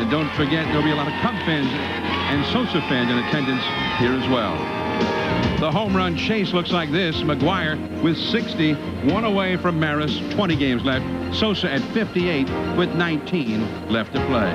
don't forget, there'll be a lot of Cub fans and Sosa fans in attendance here as well. The home run chase looks like this. McWire with 60, one away from Maris, 20 games left. Sosa at 58 with 19 left to play.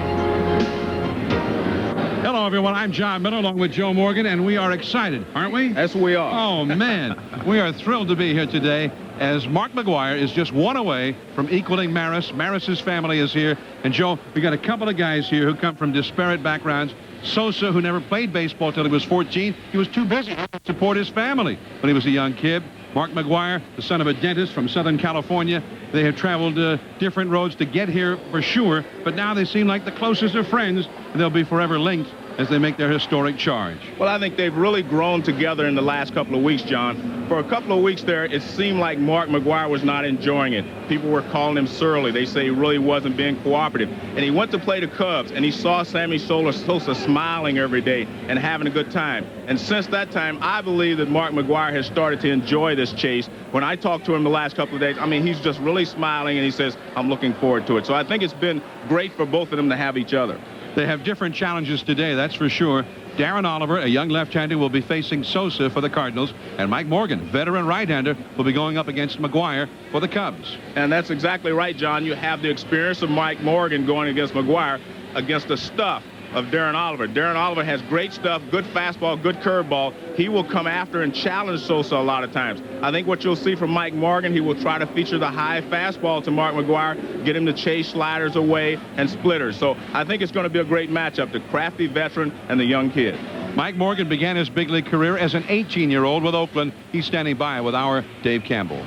Hello, everyone. I'm John Miller along with Joe Morgan, and we are excited, aren't we? Yes, we are. Oh, man. We are thrilled to be here today as Mark McWire is just one away from equaling Maris. Maris's family is here. And, Joe, we got a couple of guys here who come from disparate backgrounds. Sosa, who never played baseball till he was 14. He was too busy to support his family when he was a young kid. Mark McWire, the son of a dentist from Southern California. They have traveled different roads to get here for sure, but now they seem like the closest of friends, and they'll be forever linked as they make their historic charge. Well, I think they've really grown together in the last couple of weeks, John. For a couple of weeks there, it seemed like Mark McWire was not enjoying it. People were calling him surly. They say he really wasn't being cooperative. And he went to play the Cubs, and he saw Sammy Sosa smiling every day and having a good time. And since that time, I believe that Mark McWire has started to enjoy this chase. When I talked to him the last couple of days, I mean, he's just really smiling, and he says, I'm looking forward to it. So I think it's been great for both of them to have each other. They have different challenges today, that's for sure. Darren Oliver, a young left-hander, will be facing Sosa for the Cardinals, and Mike Morgan, veteran right-hander, will be going up against McWire for the Cubs. And that's exactly right, John. You have the experience of Mike Morgan going against McWire against the stuff of Darren Oliver. Darren Oliver has great stuff, good fastball, good curveball. He will come after and challenge Sosa a lot of times. I think what you'll see from Mike Morgan, he will try to feature the high fastball to Mark McWire, get him to chase sliders away and splitters. So I think it's going to be a great matchup, the crafty veteran and the young kid. Mike Morgan began his big league career as an 18-year-old with Oakland. He's standing by with our Dave Campbell.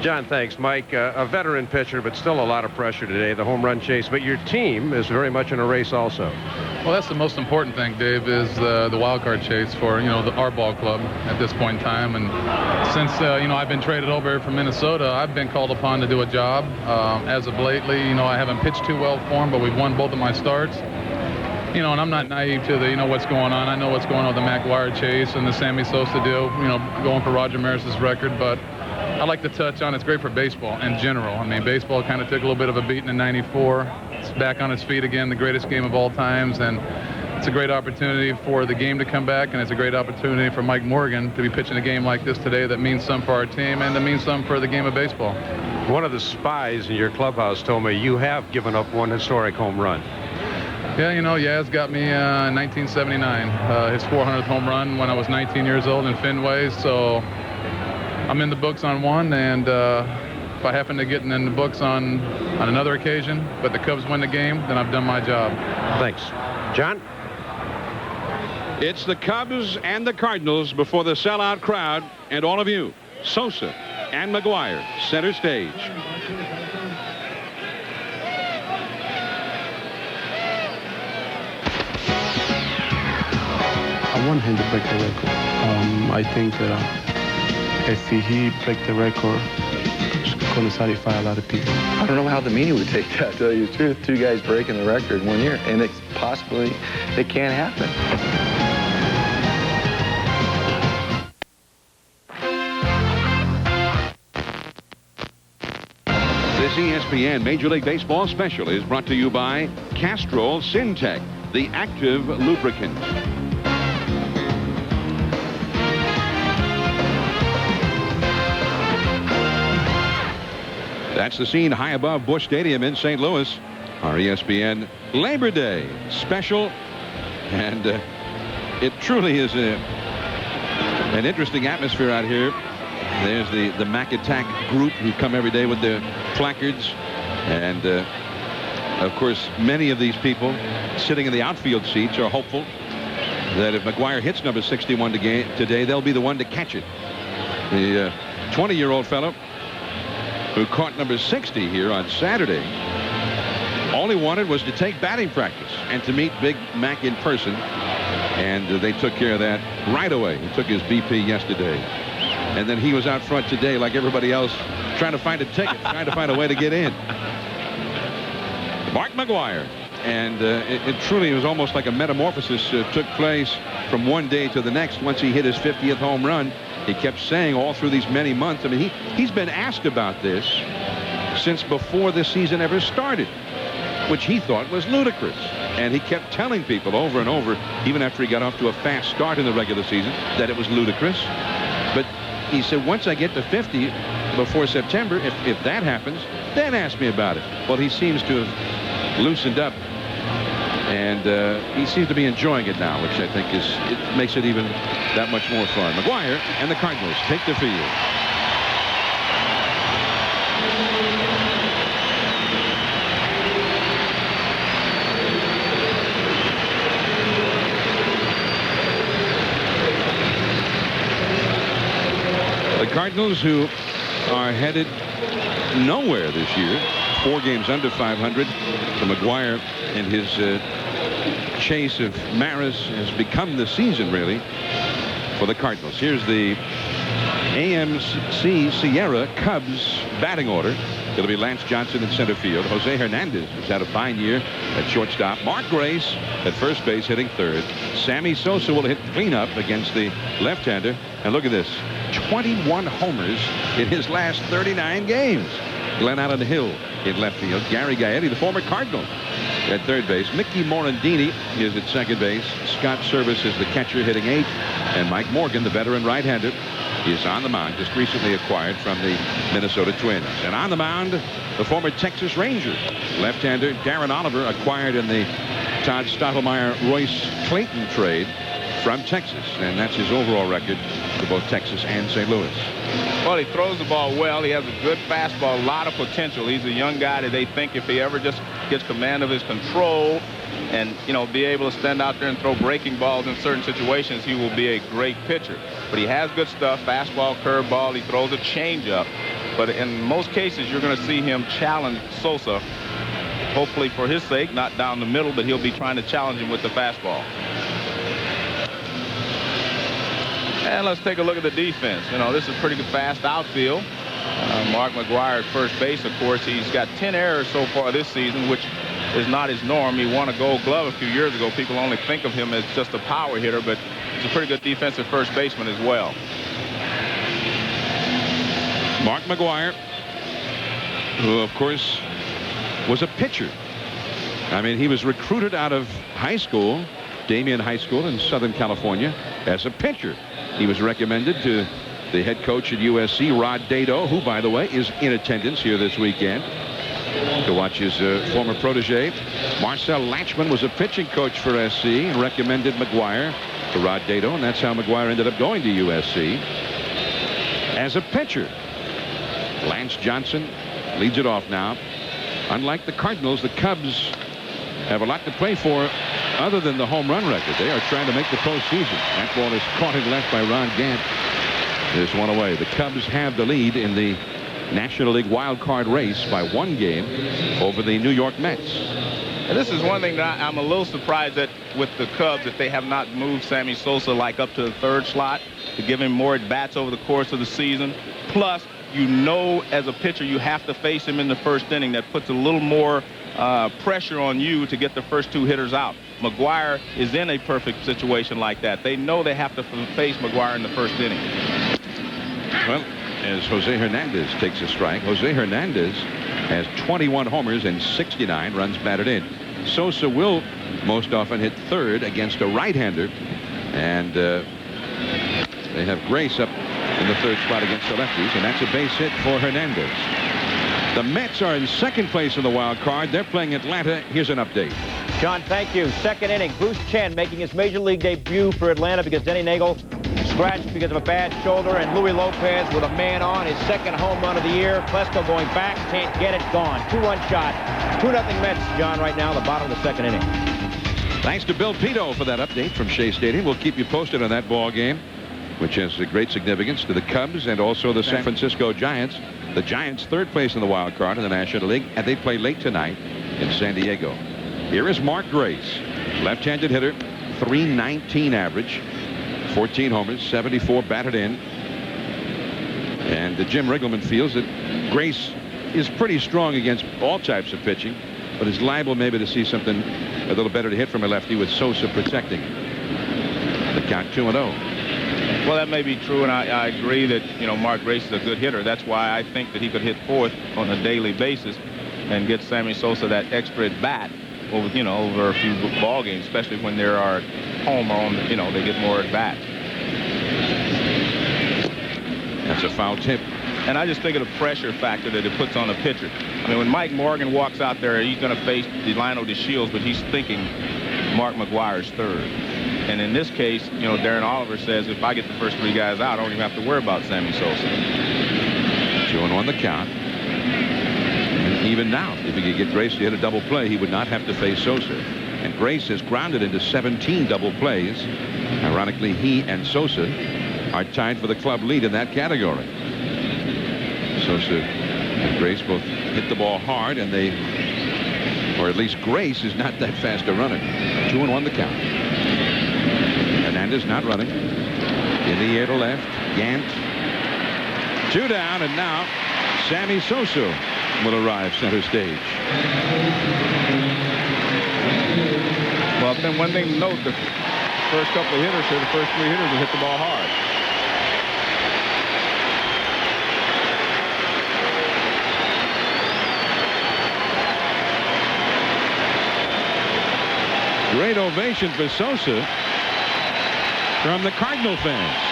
John, thanks, Mike. A veteran pitcher, but still a lot of pressure today, the home run chase. But your team is very much in a race also. Well, that's the most important thing, Dave, is the wild card chase for, our ball club at this point in time. And since, I've been traded over from Minnesota, I've been called upon to do a job. As of lately, I haven't pitched too well for him, but we've won both of my starts. And I'm not naive to what's going on. I know what's going on with the McWire chase and the Sammy Sosa deal, going for Roger Maris's record, but I like to touch on it's great for baseball in general. I mean, baseball kind of took a little bit of a beating in '94. It's back on its feet again, the greatest game of all times, and it's a great opportunity for the game to come back, and it's a great opportunity for Mike Morgan to be pitching a game like this today that means some for our team and that means some for the game of baseball. One of the spies in your clubhouse told me you have given up one historic home run. Yeah, Yaz got me in 1979, his 400th home run when I was 19 years old in Fenway, so I'm in the books on one, and if I happen to get in the books on another occasion, but the Cubs win the game, then I've done my job. Thanks. John? It's the Cubs and the Cardinals before the sellout crowd and all of you. Sosa and McWire, center stage. I want him to break the record. I think that if he break the record, it's going to satisfy a lot of people. I don't know how the media would take that, to tell you the truth. Two guys breaking the record in 1 year, and it can't happen. This ESPN Major League Baseball special is brought to you by Castrol Syntec, the active lubricant. That's the scene high above Busch Stadium in St. Louis. Our ESPN Labor Day special. And it truly is an interesting atmosphere out here. There's the Mac Attack group who come every day with their placards. And, of course, many of these people sitting in the outfield seats are hopeful that if McWire hits number 61 today, they'll be the one to catch it. The 20-year-old fellow who caught number 60 here on Saturday, all he wanted was to take batting practice and to meet Big Mac in person, and they took care of that right away. He took his BP yesterday, and then he was out front today like everybody else, trying to find a ticket, trying to find a way to get in. Mark McWire, and it truly was almost like a metamorphosis took place from one day to the next once he hit his 50th home run. He kept saying all through these many months, I mean, he's been asked about this since before the season ever started, which he thought was ludicrous. And he kept telling people over and over, even after he got off to a fast start in the regular season, that it was ludicrous. But he said, once I get to 50 before September, if that happens, then ask me about it. Well, he seems to have loosened up. And he seems to be enjoying it now, which I think it makes it even that much more fun. McWire and the Cardinals take the field. The Cardinals, who are headed nowhere this year, 4 games under 500. The McWire and his chase of Maris has become the season, really, for the Cardinals. Here's the AMC Sierra Cubs batting order. It'll be Lance Johnson in center field. Jose Hernandez has had a fine year at shortstop. Mark Grace at first base, hitting third. Sammy Sosa will hit cleanup against the left-hander. And look at this, 21 homers in his last 39 games. Glenn Allen Hill in left field. Gary Gaetti, the former Cardinal, at third base. Mickey Morandini is at second base. Scott Service is the catcher, hitting 8th. And Mike Morgan, the veteran right-hander, is on the mound, just recently acquired from the Minnesota Twins. And on the mound, the former Texas Ranger, left-hander Darren Oliver, acquired in the Todd Stottlemyre-Royce Clayton trade from Texas. And that's his overall record for both Texas and St. Louis. Well, he throws the ball well. He has a good fastball, a lot of potential. He's a young guy that they think if he ever just gets command of his control and, you know, be able to stand out there and throw breaking balls in certain situations, he will be a great pitcher. But he has good stuff, fastball, curveball. He throws a changeup. But in most cases, you're going to see him challenge Sosa, hopefully for his sake, not down the middle, but he'll be trying to challenge him with the fastball. And let's take a look at the defense. You know, this is pretty good fast outfield. Mark McGwire at first base, of course, he's got 10 errors so far this season, which is not his norm. He won a Gold Glove a few years ago. People only think of him as just a power hitter, but he's a pretty good defensive first baseman as well. Mark McGwire, who, of course, was a pitcher. I mean, he was recruited out of high school, Damien High School in Southern California, as a pitcher. He was recommended to the head coach at USC, Rod Dado, who, by the way, is in attendance here this weekend to watch his former protege. Marcel Latchman was a pitching coach for SC and recommended McGwire to Rod Dado, and that's how McGwire ended up going to USC as a pitcher. Lance Johnson leads it off now. Unlike the Cardinals, the Cubs have a lot to play for other than the home run record. They are trying to make the postseason. That ball is caught in left by Ron Gant. There's one away. The Cubs have the lead in the National League wild card race by 1 game over the New York Mets. And this is one thing that I'm a little surprised at with the Cubs, that they have not moved Sammy Sosa like up to the 3rd slot to give him more at-bats over the course of the season. Plus, you know, as a pitcher, you have to face him in the 1st inning. That puts a little more pressure on you to get the first 2 hitters out. McGwire is in a perfect situation like that. They know they have to face McGwire in the 1st inning. Well, as Jose Hernandez takes a strike, Jose Hernandez has 21 homers and 69 runs batted in. Sosa will most often hit 3rd against a right-hander, and they have Grace up in the 3rd spot against the lefties, and that's a base hit for Hernandez. The Mets are in 2nd place in the wild card. They're playing Atlanta. Here's an update. John, thank you. 2nd inning, Bruce Chen making his major league debut for Atlanta because Denny Nagel scratched because of a bad shoulder, and Louis Lopez with a man on, his 2nd home run of the year. Plesko going back, can't get it, gone. 2-run shot. 2-0 Mets, John, right now, the bottom of the 2nd inning. Thanks to Bill Pito for that update from Shea Stadium. We'll keep you posted on that ball game, which has a great significance to the Cubs and also the San Francisco Giants. The Giants 3rd place in the wild card in the National League, and they play late tonight in San Diego. Here is Mark Grace, left-handed hitter, .319 average, 14 homers, 74 batted in. And Jim Riggleman feels that Grace is pretty strong against all types of pitching, but is liable maybe to see something a little better to hit from a lefty with Sosa protecting. The count 2-0. Well, that may be true, and I agree that, you know, Mark Grace is a good hitter. That's why I think that he could hit 4th on a daily basis and get Sammy Sosa that extra at bat. over a few ball games, especially when they are at home or on, they get more at bats. That's a foul tip. And I just think of the pressure factor that it puts on a pitcher. I mean, when Mike Morgan walks out there, he's going to face Delino DeShields, but he's thinking Mark McGwire's third. And in this case, Darren Oliver says, if I get the first 3 guys out, I don't even have to worry about Sammy Sosa. 2-1 the count. And even now, if he could get Grace to hit a double play, he would not have to face Sosa. And Grace has grounded into 17 double plays. Ironically, he and Sosa are tied for the club lead in that category. Sosa and Grace both hit the ball hard, and or at least Grace is not that fast a runner. 2-1 the count. Hernandez not running. In the air to left. Gant. 2 down, and now Sammy Sosa will arrive center stage. Well, then one thing to note, the first couple of hitters here, the first 3 hitters will hit the ball hard. Great ovation for Sosa from the Cardinal fans.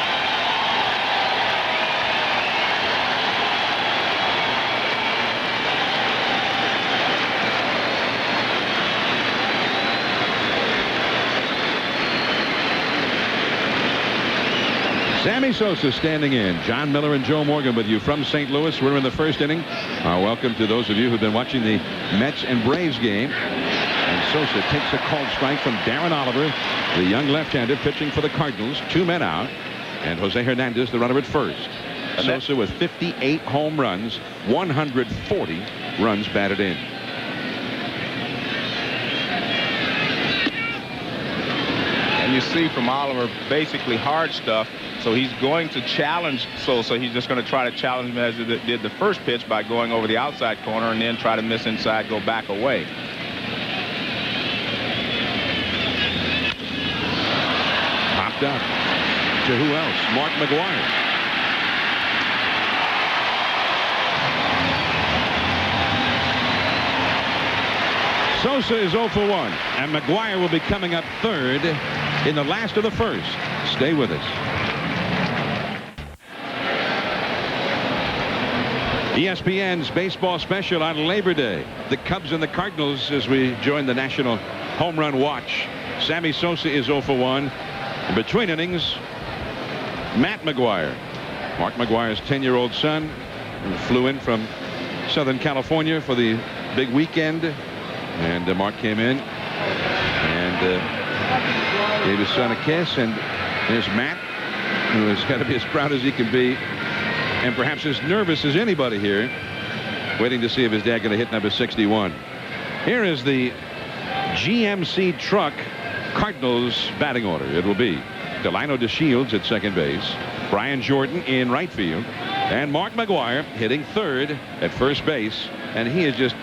Sammy Sosa standing in. John Miller and Joe Morgan with you from St. Louis. We're in the first inning. Welcome to those of you who've been watching the Mets and Braves game. And Sosa takes a called strike from Darren Oliver, the young left-hander pitching for the Cardinals. 2 men out. And Jose Hernandez, the runner at first. Sosa with 58 home runs, 140 runs batted in. And you see from Oliver basically hard stuff. So he's going to challenge Sosa. He's just going to try to challenge him as he did the first pitch by going over the outside corner and then try to miss inside, go back away. Popped up to who else? Mark McGwire. Sosa is 0 for 1, and McGwire will be coming up third in the last of the first. Stay with us. ESPN's baseball special on Labor Day. The Cubs and the Cardinals as we join the National Home Run Watch. Sammy Sosa is 0 for 1. In between innings, Matt McGwire. Mark McGwire's 10-year-old son who flew in from Southern California for the big weekend. And Mark came in and gave his son a kiss. And there's Matt, who has got to be as proud as he can be, and perhaps as nervous as anybody here, waiting to see if his dad going to hit number 61. Here is the GMC truck Cardinals batting order. It will be Delino DeShields at second base, Brian Jordan in right field, and Mark McGwire hitting third at first base. And he is just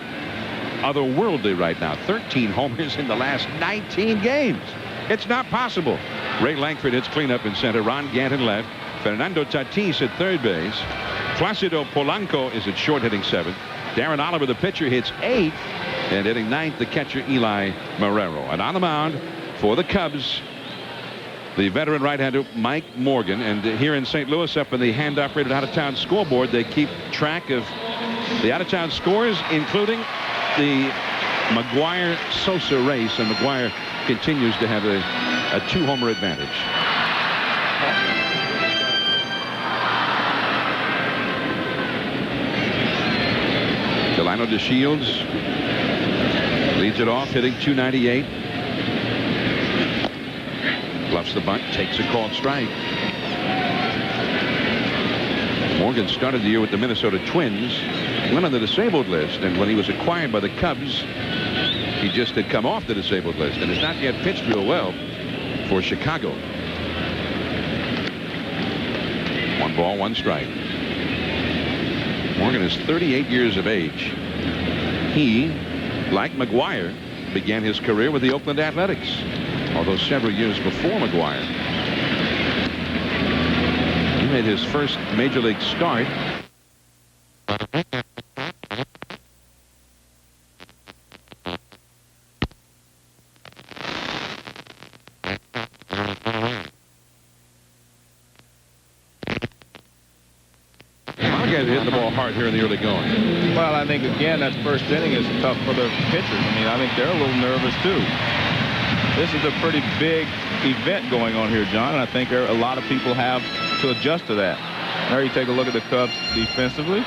otherworldly right now. 13 homers in the last 19 games. It's not possible. Ray Langford hits cleanup in center. Ron Gant in left. Fernando Tatis at third base. Placido Polanco is at short, hitting seventh. Darren Oliver, the pitcher, hits eighth. And hitting ninth, the catcher, Eli Marrero. And on the mound for the Cubs, the veteran right-hander Mike Morgan. And here in St. Louis, up in the hand-operated out-of-town scoreboard, they keep track of the out-of-town scores, including the McGwire-Sosa race. And McGwire continues to have a 2-homer advantage. Delino DeShields leads it off, hitting .298. Bluffs the bunt, takes a called strike. Morgan started the year with the Minnesota Twins, went on the disabled list, and when he was acquired by the Cubs, he just had come off the disabled list and has not yet pitched real well for Chicago. 1 ball, 1 strike. Morgan is 38 years of age. He, like McGwire, began his career with the Oakland Athletics, although several years before McGwire. He made his first major league start guys are hitting the ball hard here in the early going. Well, I think, again, that first inning is tough for the pitchers. I mean, I think they're a little nervous, too. This is a pretty big event going on here, John, and I think a lot of people have to adjust to that. There you take a look at the Cubs defensively.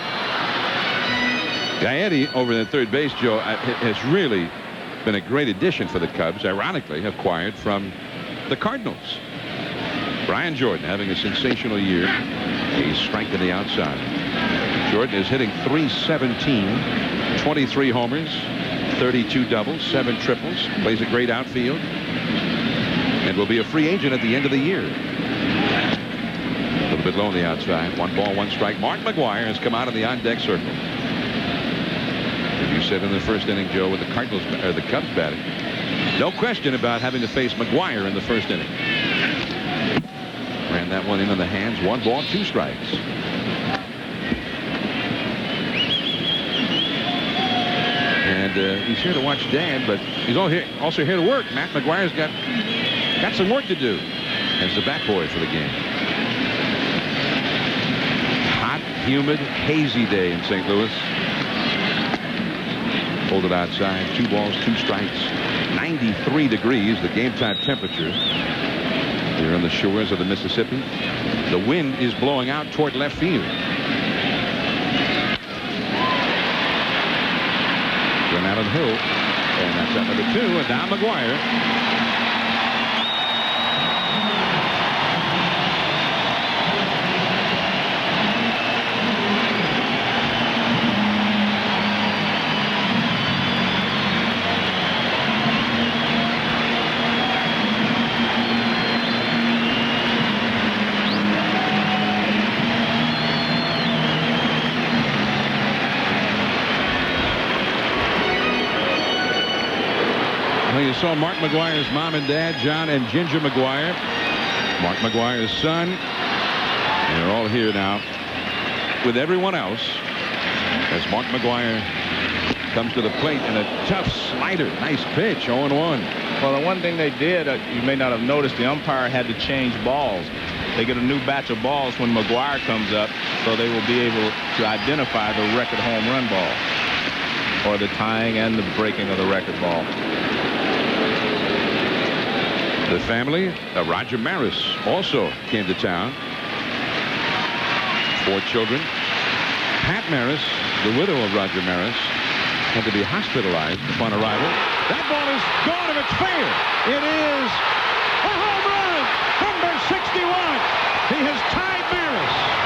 Gaetti over at third base, Joe, has really been a great addition for the Cubs, ironically acquired from the Cardinals. Brian Jordan having a sensational year. He's strengthened the outside. Jordan is hitting .317, 23 homers, 32 doubles, 7 triples, plays a great outfield, and will be a free agent at the end of the year. A little bit low on the outside. 1 ball, 1 strike. Mark McWire has come out of the on-deck circle. As you said in the first inning, Joe, with the Cardinals or the Cubs batting, no question about having to face McWire in the first inning. Ran that one in on the hands. 1 ball, 2 strikes. And he's here to watch Dan, but he's also here to work. Matt McGuire's got some work to do as the bat boy for the game. Hot, humid, hazy day in St. Louis. Hold it outside. 2 balls, 2 strikes. 93 degrees, the game time temperature. Here on the shores of the Mississippi. The wind is blowing out toward left field. Run out of the hill. And that's up number 2. And now McWire. You saw Mark McGuire's mom and dad, John and Ginger McGuire. Mark McGuire's son. They're all here now with everyone else as Mark McGuire comes to the plate and a tough slider. Nice pitch, 0-1. Well, the one thing they did, you may not have noticed, the umpire had to change balls. They get a new batch of balls when McGuire comes up, so they will be able to identify the record home run ball, or the tying and the breaking of the record ball. The family of Roger Maris also came to town. 4 children. Pat Maris, the widow of Roger Maris, had to be hospitalized upon arrival. That ball is gone if it's fair. It is a home run. Number 61. He has tied Maris.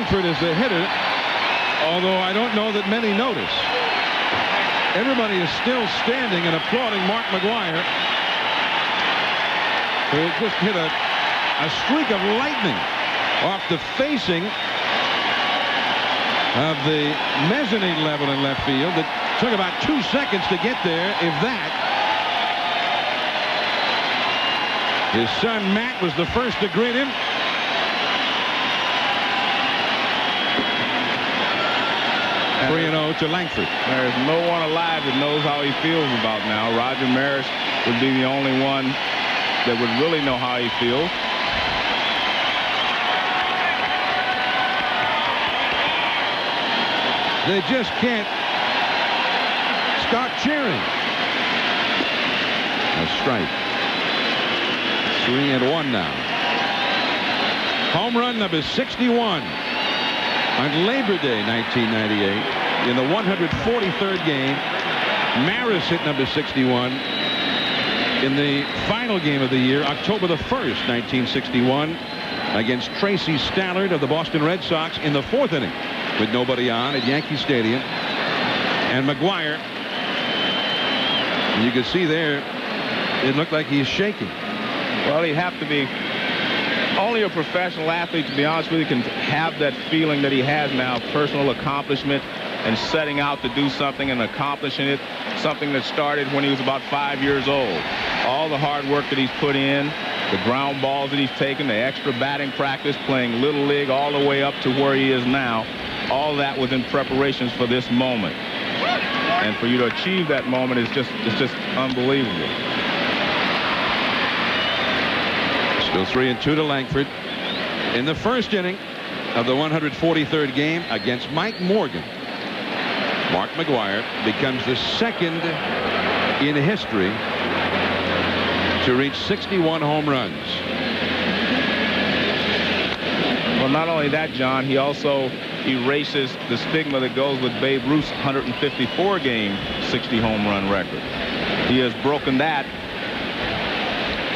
Is the hitter, although I don't know that many notice. Everybody is still standing and applauding Mark McGuire, who just hit a streak of lightning off the facing of the mezzanine level in left field. That took about 2 seconds to get there, if that. His son Matt was the first to greet him. And 3-0 to Langford. There's no one alive that knows how he feels about now. Roger Maris would be the only one that would really know how he feels. They just can't start cheering. A strike. 3-1 now. Home run number 61 on Labor Day 1998 in the 143rd game. Maris hit number 61 in the final game of the year, October the 1st, 1961, against Tracy Stallard of the Boston Red Sox in the 4th inning with nobody on at Yankee Stadium. And McWire, you can see there, it looked like he's shaking. Well, he'd have to be. Only a professional athlete, to be honest with you, can have that feeling that he has now, personal accomplishment and setting out to do something and accomplishing it, something that started when he was about 5 years old. All the hard work that he's put in, the ground balls that he's taken, the extra batting practice, playing Little League all the way up to where he is now, all that was in preparations for this moment. And for you to achieve that moment is just unbelievable. Still 3-2 to Langford. In the first inning of the 143rd game against Mike Morgan, Mark McWire becomes the second in history to reach 61 home runs. Well, not only that, John, he also erases the stigma that goes with Babe Ruth's 154-game 60 home run record. He has broken that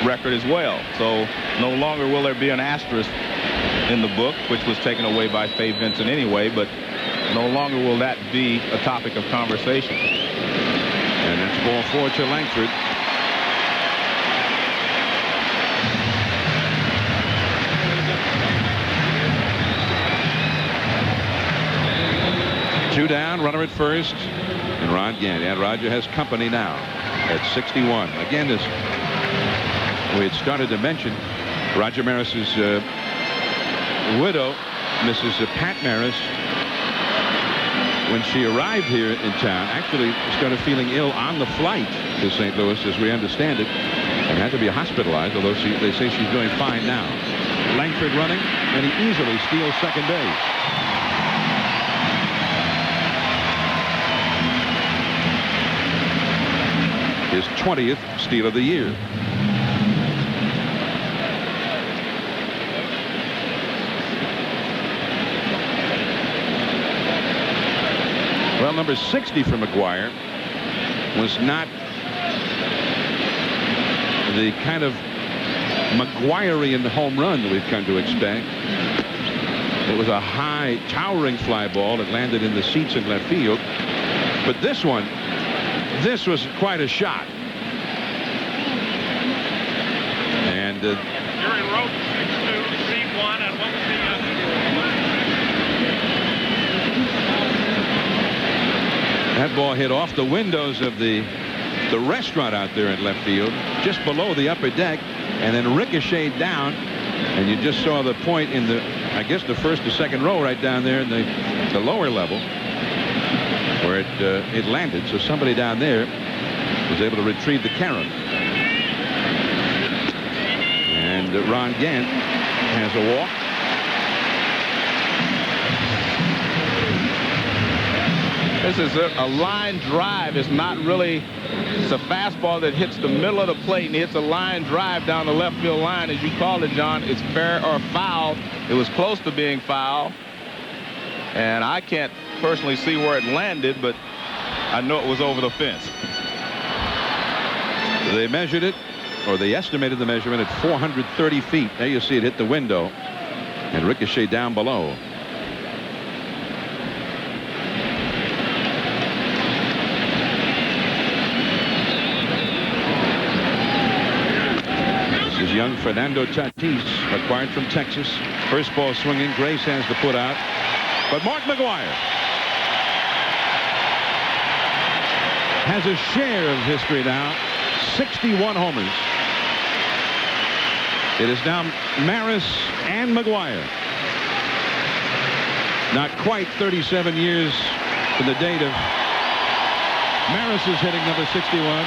record as well. So no longer will there be an asterisk in the book, which was taken away by Fay Vincent anyway, but no longer will that be a topic of conversation. And it's ball 4 to Langford. Two down, runner at first, and Ron Gaetti. And Roger has company now at 61. Again, this we had started to mention Roger Maris's widow, Mrs. Pat Maris, when she arrived here in town, actually started feeling ill on the flight to St. Louis, as we understand it, and had to be hospitalized, although they say she's doing fine now. Langford running, and he easily steals second base. His 20th steal of the year. Well, number 60 for McWire was not the kind of McWirean home run that we've come to expect. It was a high, towering fly ball that landed in the seats in left field. But this one, this was quite a shot. And you're in row 6-2, seat 1, and what was the that ball hit off the windows of the restaurant out there in left field, just below the upper deck, and then ricocheted down, and you just saw the point in the, I guess, the first or second row right down there in the lower level where it landed. So somebody down there was able to retrieve the carom. And Ron Gant has a walk. This is a line drive. It's not really, it's a fastball that hits the middle of the plate and hits a line drive down the left field line. As you called it, John, it's fair or foul. It was close to being foul. And I can't personally see where it landed, but I know it was over the fence. They measured it, or they estimated the measurement at 430 feet. There you see it hit the window and ricochet down below. This is young Fernando Tatis, acquired from Texas. First ball swinging. Grace has to put out. But Mark McGwire has a share of history now. 61 homers. It is now Maris and McGwire. Not quite 37 years from the date of Maris's hitting number 61.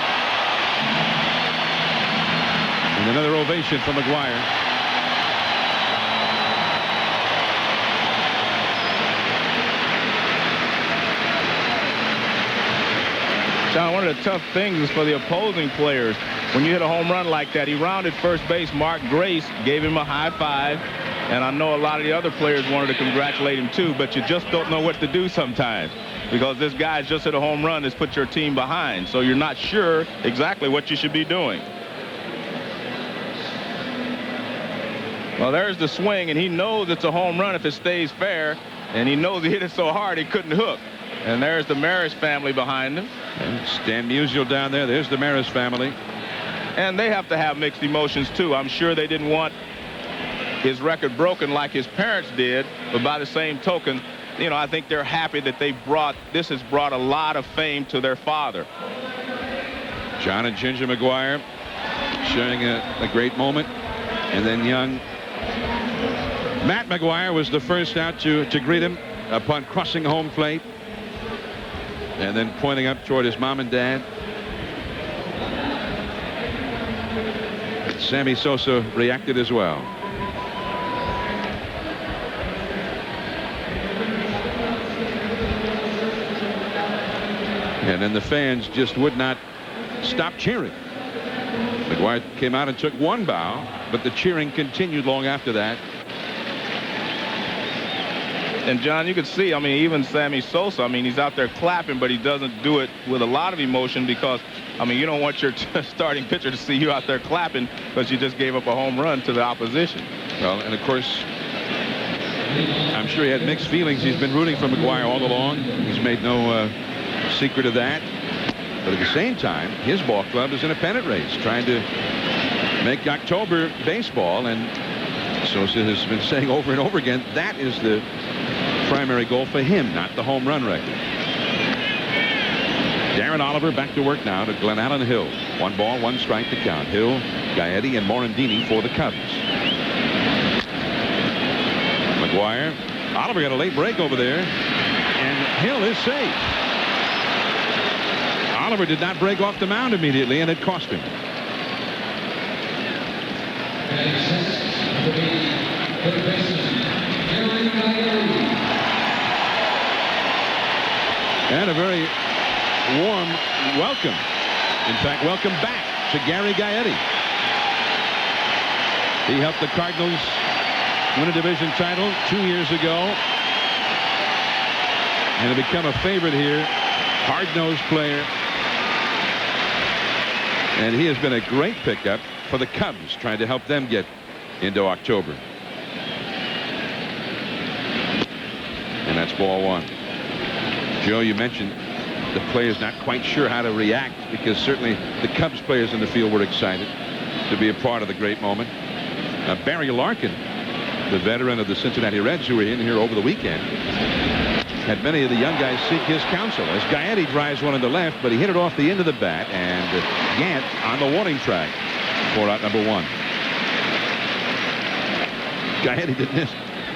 And another ovation for McGwire. John, one of the tough things is for the opposing players. When you hit a home run like that, he rounded first base. Mark Grace gave him a high five. And I know a lot of the other players wanted to congratulate him too, but you just don't know what to do sometimes because this guy's just hit a home run that's put your team behind. So you're not sure exactly what you should be doing. Well, there's the swing, and he knows it's a home run if it stays fair, and he knows he hit it so hard he couldn't hook. And there's the Maris family behind him. And Stan Musial down there. There's the Maris family. And they have to have mixed emotions too. I'm sure they didn't want his record broken like his parents did, but by the same token, you know, I think they're happy that this has brought a lot of fame to their father. John and Ginger McGwire sharing a great moment. And then young Matt McGwire was the first out to greet him upon crossing home plate. And then pointing up toward his mom and dad. Sammy Sosa reacted as well. And then the fans just would not stop cheering. McGwire came out and took one bow, but the cheering continued long after that. And John, you could see, I mean, even Sammy Sosa, I mean, he's out there clapping, but he doesn't do it with a lot of emotion because, I mean, you don't want your starting pitcher to see you out there clapping because you just gave up a home run to the opposition. Well, and of course, I'm sure he had mixed feelings. He's been rooting for McGwire all along. He's made no secret of that. But at the same time, his ball club is in a pennant race, trying to make October baseball. And Sosa has been saying over and over again, that is the primary goal for him, not the home run record. Darren Oliver back to work now to Glen Allen Hill. 1 ball, 1 strike to count. Hill, Gaetti, and Morandini for the Cubs. McGwire. Oliver got a late break over there, and Hill is safe. Oliver did not break off the mound immediately, and it cost him. And a very warm welcome. In fact, welcome back to Gary Gaetti. He helped the Cardinals win a division title 2 years ago and have become a favorite here. Hard-nosed player. And he has been a great pickup for the Cubs, trying to help them get into October. And that's ball 1. Joe, you mentioned the players not quite sure how to react because certainly the Cubs players in the field were excited to be a part of the great moment. Barry Larkin, the veteran of the Cincinnati Reds who were in here over the weekend, had many of the young guys seek his counsel as Gaetti drives one in the left, but he hit it off the end of the bat, and Gant on the warning track for out number 1. Gaetti didn't miss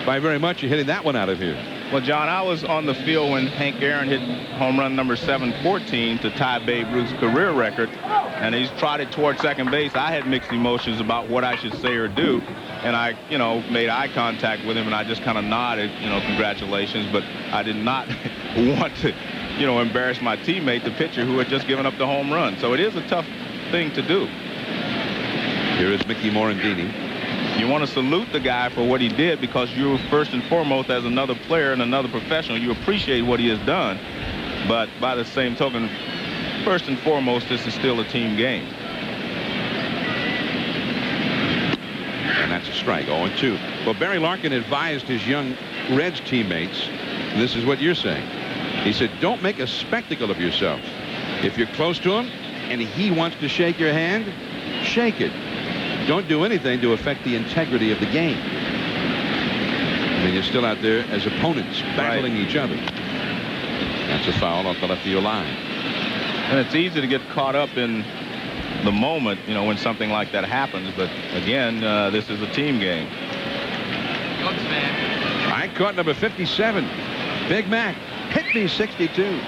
by very much. You're hitting that one out of here. Well, John, I was on the field when Hank Aaron hit home run number 714 to tie Babe Ruth's career record, and he's trotted toward second base. I had mixed emotions about what I should say or do, and I, you know, made eye contact with him, and I just kind of nodded, you know, congratulations, but I did not want to, you know, embarrass my teammate, the pitcher, who had just given up the home run. So it is a tough thing to do. Here is Mickey Morandini. You want to salute the guy for what he did because you, first and foremost, as another player and another professional, you appreciate what he has done. But by the same token, first and foremost, this is still a team game. And that's a strike, 0-2. Well, Barry Larkin advised his young Reds teammates, and this is what you're saying. He said, don't make a spectacle of yourself. If you're close to him and he wants to shake your hand, shake it. Don't do anything to affect the integrity of the game. I mean, you're still out there as opponents battling each other. That's a foul off the left field line. And it's easy to get caught up in the moment, you know, when something like that happens. But again, this is a team game. I caught number 57. Big Mac hit me 62.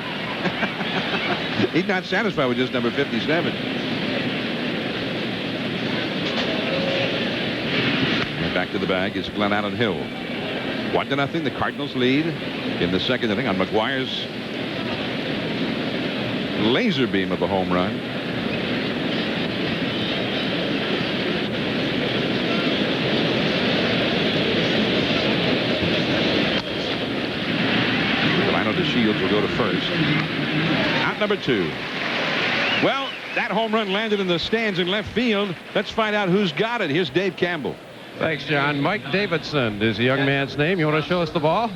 He's not satisfied with just number 57. And back to the bag is Glenn Allen Hill. 1-0. The Cardinals lead in the second inning on McWire's laser beam of a home run. To Shields will go to first. Out number 2. Well, that home run landed in the stands in left field. Let's find out who's got it. Here's Dave Campbell. Thanks, John. Mike Davidson is the young man's name. You want to show us the ball?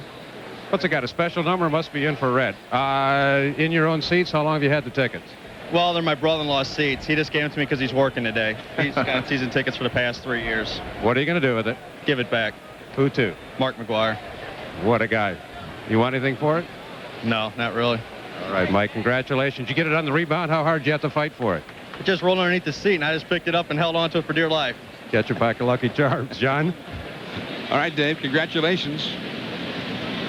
What's it got? A special number? Must be infrared. In your own seats, how long have you had the tickets? Well, they're my brother-in-law's seats. He just gave them to me because he's working today. He's got season tickets for the past 3 years. What are you going to do with it? Give it back. Who to? Mark McWire. What a guy. You want anything for it? No, not really. All right, Mike, congratulations. You get it on the rebound. How hard did you have to fight for it? It just rolled underneath the seat, and I just picked it up and held on to it for dear life. Catch a pack of Lucky Charms. John? All right, Dave, congratulations.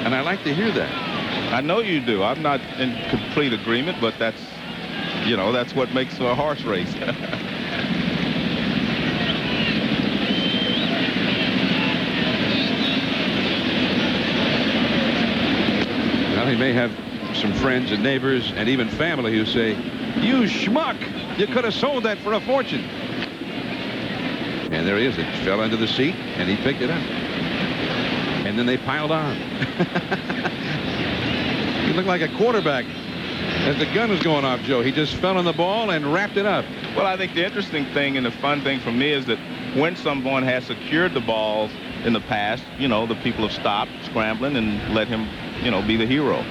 And I like to hear that. I know you do. I'm not in complete agreement, but that's, you know, that's what makes a horse race. Well, he may have some friends and neighbors and even family who say, "You schmuck, you could have sold that for a fortune." And there he is. It fell into the seat, and he picked it up. And then they piled on. He looked like a quarterback as the gun was going off, Joe. He just fell on the ball and wrapped it up. Well, I think the interesting thing and the fun thing for me is that when someone has secured the balls in the past, you know, the people have stopped scrambling and let him, you know, be the hero.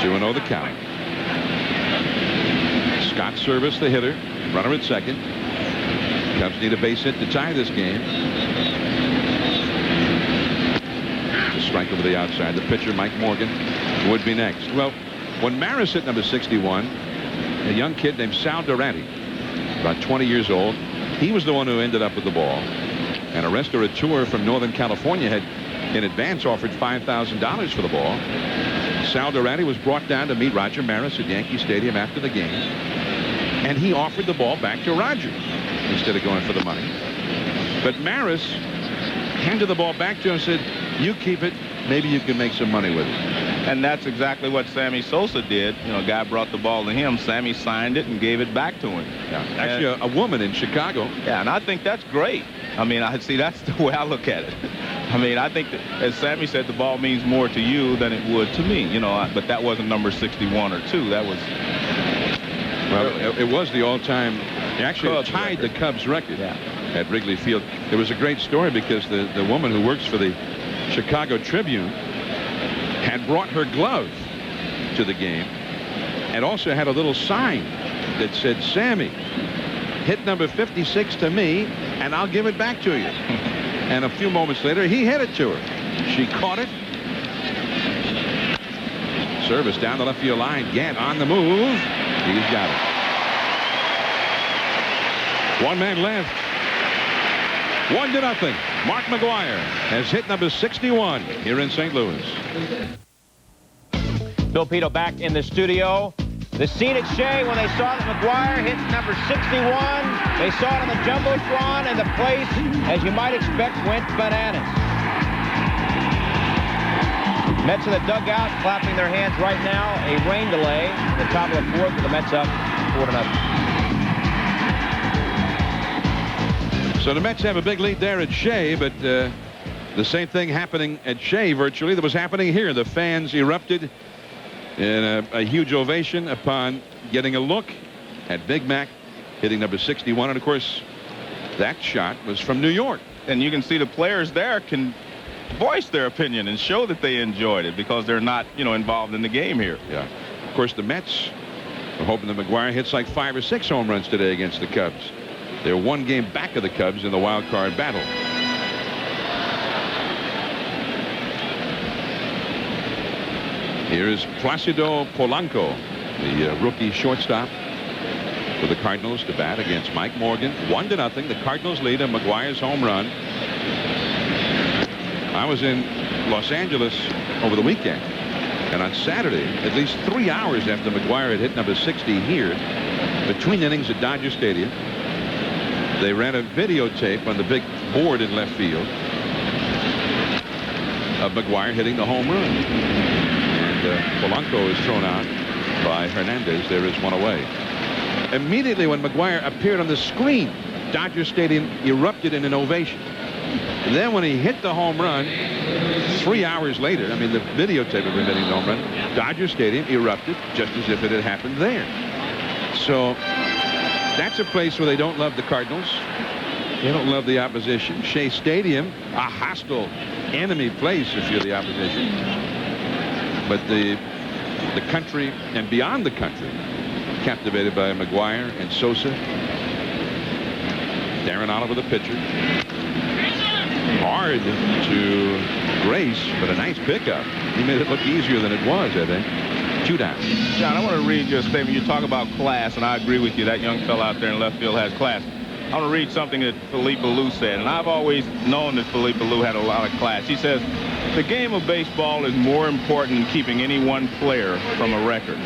2-0 the count. Scott Service, the hitter. Runner at second. Cubs need a base hit to tie this game. The strike over the outside. The pitcher, Mike Morgan, would be next. Well, when Maris hit number 61, a young kid named Sal Durante, about 20 years old, he was the one who ended up with the ball. And a restaurateur from Northern California had in advance offered $5,000 for the ball. Sal Durante was brought down to meet Roger Maris at Yankee Stadium after the game, and he offered the ball back to Roger instead of going for the money. But Maris handed the ball back to him and said, "You keep it. Maybe you can make some money with it." And that's exactly what Sammy Sosa did. You know, a guy brought the ball to him. Sammy signed it and gave it back to him. Yeah. Actually, a woman in Chicago. Yeah, and I think that's great. I mean, I see that's the way I look at it. I mean, I think that, as Sammy said, the ball means more to you than it would to me. You know, but that wasn't number 61 or 2. That was. Well, it was the all-time. He actually tied the Cubs record at Wrigley Field. There was a great story because the woman who works for the Chicago Tribune had brought her glove to the game and also had a little sign that said, "Sammy, hit number 56 to me and I'll give it back to you." And a few moments later, he hit it to her. She caught it. Service down the left field line. Gant on the move. He's got it. One man left. 1-0. Mark McWire has hit number 61 here in St. Louis. Bill Pito back in the studio. The scene at Shea when they saw that McWire hit number 61. They saw it on the Jumbotron, and the place, as you might expect, went bananas. Mets in the dugout, clapping their hands right now. A rain delay at the top of the fourth, with the Mets up 4-0. So the Mets have a big lead there at Shea, but the same thing happening at Shea virtually that was happening here. The fans erupted in a huge ovation upon getting a look at Big Mac hitting number 61. And of course, that shot was from New York. And you can see the players there can voice their opinion and show that they enjoyed it because they're not, you know, involved in the game here. Yeah. Of course, the Mets are hoping that McWire hits like 5 or 6 home runs today against the Cubs. They're one game back of the Cubs in the wild card battle. Here is Placido Polanco, the rookie shortstop for the Cardinals, to bat against Mike Morgan. 1-0. The Cardinals lead on McGwire's home run. I was in Los Angeles over the weekend, and on Saturday, at least 3 hours after McWire had hit number 60 here, between innings at Dodger Stadium, they ran a videotape on the big board in left field of McWire hitting the home run. And Polanco is thrown out by Hernandez. There is one away. Immediately when McWire appeared on the screen, Dodger Stadium erupted in an ovation. And then when he hit the home run, 3 hours later, I mean, the videotape of him hitting the home run, Dodger Stadium erupted just as if it had happened there. So that's a place where they don't love the Cardinals. They don't love the opposition. Shea Stadium, a hostile enemy place if you're the opposition. But the country and beyond the country, captivated by McWire and Sosa. Darren Oliver, the pitcher. Hard to brace, but a nice pickup. He made it look easier than it was, I think. 2 down. John, I want to read your statement. You talk about class, and I agree with you. That young fella out there in left field has class. I want to read something that Philippe Alou said, and I've always known that Philippe Alou had a lot of class. He says, the game of baseball is more important than keeping any one player from a record.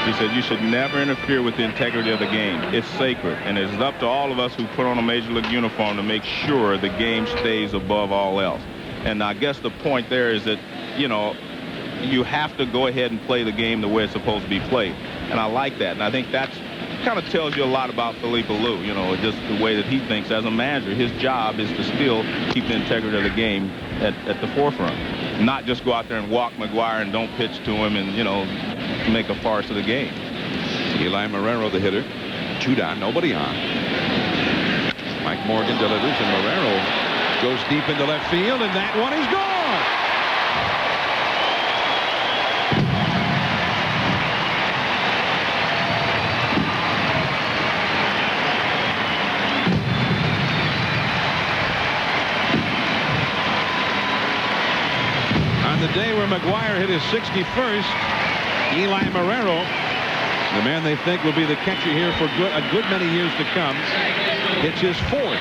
He said, you should never interfere with the integrity of the game. It's sacred, and it's up to all of us who put on a Major League uniform to make sure the game stays above all else. And I guess the point there is that, you know, you have to go ahead and play the game the way it's supposed to be played. And I like that. And I think that's kind of tells you a lot about Philippe Alou, you know, just the way that he thinks as a manager. His job is to still keep the integrity of the game at the forefront, not just go out there and walk McWire and don't pitch to him and, you know, make a farce of the game. Eli Marrero, the hitter. 2 down, nobody on. Mike Morgan delivers, and Marrero goes deep into left field, and that one is gone. The day where McWire hit his 61st, Eli Marrero, the man they think will be the catcher here for a good many years to come, hits his 4th.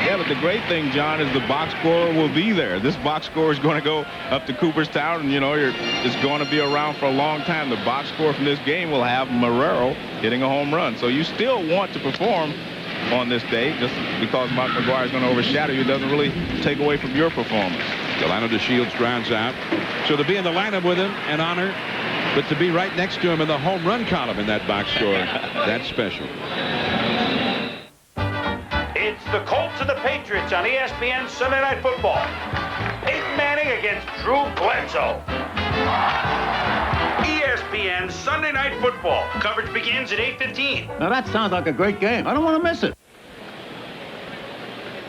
Yeah, but the great thing, John, is the box score will be there. This box score is going to go up to Cooperstown, and, you know, it's going to be around for a long time. The box score from this game will have Marrero hitting a home run. So you still want to perform on this day. Just because Mark McGwire is going to overshadow you doesn't really take away from your performance. Delano DeShields grounds out. So to be in the lineup with him, an honor. But to be right next to him in the home run column in that box score, that's special. It's the Colts and the Patriots on ESPN Sunday Night Football. Peyton Manning against Drew Bledsoe. ESPN Sunday Night Football. Coverage begins at 8:15. Now that sounds like a great game. I don't want to miss it.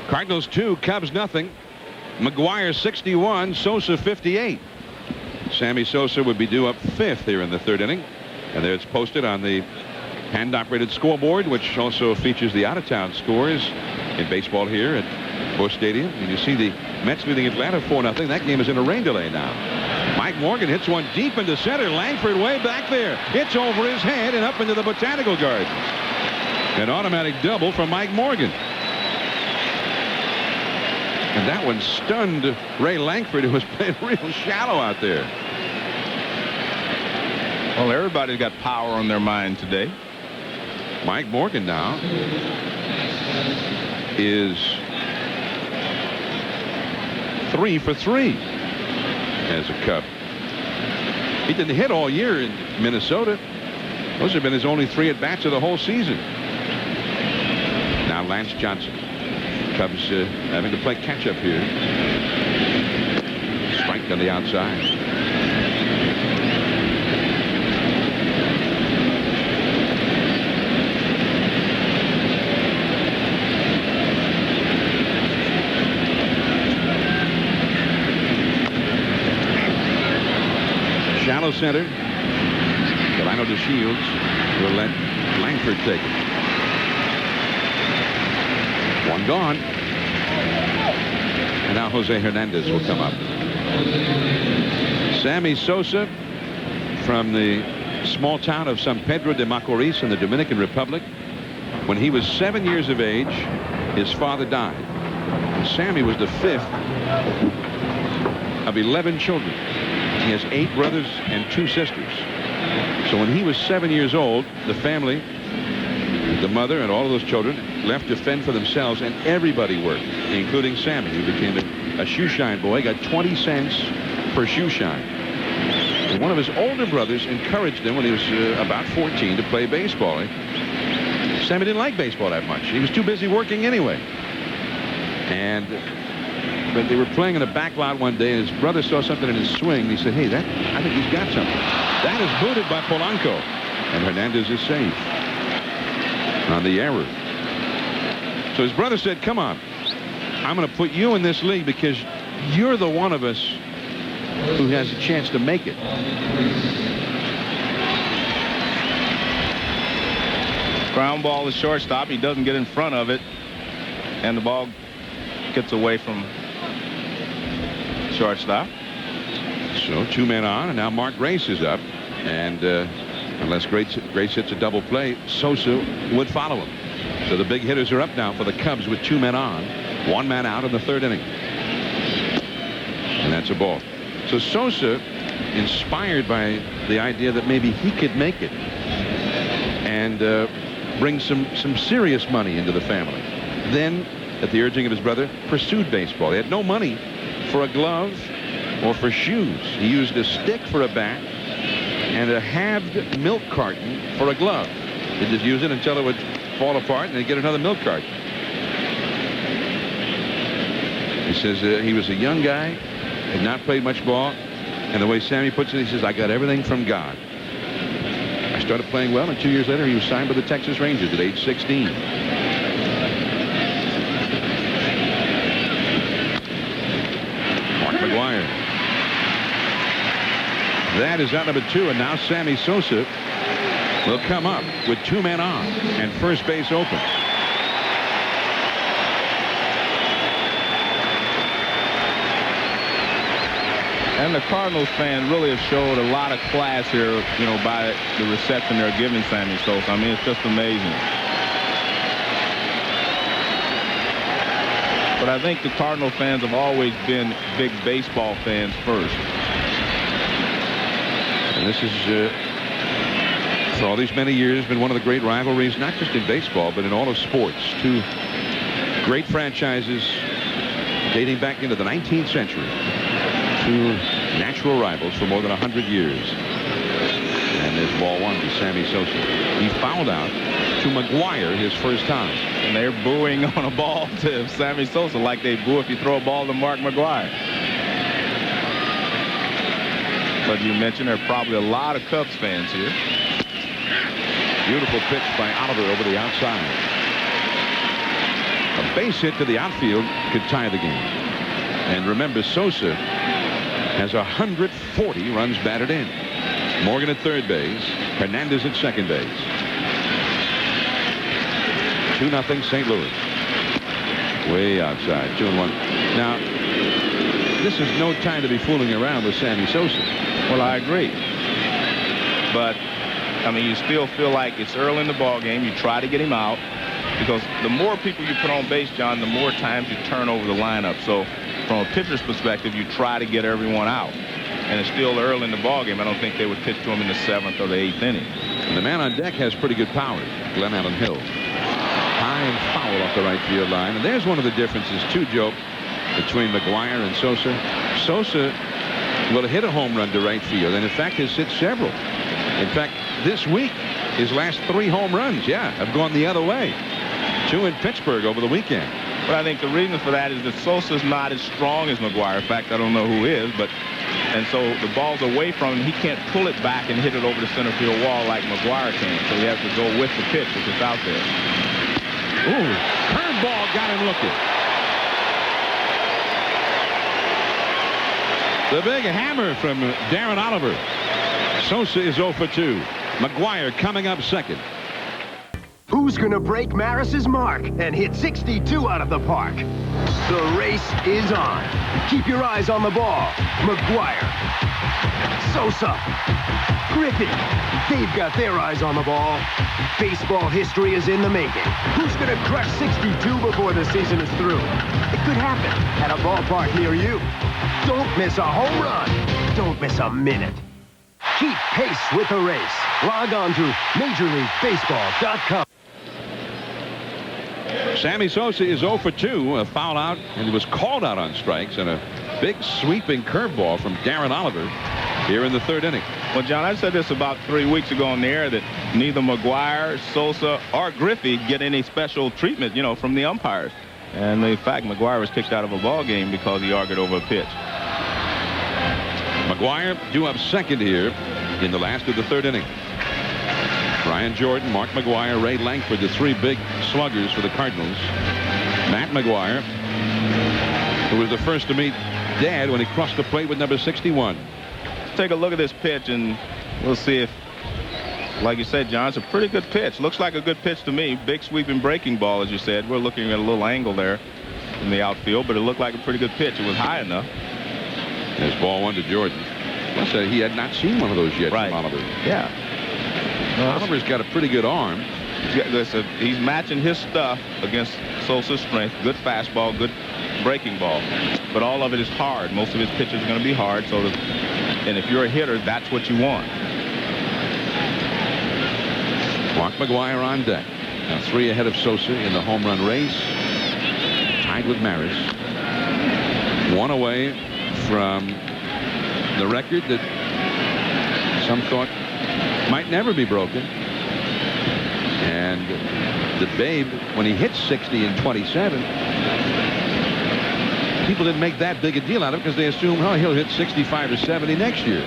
Cardinals 2, Cubs nothing. McGwire 61, Sosa 58. Sammy Sosa would be due up 5th here in the 3rd inning. And there it's posted on the hand-operated scoreboard, which also features the out-of-town scores in baseball here at Busch Stadium. And you see the Mets leading Atlanta 4-0. That game is in a rain delay now. Mike Morgan hits one deep into center. Langford way back there. It's over his head and up into the Botanical Gardens. An automatic double from Mike Morgan. And that one stunned Ray Langford, who was playing real shallow out there. Well, everybody's got power on their mind today. Mike Morgan now is 3 for 3 as a Cub. He didn't hit all year in Minnesota. Those have been his only 3 at-bats of the whole season. Now Lance Johnson. Cubs having to play catch-up here. Strike on the outside. Shallow center. Delano DeShields will let Langford take it. One gone. And now Jose Hernandez will come up. Sammy Sosa from the small town of San Pedro de Macorís in the Dominican Republic. When he was 7 years of age, his father died. And Sammy was the 5th of 11 children. He has 8 brothers and 2 sisters. So when he was 7 years old, the family, the mother and all of those children, left to fend for themselves, and everybody worked, including Sammy, who became a shoe shine boy, got 20 cents per shoe shine. And one of his older brothers encouraged him when he was about 14 to play baseball. Sammy didn't like baseball that much. He was too busy working anyway. But they were playing in the back lot one day, and his brother saw something in his swing. And he said, hey, I think he's got something. That is booted by Polanco. And Hernandez is safe on the error. So his brother said, come on, I'm going to put you in this league because you're the one of us who has a chance to make it. Ground ball to shortstop. He doesn't get in front of it, and the ball gets away from shortstop. So 2 men on, and now Mark Grace is up, and unless Grace hits a double play, Sosa would follow him. So the big hitters are up now for the Cubs with 2 men on, 1 man out in the 3rd inning, and that's a ball. So Sosa, inspired by the idea that maybe he could make it and bring some serious money into the family, then, at the urging of his brother, pursued baseball. He had no money for a glove or for shoes. He used a stick for a bat and a halved milk carton for a glove. He'd just use it until it would fall apart, and they'd get another milk carton. He says he was a young guy, had not played much ball, and the way Sammy puts it, he says, I got everything from God. I started playing well, and 2 years later, he was signed by the Texas Rangers at age 16. Mark McWire. That is out number 2, and now Sammy Sosa will come up with 2 men on and first base open. And the Cardinals fans really have showed a lot of class here, you know, by the reception they're giving Sammy Sosa. I mean, it's just amazing. But I think the Cardinal fans have always been big baseball fans first. And this is, for all these many years, been one of the great rivalries, not just in baseball, but in all of sports. 2 great franchises dating back into the 19th century. 2 natural rivals for more than 100 years. And there's ball 1 to Sammy Sosa. He fouled out to McWire his first time. And they're booing on a ball to Sammy Sosa like they boo if you throw a ball to Mark McWire. But you mentioned there are probably a lot of Cubs fans here. Beautiful pitch by Oliver over the outside. A base hit to the outfield could tie the game. And remember, Sosa has 140 runs batted in. Morgan at third base, Hernandez at second base. 2-0 St. Louis. Way outside, 2-1. Now, this is no time to be fooling around with Sammy Sosa. Well, I agree. But, I mean, you still feel like it's early in the ball game. You try to get him out, because the more people you put on base, John, the more times you turn over the lineup. So, from a pitcher's perspective, you try to get everyone out. And it's still early in the ballgame. I don't think they would pitch to him in the 7th or the 8th inning. And the man on deck has pretty good power, Glenn Allen Hill. High and foul off the right field line. And there's one of the differences, too, Joe, between McWire and Sosa. Sosa will hit a home run to right field, and in fact has hit several. In fact, this week, his last 3 home runs, have gone the other way. 2 in Pittsburgh over the weekend. But I think the reason for that is that Sosa's not as strong as McWire. In fact, I don't know who is, but and so the ball's away from him. He can't pull it back and hit it over the center field wall like McWire can. So he has to go with the pitch if it's out there. Ooh, curveball got him looking. The big hammer from Darren Oliver. Sosa is 0 for 2. McWire coming up second. Who's going to break Maris's mark and hit 62 out of the park? The race is on. Keep your eyes on the ball. McWire. Sosa. Griffey. They've got their eyes on the ball. Baseball history is in the making. Who's going to crush 62 before the season is through? It could happen at a ballpark near you. Don't miss a home run. Don't miss a minute. Keep pace with the race. Log on to MajorLeagueBaseball.com. Sammy Sosa is 0 for 2, a foul out, and he was called out on strikes, and a big sweeping curveball from Darren Oliver here in the third inning. Well, John, I said this about 3 weeks ago on the air that neither McWire, Sosa, or Griffey get any special treatment, you know, from the umpires. And in fact, McWire was kicked out of a ball game because he argued over a pitch. McWire due up second here in the last of the third inning. Brian Jordan, Mark McGwire, Ray Langford, the three big sluggers for the Cardinals. Matt McGwire, who was the first to meet Dad when he crossed the plate with number 61. Let's take a look at this pitch, and we'll see if, like you said, John, it's a pretty good pitch. Looks like a good pitch to me. Big sweeping breaking ball, as you said. We're looking at a little angle there in the outfield, but it looked like a pretty good pitch. It was high enough. There's ball one to Jordan. I said he had not seen one of those yet from Oliver. Yeah. Oliver's got a pretty good arm. Listen, he's matching his stuff against Sosa's strength. Good fastball, good breaking ball. But all of it is hard. Most of his pitches are going to be hard. And if you're a hitter, that's what you want. Mark McGwire on deck. Now 3 ahead of Sosa in the home run race. Tied with Maris. 1 away from the record that some thought might never be broken. And the Babe, when he hit 60 in 27, people didn't make that big a deal out of it because they assumed, oh, he'll hit 65 or 70 next year.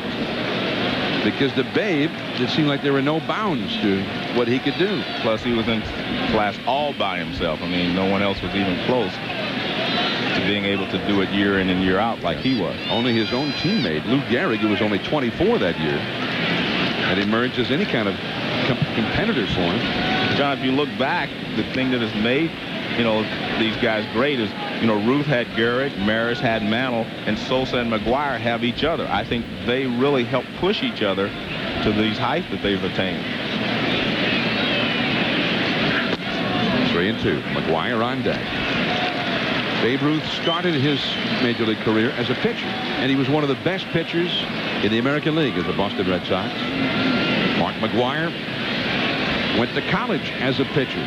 Because the Babe, it seemed like there were no bounds to what he could do. Plus, he was in class all by himself. I mean, no one else was even close to being able to do it year in and year out like he was. Only his own teammate, Lou Gehrig, who was only 24 that year, had emerged as any kind of competitor for him. John, if you look back, the thing that has made, you know, these guys great is, you know, Ruth had Gehrig, Maris had Mantle, and Sosa and McGwire have each other. I think they really help push each other to these heights that they've attained. 3-2. McGwire on deck. Babe Ruth started his major league career as a pitcher, and he was one of the best pitchers in the American League as the Boston Red Sox. Mark McGwire went to college as a pitcher.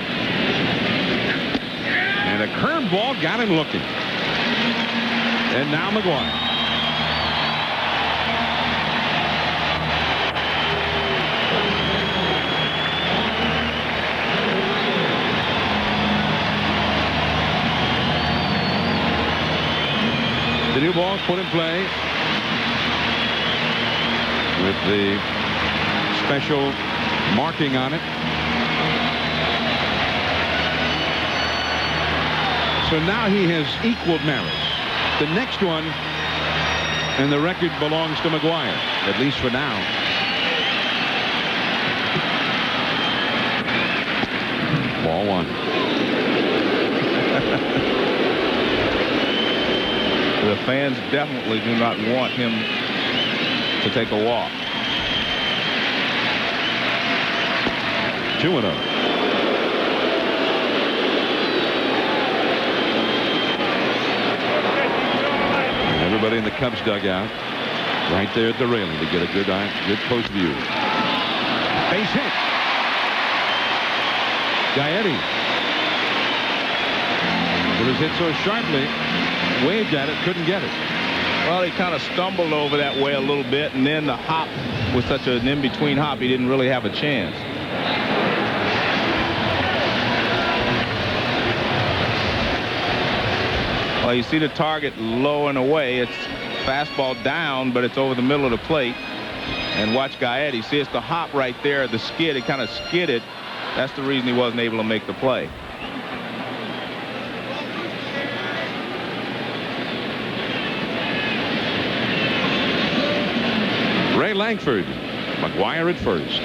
And a curveball got him looking. And now McGwire. The new ball put in play with the special marking on it. So now he has equaled Maris. The next one, and the record belongs to McGwire, at least for now. Ball 1. The fans definitely do not want him to take a walk. 2-0. Everybody in the Cubs dugout right there at the railing to get a good post view. Base hit. Gaetti. It was hit so sharply, waved at it, couldn't get it. Well, he kind of stumbled over that way a little bit, and then the hop was such an in-between hop, he didn't really have a chance. Well, you see the target low and away. It's fastball down, but it's over the middle of the plate. And watch Gaetti. See, it's the hop right there, the skid. It kind of skidded. That's the reason he wasn't able to make the play. Ray Langford, McWire at first.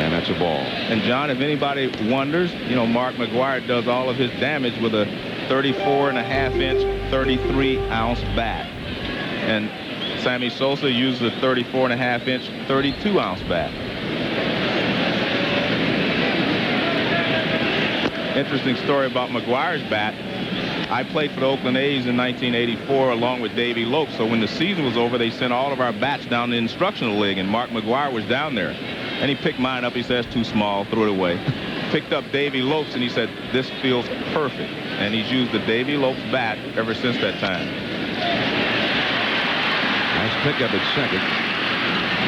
And And that's a ball. And, John, if anybody wonders, you know, Mark McGwire does all of his damage with a 34.5-inch, 33-ounce bat. And Sammy Sosa uses a 34.5-inch, 32-ounce bat. Interesting story about McGwire's bat. I played for the Oakland A's in 1984 along with Davey Lopes. So when the season was over, they sent all of our bats down to the instructional league, and Mark McGwire was down there. And he picked mine up. He said, it's too small, threw it away. Picked up Davey Lopes, and he said, this feels perfect. And he's used the Davey Lopes bat ever since that time. Nice pickup at second.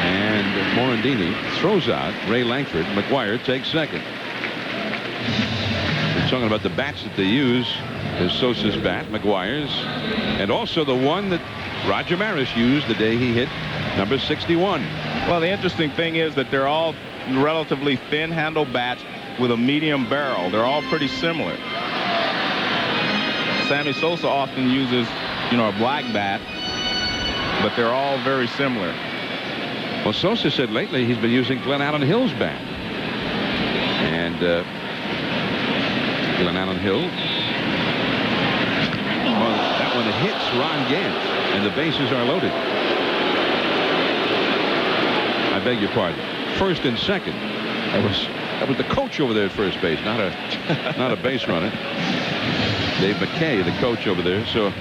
And Morandini throws out Ray Langford. McGwire takes second. We're talking about the bats that they use. Is Sosa's bat, McGwire's, and also the one that Roger Maris used the day he hit number 61. Well, the interesting thing is that they're all relatively thin handle bats with a medium barrel. They're all pretty similar. Sammy Sosa often uses, you know, a black bat, but they're all very similar. Well, Sosa said lately he's been using Glenn Allen Hill's bat. And Glenn Allen Hill. Well, that one hits Ron Gant, and the bases are loaded. I beg your pardon. First and second. That was the coach over there at first base, not a base runner. Dave McKay, the coach over there. So,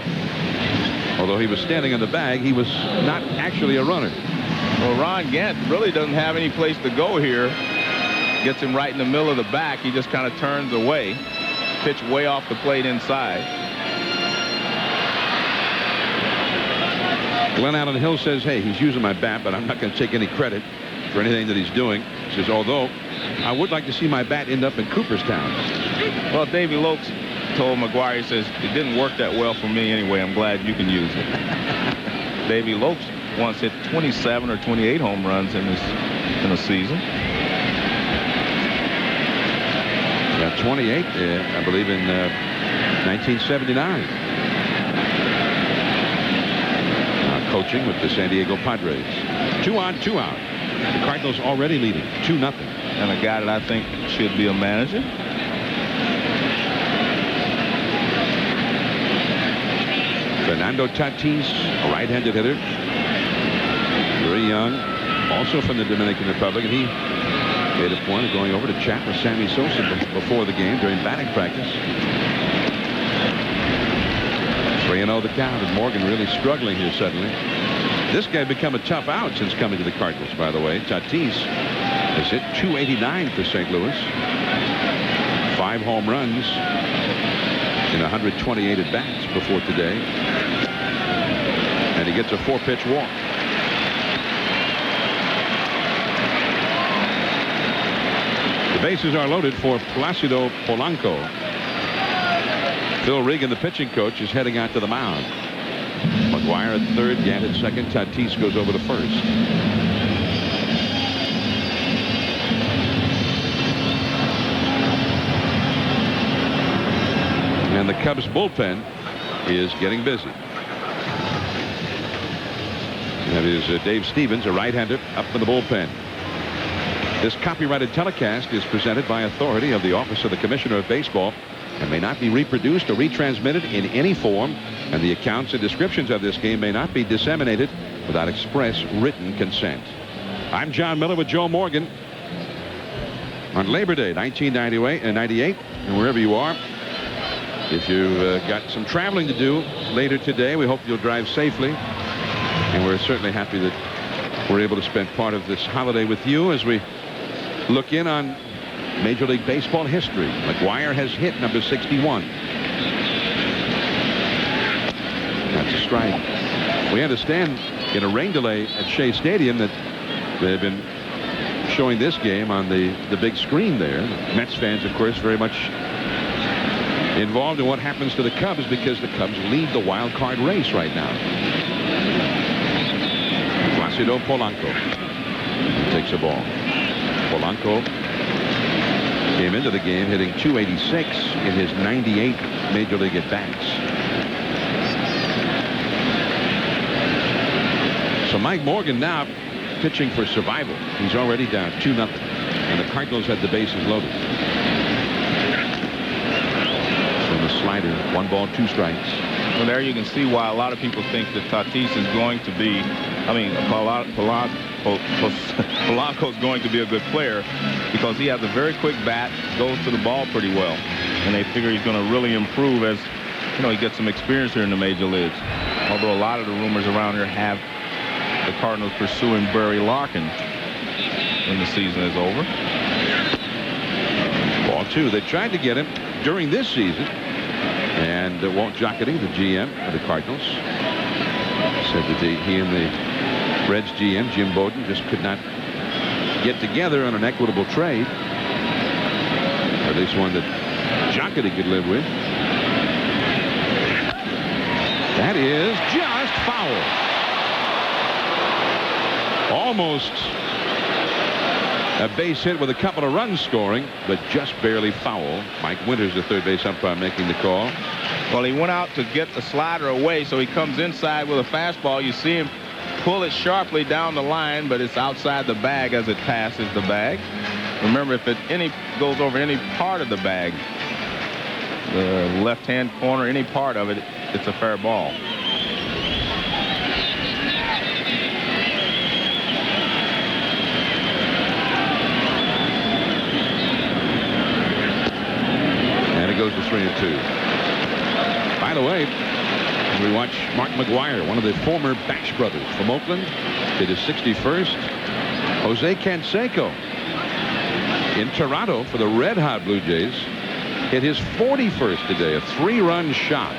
although he was standing in the bag, he was not actually a runner. Well, Ron Gant really doesn't have any place to go here. Gets him right in the middle of the back. He just kind of turns away. Pitch way off the plate inside. Glenn Allen Hill says, hey, he's using my bat, but I'm not going to take any credit for anything that he's doing. He says, although I would like to see my bat end up in Cooperstown. Well, Davey Lopes told McGwire, he says, it didn't work that well for me anyway. I'm glad you can use it. Davey Lopes once hit 27 or 28 home runs in a season. Got 28, I believe, in 1979. Coaching with the San Diego Padres. 2 on, 2 out. The Cardinals already leading 2-0. And a guy that I think should be a manager. Fernando Tatis, a right-handed hitter. Very young. Also from the Dominican Republic. And he made a point of going over to chat with Sammy Sosa before the game during batting practice. 3-0 the count, and Morgan really struggling here suddenly. This guy become a tough out since coming to the Cardinals, by the way. Tatis has hit .289 for St. Louis. 5 home runs in 128 at-bats before today. And he gets a 4-pitch walk. The bases are loaded for Placido Polanco. Phil Regan, the pitching coach, is heading out to the mound. McGwire at third, Gant at second. Tatis goes over to first. And the Cubs bullpen is getting busy. That is Dave Stevens, a right-hander, up in the bullpen. This copyrighted telecast is presented by authority of the Office of the Commissioner of Baseball and may not be reproduced or retransmitted in any form, and the accounts and descriptions of this game may not be disseminated without express written consent. I'm John Miller with Joe Morgan on Labor Day 1998, and wherever you are, if you've got some traveling to do later today, we hope you'll drive safely, and we're certainly happy that we're able to spend part of this holiday with you as we look in on Major League Baseball history. McWire has hit number 61. That's a strike. We understand in a rain delay at Shea Stadium that they've been showing this game on the big screen there. Mets fans, of course, very much involved in what happens to the Cubs because the Cubs lead the wild card race right now. Placido Polanco takes a ball. Polanco came into the game hitting .286 in his 98 Major League at-bats. So Mike Morgan now pitching for survival. He's already down 2-0. And the Cardinals had the bases loaded. So the slider, 1 ball, 2 strikes. Well, there you can see why a lot of people think that Tatis is going to be, Polanco's going to be a good player because he has a very quick bat, goes to the ball pretty well. And they figure he's going to really improve as, he gets some experience here in the major leagues. Although a lot of the rumors around here have the Cardinals pursuing Barry Larkin when the season is over. Ball 2. They tried to get him during this season. And Walt Jocketty, the GM of the Cardinals, said that he and the Reds GM, Jim Bowden, just could not get together on an equitable trade. Or at least one that Jocketty could live with. That is just foul. Almost a base hit with a couple of runs scoring, but just barely foul. Mike Winters, the third base umpire, making the call. Well, he went out to get the slider away, so he comes inside with a fastball. You see him pull it sharply down the line, but it's outside the bag as it passes the bag. Remember, if it goes over any part of the bag, the left-hand corner, any part of it, it's a fair ball. And it goes to 3-2. By the way, we watch Mark McWire, one of the former Bash brothers from Oakland, hit his 61st. Jose Canseco in Toronto for the Red Hot Blue Jays hit his 41st today, a 3-run shot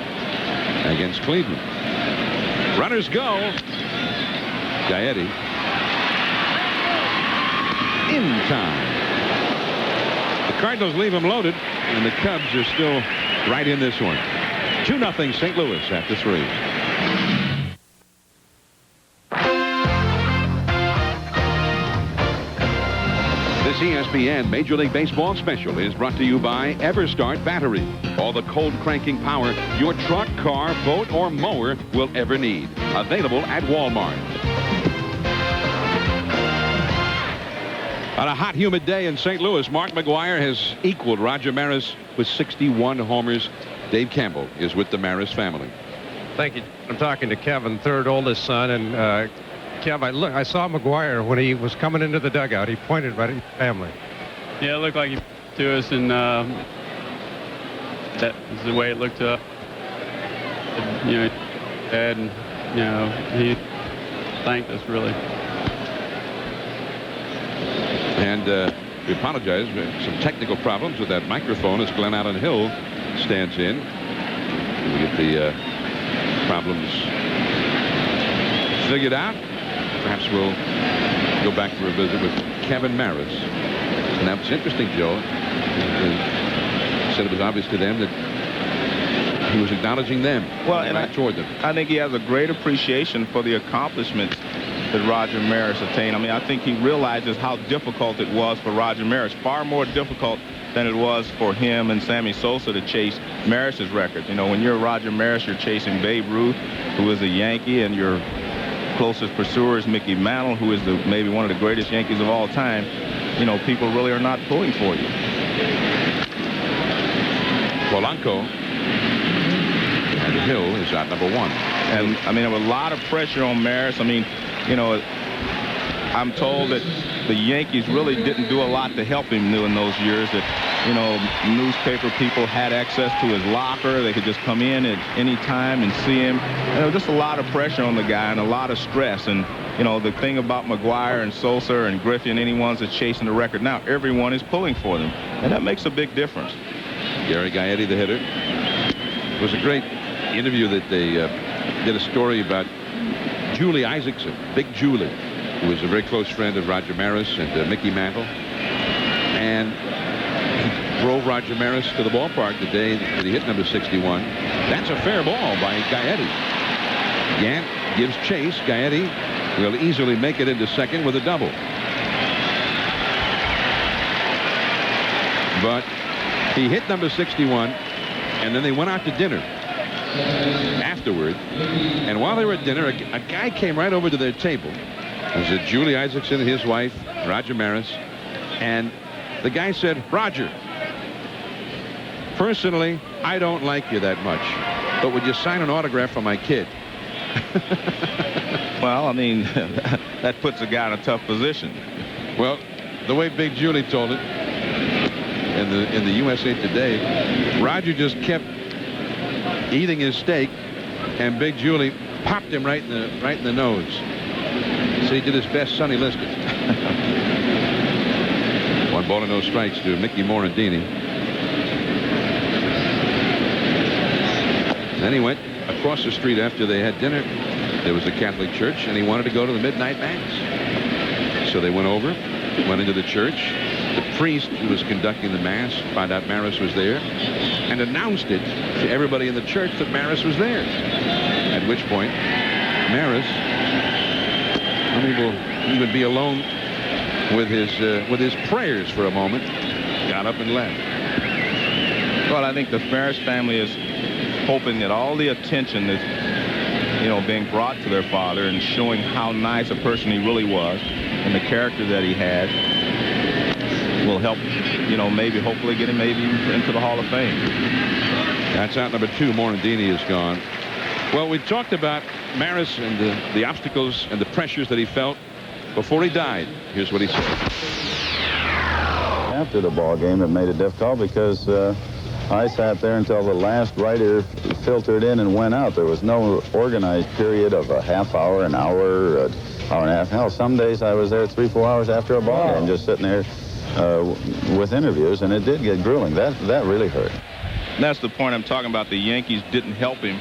against Cleveland. Runners go. Gaetti in time. The Cardinals leave him loaded, and the Cubs are still right in this one. 2-0 St. Louis after 3. This ESPN Major League Baseball special is brought to you by Everstart Battery. All the cold cranking power your truck, car, boat, or mower will ever need. Available at Walmart. On a hot, humid day in St. Louis, Mark McWire has equaled Roger Maris with 61 homers. Dave Campbell is with the Maris family. Thank you. I'm talking to Kevin, third oldest son, and Kev, I saw McWire when he was coming into the dugout. He pointed right at your family. Yeah, it looked like he to us, and that was the way it looked to us. And he thanked us really. And we apologize for some technical problems with that microphone as Glenn Allen Hill stands in. We get the problems figured out. Perhaps we'll go back for a visit with Kevin Maris. And that was interesting, Joe. He said it was obvious to them that he was acknowledging them. Well, and toward them. I think he has a great appreciation for the accomplishments that Roger Maris attained. I mean, I think he realizes how difficult it was for Roger Maris, far more difficult than it was for him and Sammy Sosa to chase Maris's record. When you're Roger Maris, you're chasing Babe Ruth, who is a Yankee, and your closest pursuer is Mickey Mantle, who is maybe one of the greatest Yankees of all time. People really are not pulling for you. Polanco and Hill is out number 1. And there was a lot of pressure on Maris. I'm told that the Yankees really didn't do a lot to help him in those years. That, newspaper people had access to his locker. They could just come in at any time and see him. And there was just a lot of pressure on the guy and a lot of stress. And, the thing about McWire and Sosa and Griffin, anyone that's chasing the record now, everyone is pulling for them. And that makes a big difference. Gary Gaetti, the hitter. It was a great interview that they did a story about Julie Isaacson, Big Julie, who was a very close friend of Roger Maris and Mickey Mantle. And he drove Roger Maris to the ballpark the day that he hit number 61. That's a fair ball by Gaetti. Gant gives chase. Gaetti will easily make it into second with a double. But he hit number 61, and then they went out to dinner afterward. And while they were at dinner, a guy came right over to their table. It was Julie Isaacson and his wife, Roger Maris, and The guy said, Roger, personally, I don't like you that much, but would you sign an autograph for my kid? Well, I mean, that puts a guy in a tough position. Well, the way Big Julie told it in the USA Today, Roger just kept eating his steak, and Big Julie popped him right in the nose. So he did his best Sonny Liston. 1 ball and no strikes to Mickey Morandini. Then he went across the street after they had dinner. There was a Catholic church, and he wanted to go to the midnight mass. So they went over, went into the church. The priest who was conducting the mass found out Maris was there and announced it to everybody in the church that Maris was there. At which point, Maris, unable to even be alone with his prayers for a moment, got up and left. Well, I think the Maris family is hoping that all the attention is, being brought to their father and showing how nice a person he really was and the character that he had will help, maybe hopefully get him into the Hall of Fame. That's out number 2. Morandini is gone. Well, we talked about Maris and the obstacles and the pressures that he felt before he died. Here's what he said. After the ball game, it made it difficult because I sat there until the last writer filtered in and went out. There was no organized period of a half hour, an hour, an hour and a half. Hell, some days I was there 3-4 hours after a ball game, just sitting there with interviews, and it did get grueling. That really hurt. That's the point I'm talking about. The Yankees didn't help him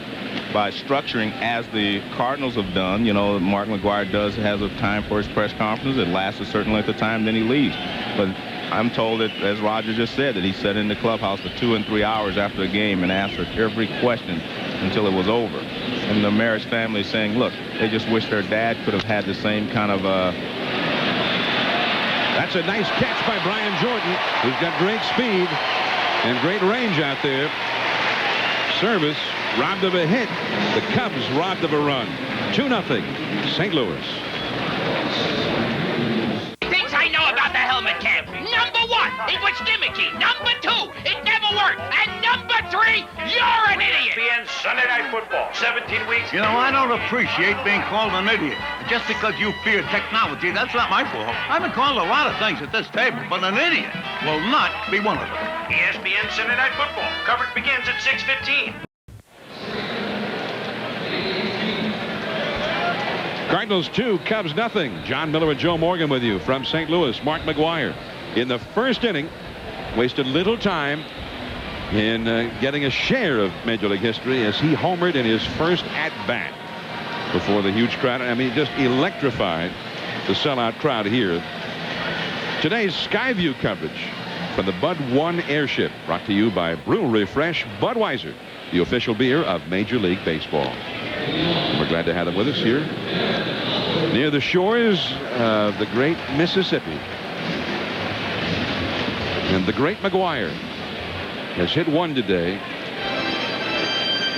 by structuring as the Cardinals have done. Mark McGwire has a time for his press conference. It lasts a certain length of time, then he leaves. But I'm told that, as Roger just said, that he sat in the clubhouse for 2 and 3 hours after the game and answered every question until it was over. And the Maris family is saying, look, they just wish their dad could have had the same kind of That's a nice catch by Brian Jordan, who's got great speed and great range out there. Service robbed of a hit. The Cubs robbed of a run. 2-0, St. Louis. Things I know about the helmet camp. Number 1, it was gimmicky. Number 2, it never worked. And number 3, you're an idiot. ESPN Sunday Night Football, 17 weeks. I don't appreciate being called an idiot. Just because you fear technology, that's not my fault. I've been called a lot of things at this table, but an idiot will not be one of them. ESPN Sunday Night Football. Coverage begins at 6:15. Cardinals 2, Cubs 0. John Miller and Joe Morgan with you from St. Louis. Mark McWire in the first inning wasted little time in getting a share of Major League history as he homered in his first at-bat before the huge crowd. I mean, just electrified the sellout crowd here. Today's Skyview coverage from the Bud 1 airship, brought to you by Brewery Fresh Budweiser, the official beer of Major League Baseball. We're glad to have them with us here near the shores of the great Mississippi. And the great McWire has hit 1 today.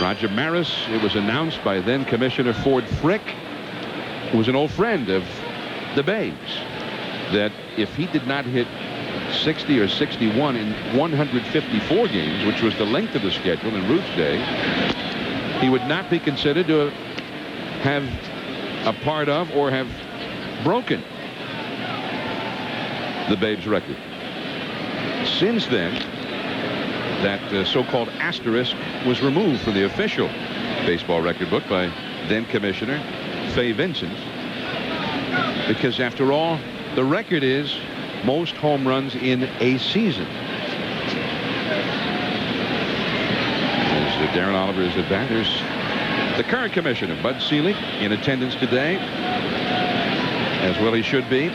Roger Maris, it was announced by then Commissioner Ford Frick, who was an old friend of the Babes, that if he did not hit 60 or 61 in 154 games, which was the length of the schedule in Ruth's day, he would not be considered to have a part of or have broken the Babes record. Since then, that so-called asterisk was removed from the official baseball record book by then Commissioner Fay Vincent, because after all, the record is most home runs in a season. As Darren Oliver is at bat, there's the current commissioner, Bud Selig, in attendance today, as well he should be,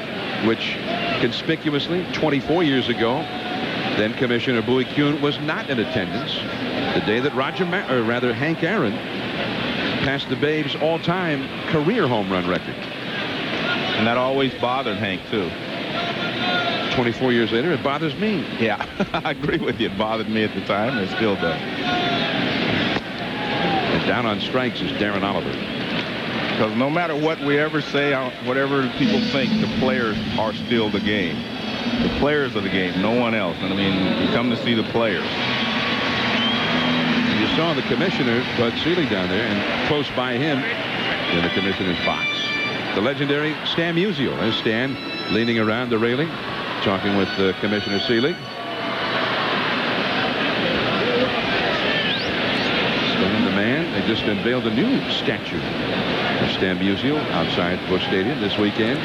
which conspicuously 24 years ago, then Commissioner Bowie Kuhn was not in attendance the day that Hank Aaron passed the Babes all-time career home run record. And that always bothered Hank, too. 24 years later, it bothers me. Yeah, I agree with you. It bothered me at the time, and it still does. And down on strikes is Darren Oliver. Because no matter what we ever say, whatever people think, the players are still the game. the players of the game, no one else. And I mean, you come to see the players. You saw the commissioner, Bud Selig, down there, and close by him in the commissioner's box, the legendary Stan Musial. There's Stan leaning around the railing, talking with Commissioner Selig. Stan the man. They just unveiled a new statue of Stan Musial outside Busch Stadium this weekend.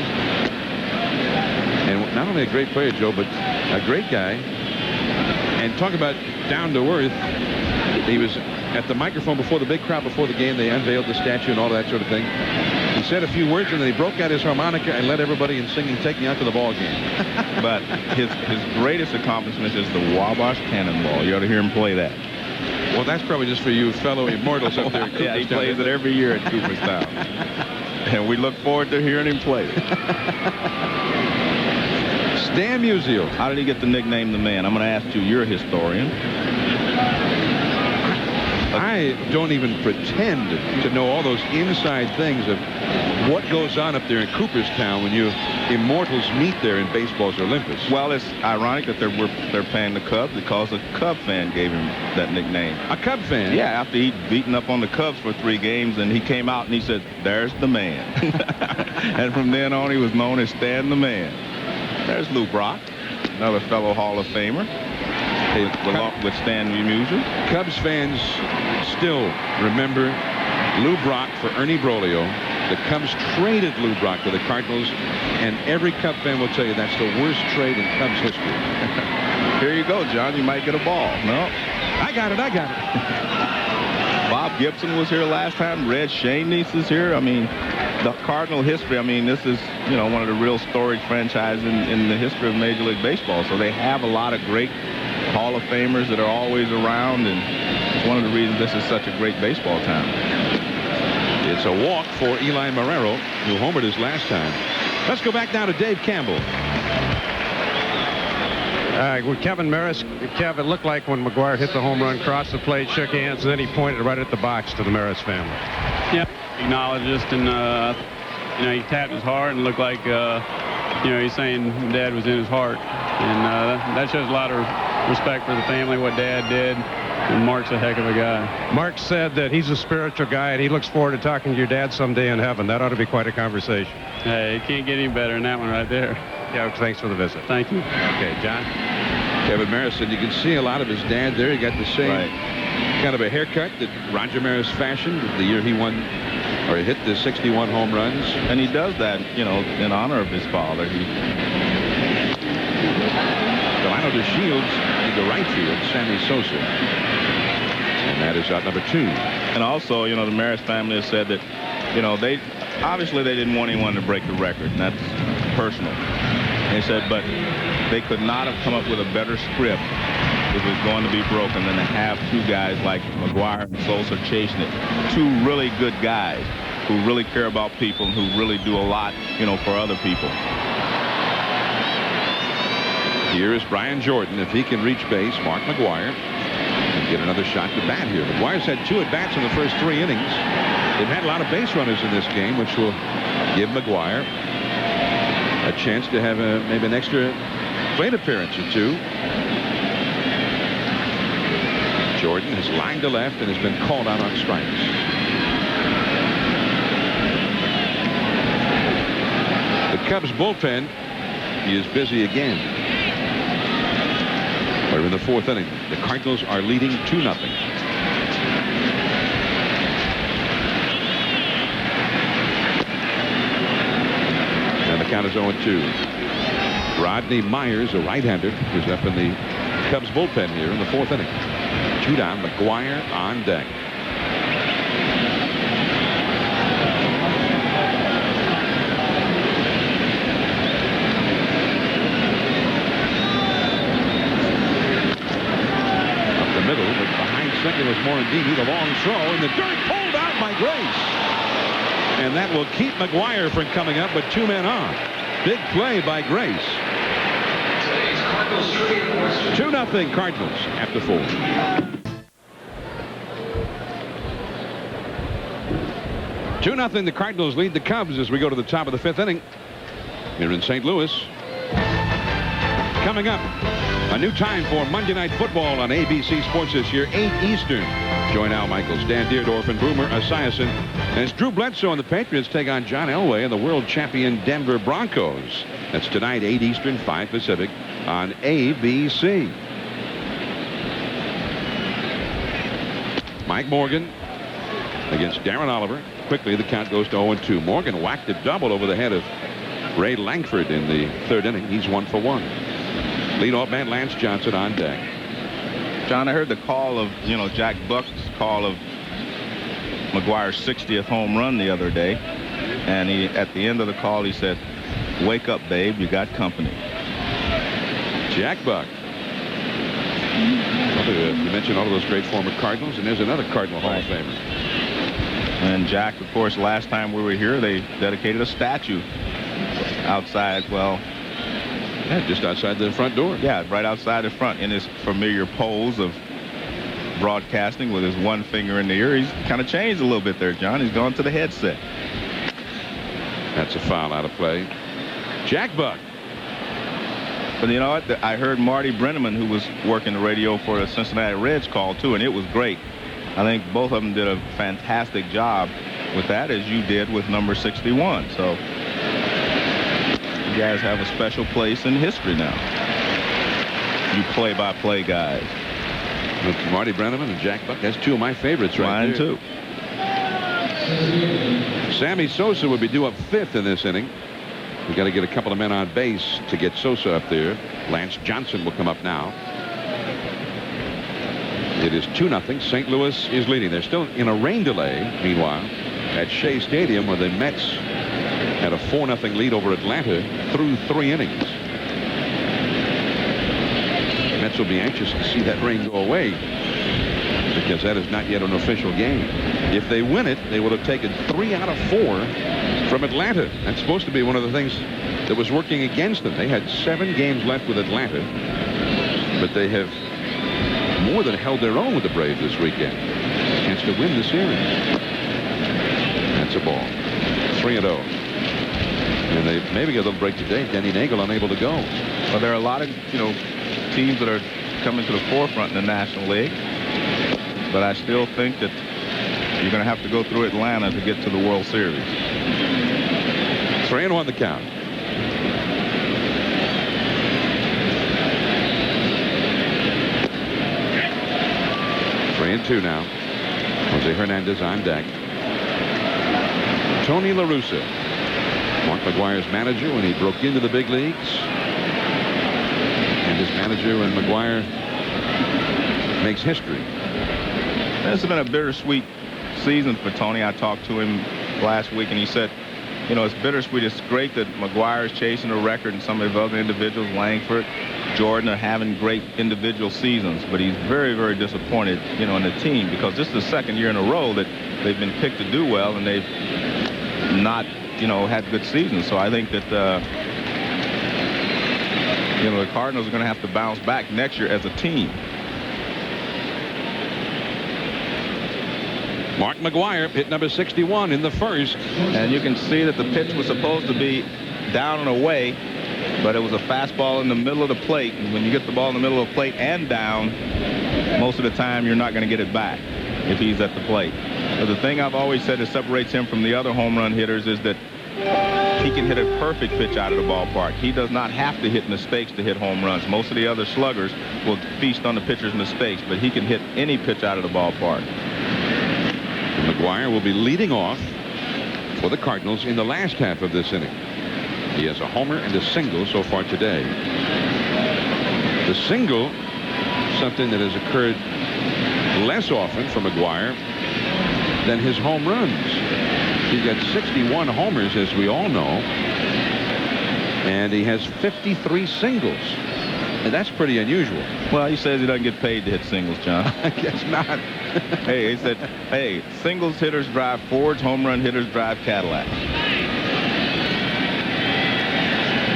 And not only a great player, Joe, but a great guy. And talk about down to earth. He was at the microphone before the big crowd before the game. They unveiled the statue and all that sort of thing. He said a few words and then he broke out his harmonica and led everybody in singing "Take Me Out to the Ball Game." But his greatest accomplishment is the Wabash Cannonball. You ought to hear him play that. Well, that's probably just for you fellow immortals up there at Yeah, he plays it every year at Cooperstown. And we look forward to hearing him play it. Stan Musial. How did he get the nickname the man? I'm going to ask you. You're a historian. I don't even pretend to know all those inside things of what goes on up there in Cooperstown when you immortals meet there in baseball's Olympus. Well, it's ironic that they're playing the Cubs because a Cub fan gave him that nickname. A Cub fan? Yeah, after he'd beaten up on the Cubs for 3 games, and he came out and he said, "There's the man." And from then on, he was known as Stan the Man. There's Lou Brock, another fellow Hall of Famer. With Stan Musial. Cubs fans still remember Lou Brock for Ernie Broglio. The Cubs traded Lou Brock to the Cardinals, and every Cub fan will tell you that's the worst trade in Cubs history. Here you go, John. You might get a ball. No. I got it. Bob Gibson was here last time. Red Schoendienst is here. I mean, the Cardinal history, I mean, this is, you know, one of the real storied franchises in the history of Major League Baseball. So they have a lot of great Hall of Famers that are always around, and it's one of the reasons this is such a great baseball town. It's a walk for Eli Marrero, who homered his last time. Let's go back now to Dave Campbell. With Kevin Maris, Kev, it looked like when McGuire hit the home run, crossed the plate, shook hands, and then he pointed right at the box to the Maris family. Yeah, acknowledged us, and you know, he tapped his heart and looked like you know, he's saying Dad was in his heart, and that shows a lot of respect for the family, what Dad did. And Mark's a heck of a guy. Mark said that he's a spiritual guy, and he looks forward to talking to your dad someday in heaven. That ought to be quite a conversation. Hey, it can't get any better than that one right there. Yeah, thanks for the visit. Thank you. Okay, John. Kevin Maris said you can see a lot of his dad there. He got the same kind of a haircut that Roger Maris fashioned the year he won, or he hit the 61 home runs. And he does that, you know, in honor of his father. Delano to Shields in the right field, Sammy Sosa. And that is out number 2. And also, you know, the Maris family has said that, you know, they didn't want anyone to break the record, and that's personal. They said, but they could not have come up with a better script if it was going to be broken than to have 2 guys like McWire and Sosa chasing it. 2 really good guys who really care about people and who really do a lot, you know, for other people. Here is Brian Jordan. If he can reach base, Mark McWire can get another shot to bat here. McGuire's had 2 at-bats in the first 3 innings. They've had a lot of base runners in this game, which will give McGuire a chance to have maybe an extra plate appearance or 2. Jordan has lined to left and has been called out on strikes. The Cubs bullpen is busy again. We're in the 4th inning. The Cardinals are leading 2-0. And the count is 0-2. Rodney Myers, a right-hander, is up in the Cubs bullpen here in the 4th inning. 2 down, McGuire on deck. Middle, but behind second was Morandini. The long throw, and the dirt pulled out by Grace. And that will keep McGuire from coming up, but 2 men on. Big play by Grace. 2-0 Cardinals after 4. The Cardinals lead the Cubs as we go to the top of the 5th inning here in St. Louis. Coming up, a new time for Monday Night Football on ABC Sports this year, 8 Eastern. Join Al Michaels, Dan Deerdorf, and Boomer Esiason as Drew Bledsoe and the Patriots take on John Elway and the world champion Denver Broncos. That's tonight, 8 Eastern, 5 Pacific on ABC. Mike Morgan against Darren Oliver. Quickly, the count goes to 0-2. Morgan whacked a double over the head of Ray Langford in the 3rd inning. He's 1 for 1. Leadoff man Lance Johnson on deck. John, I heard the call of, Jack Buck's call of McGwire's 60th home run the other day. And at the end of the call, he said, "Wake up, babe, you got company." Jack Buck. You mentioned all of those great former Cardinals, and there's another Cardinal Hall of Famer. And Jack, of course, last time we were here, they dedicated a statue outside, just outside the front door. Yeah, right outside the front in his familiar pose of broadcasting with his one finger in the ear. He's kind of changed a little bit there, John. He's gone to the headset. That's a foul out of play. Jack Buck. But you know what? I heard Marty Brenneman, who was working the radio for the Cincinnati Reds, call too, and it was great. I think both of them did a fantastic job with that, as you did with number 61. So you guys have a special place in history now. You play-by-play guys. With Marty Brenneman and Jack Buck, that's 2 of my favorites right there. Mine too. Sammy Sosa would be due up 5th in this inning. We got to get a couple of men on base to get Sosa up there. Lance Johnson will come up now. It is 2-0. St. Louis is leading. They're still in a rain delay, meanwhile, at Shea Stadium, where the Mets had a 4-0 lead over Atlanta through 3 innings. The Mets will be anxious to see that rain go away, because that is not yet an official game. If they win it, they would have taken 3 out of 4 from Atlanta. That's supposed to be one of the things that was working against them. They had 7 games left with Atlanta, but they have more than held their own with the Braves this weekend. Chance to win the series. That's a ball. 3-0. And they maybe get a little break today. Denny Nagel unable to go. Well, there are a lot of, teams that are coming to the forefront in the National League. But I still think that you're going to have to go through Atlanta to get to the World Series. 3-1 the count. Two now. Jose Hernandez on deck. Tony La Russa, Mark McGwire's manager when he broke into the big leagues, and his manager when McGwire makes history. This has been a bittersweet season for Tony. I talked to him last week, and he said, it's bittersweet. It's great that McGwire is chasing a record, and some of the other individuals, Langford, Jordan, are having great individual seasons, but he's very, very disappointed, in the team, because this is the 2nd year in a row that they've been picked to do well, and they've not, had good seasons. So I think that, the Cardinals are going to have to bounce back next year as a team. Mark McGwire hit number 61 in the 1st. And you can see that the pitch was supposed to be down and away, but it was a fastball in the middle of the plate. And when you get the ball in the middle of the plate and down, most of the time you're not going to get it back if he's at the plate. But the thing I've always said that separates him from the other home run hitters is that he can hit a perfect pitch out of the ballpark. He does not have to hit mistakes to hit home runs. Most of the other sluggers will feast on the pitcher's mistakes, but he can hit any pitch out of the ballpark. McGwire will be leading off for the Cardinals in the last half of this inning. He has a homer and a single so far today. The single, something that has occurred less often for McGwire than his home runs. He's got 61 homers, as we all know, and he has 53 singles. And that's pretty unusual. Well, he says he doesn't get paid to hit singles, John. I guess not. Hey, he said, hey, singles hitters drive Fords, home run hitters drive Cadillacs.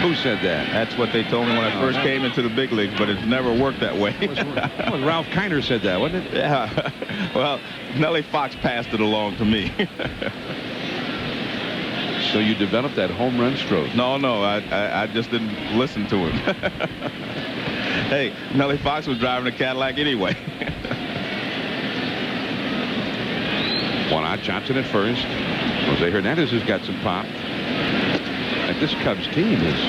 Who said that? That's what they told me when I first came into the big leagues, but it's never worked that way. Well, Ralph Kiner said that, wasn't it? Yeah. Well, Nellie Fox passed it along to me. So you developed that home run stroke? No, I just didn't listen to him. Hey, Nellie Fox was driving a Cadillac anyway. One out, Johnson at first. Jose Hernandez has got some pop. And this Cubs team has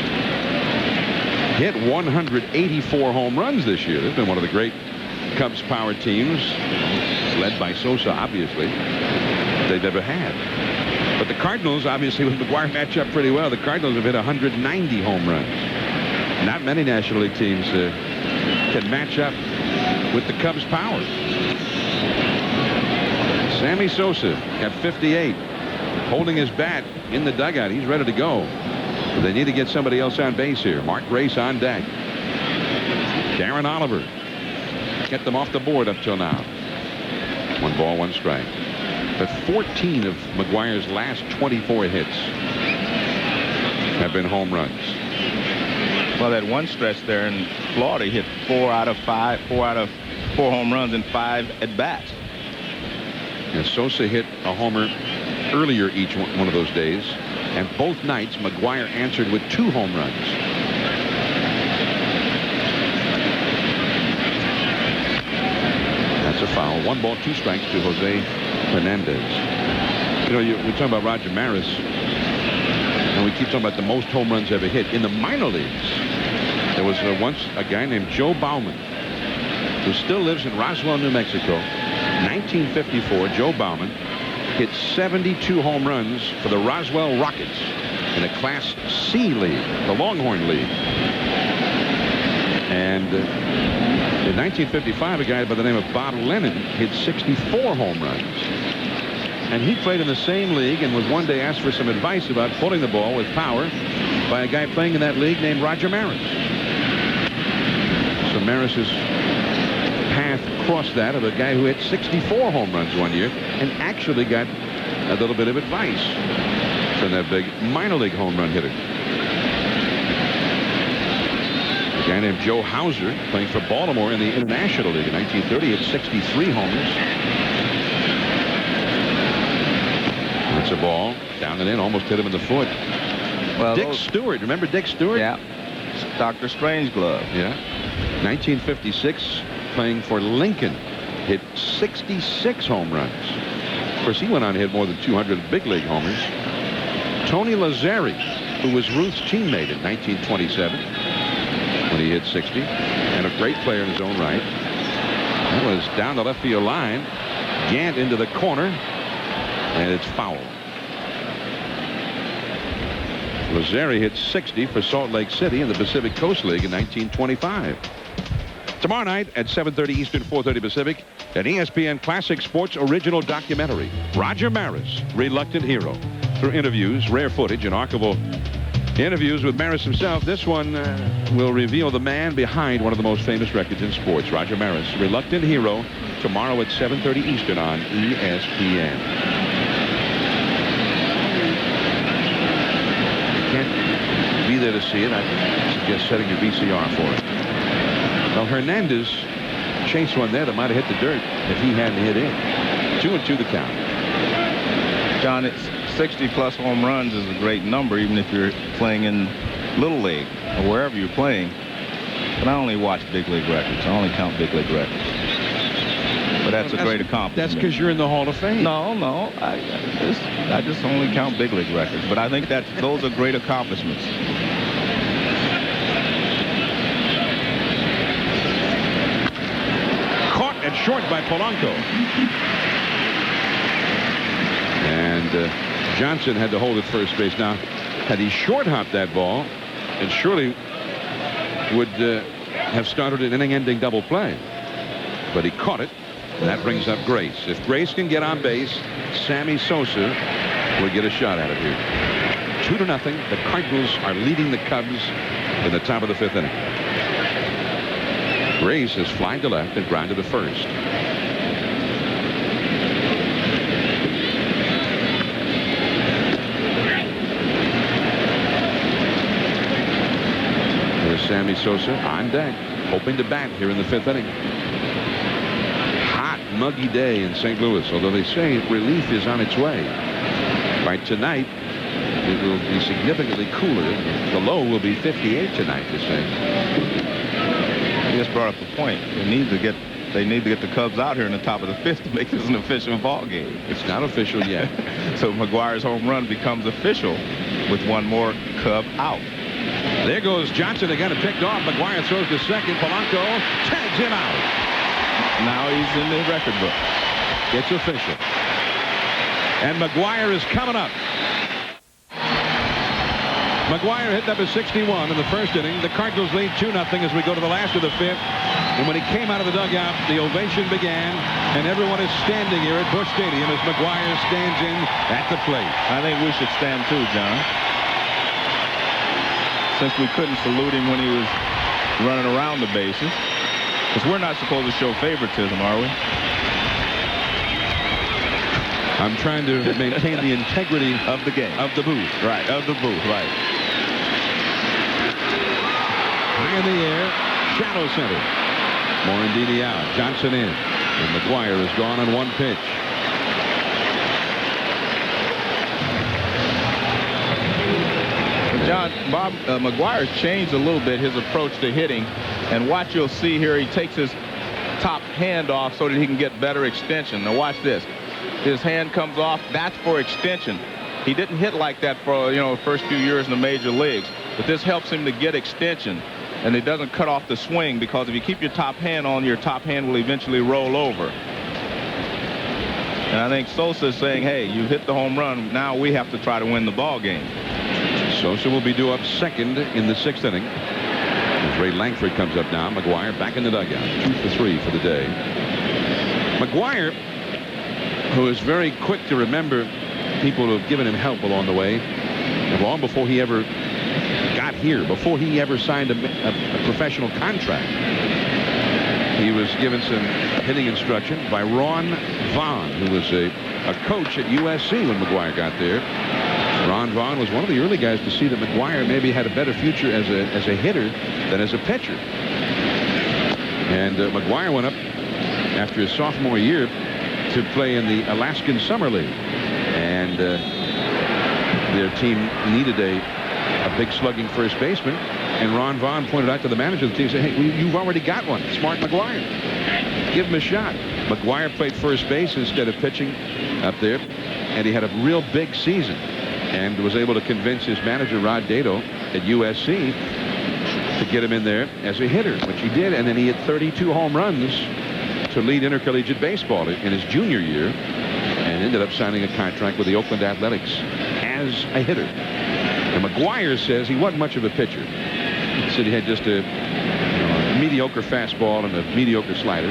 hit 184 home runs this year. They've been one of the great Cubs power teams, led by Sosa, obviously, they've ever had. But the Cardinals, obviously, with McWire, match up pretty well. The Cardinals have hit 190 home runs. Not many National League teams can match up with the Cubs' power. Sammy Sosa at 58, holding his bat in the dugout. He's ready to go. But they need to get somebody else on base here. Mark Grace on deck. Darren Oliver kept them off the board up till now. 1 ball, 1 strike. But 14 of McGuire's last 24 hits have been home runs. Well, that one stretch there in Florida, he hit 4 out of 4 home runs in 5 at bats. And Sosa hit a homer earlier each one of those days, and both nights McGuire answered with 2 home runs. That's a foul. 1 ball, 2 strikes to Jose Hernandez. You know, we talk about Roger Maris, and we keep talking about the most home runs ever hit in the minor leagues. There was once a guy named Joe Bauman, who still lives in Roswell, New Mexico. 1954, Joe Bauman hit 72 home runs for the Roswell Rockets in a Class C league, the Longhorn League. And in 1955, a guy by the name of Bob Lennon hit 64 home runs. And he played in the same league and was one day asked for some advice about pulling the ball with power by a guy playing in that league named Roger Maris. So Maris's path crossed that of a guy who hit 64 home runs one year and actually got a little bit of advice from that big minor league home run hitter. A guy named Joe Hauser, playing for Baltimore in the International League in 1930, hit 63 homers. That's a ball down and in, almost hit him in the foot. Well, Dick Stewart, remember Dick Stewart? Yeah. Dr. Strangeglove. Yeah. 1956, playing for Lincoln, hit 66 home runs. Of course, he went on to hit more than 200 big league homers. Tony Lazzari, who was Ruth's teammate in 1927 when he hit 60, and a great player in his own right. That was down the left field line. Gant into the corner, and it's foul. Lazzari hit 60 for Salt Lake City in the Pacific Coast League in 1925. Tomorrow night at 7:30 Eastern, 4:30 Pacific, an ESPN Classic Sports original documentary, Roger Maris, Reluctant Hero. Through interviews, rare footage, and archival interviews with Maris himself, this one will reveal the man behind one of the most famous records in sports, Roger Maris, Reluctant Hero, tomorrow at 7:30 Eastern on ESPN. You can't be there to see it. I suggest setting your VCR for it. Well, Hernandez chased one there that might have hit the dirt if he hadn't hit in. 2-2 the count. John, it's 60-plus home runs is a great number, even if you're playing in Little League or wherever you're playing. But I only watch big league records. I only count big league records. But that's a great accomplishment. That's because you're in the Hall of Fame. No. I just only count big league records. But I think those are great accomplishments. At short by Polanco. And Johnson had to hold at first base. Now, had he short hopped that ball, it surely would have started an inning-ending double play. But he caught it, and that brings up Grace. If Grace can get on base, Sammy Sosa will get a shot out of here. 2-0. The Cardinals are leading the Cubs in the top of the 5th inning. Grace is flying to left and grounded to first. There's Sammy Sosa on deck, hoping to bat here in the 5th inning. Hot, muggy day in St. Louis, although they say relief is on its way. By tonight, It will be significantly cooler. The low will be 58 tonight, they say. He just brought up the point. They need to get the Cubs out here in the top of the 5th to make this an official ball game. It's not official yet. So McGuire's home run becomes official with one more Cub out. There goes Johnson. They got it picked off. McWire throws to second. Polanco tags him out. Now he's in the record book. It's official. And McWire is coming up. McWire hit number 61 in the first inning. The Cardinals lead 2-0 as we go to the last of the 5th. And when he came out of the dugout, the ovation began, and everyone is standing here at Busch Stadium as McWire stands in at the plate. I think we should stand too, John. Since we couldn't salute him when he was running around the bases. Because we're not supposed to show favoritism, are we? I'm trying to maintain the integrity of the game. Of the booth. Right, of the booth, right. High in the air, shadow center. Morandini out, Johnson in. And McWire is gone on one pitch. John, Bob, McGuire's changed a little bit his approach to hitting. And what you'll see here, he takes his top hand off so that he can get better extension. Now watch this. His hand comes off. That's for extension. He didn't hit like that for, the first few years in the major leagues. But this helps him to get extension. And it doesn't cut off the swing, because if you keep your top hand on, your top hand will eventually roll over. And I think Sosa is saying, hey, you hit the home run. Now we have to try to win the ball game. Sosa will be due up second in the 6th inning. As Ray Langford comes up now. McWire back in the dugout. 2 for 3 for the day. McWire, who is very quick to remember people who have given him help along the way, long before he ever got here, before he ever signed a professional contract. He was given some hitting instruction by Ron Vaughn, who was a coach at USC when McWire got there. Ron Vaughn was one of the early guys to see that McWire maybe had a better future as a hitter than as a pitcher. And McWire went up after his sophomore year to play in the Alaskan Summer League. And their team needed a big slugging first baseman. And Ron Vaughn pointed out to the manager of the team, said, hey, you've already got one. Smart McWire. Give him a shot. McWire played first base instead of pitching up there. And he had a real big season. And was able to convince his manager, Rod Dato, at USC to get him in there as a hitter, which he did. And then he hit 32 home runs to lead intercollegiate baseball in his junior year, and ended up signing a contract with the Oakland Athletics as a hitter. And McWire says he wasn't much of a pitcher. He said he had just a mediocre fastball and a mediocre slider.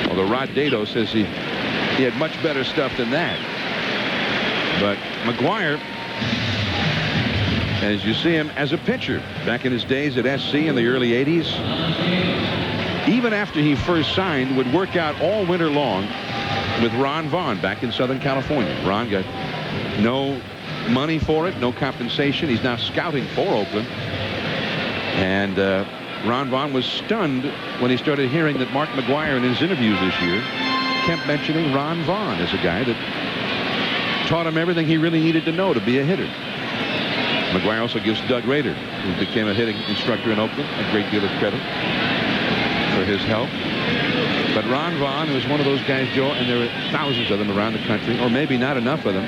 Although Rod Dato says he had much better stuff than that. But McWire, as you see him as a pitcher back in his days at SC in the early 80s, even after he first signed, would work out all winter long with Ron Vaughn back in Southern California. Ron got no money for it, no compensation. He's now scouting for Oakland. And Ron Vaughn was stunned when he started hearing that Mark McGwire in his interviews this year kept mentioning Ron Vaughn as a guy that taught him everything he really needed to know to be a hitter. McGwire also gives Doug Rader, who became a hitting instructor in Oakland, a great deal of credit for his help. But Ron Vaughn was one of those guys, Joe, and there were thousands of them around the country, or maybe not enough of them,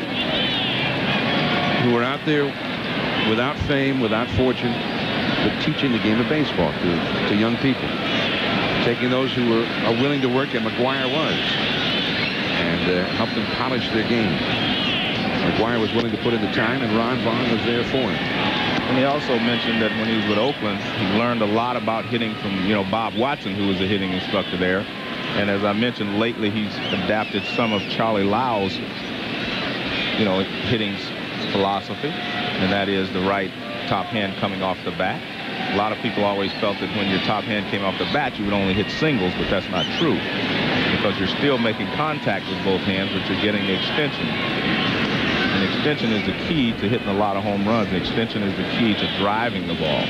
who were out there without fame, without fortune, but teaching the game of baseball to young people. Taking those who are willing to work, and McGwire was, and help them polish their game. McGwire was willing to put in the time, and Ron Vaughn was there for him. And he also mentioned that when he was with Oakland, he learned a lot about hitting from, Bob Watson, who was a hitting instructor there. And as I mentioned, lately he's adapted some of Charlie Lau's, hitting philosophy, and that is the right top hand coming off the bat. A lot of people always felt that when your top hand came off the bat, you would only hit singles, but that's not true, because you're still making contact with both hands, but you're getting the extension. And extension is the key to hitting a lot of home runs. And extension is the key to driving the ball.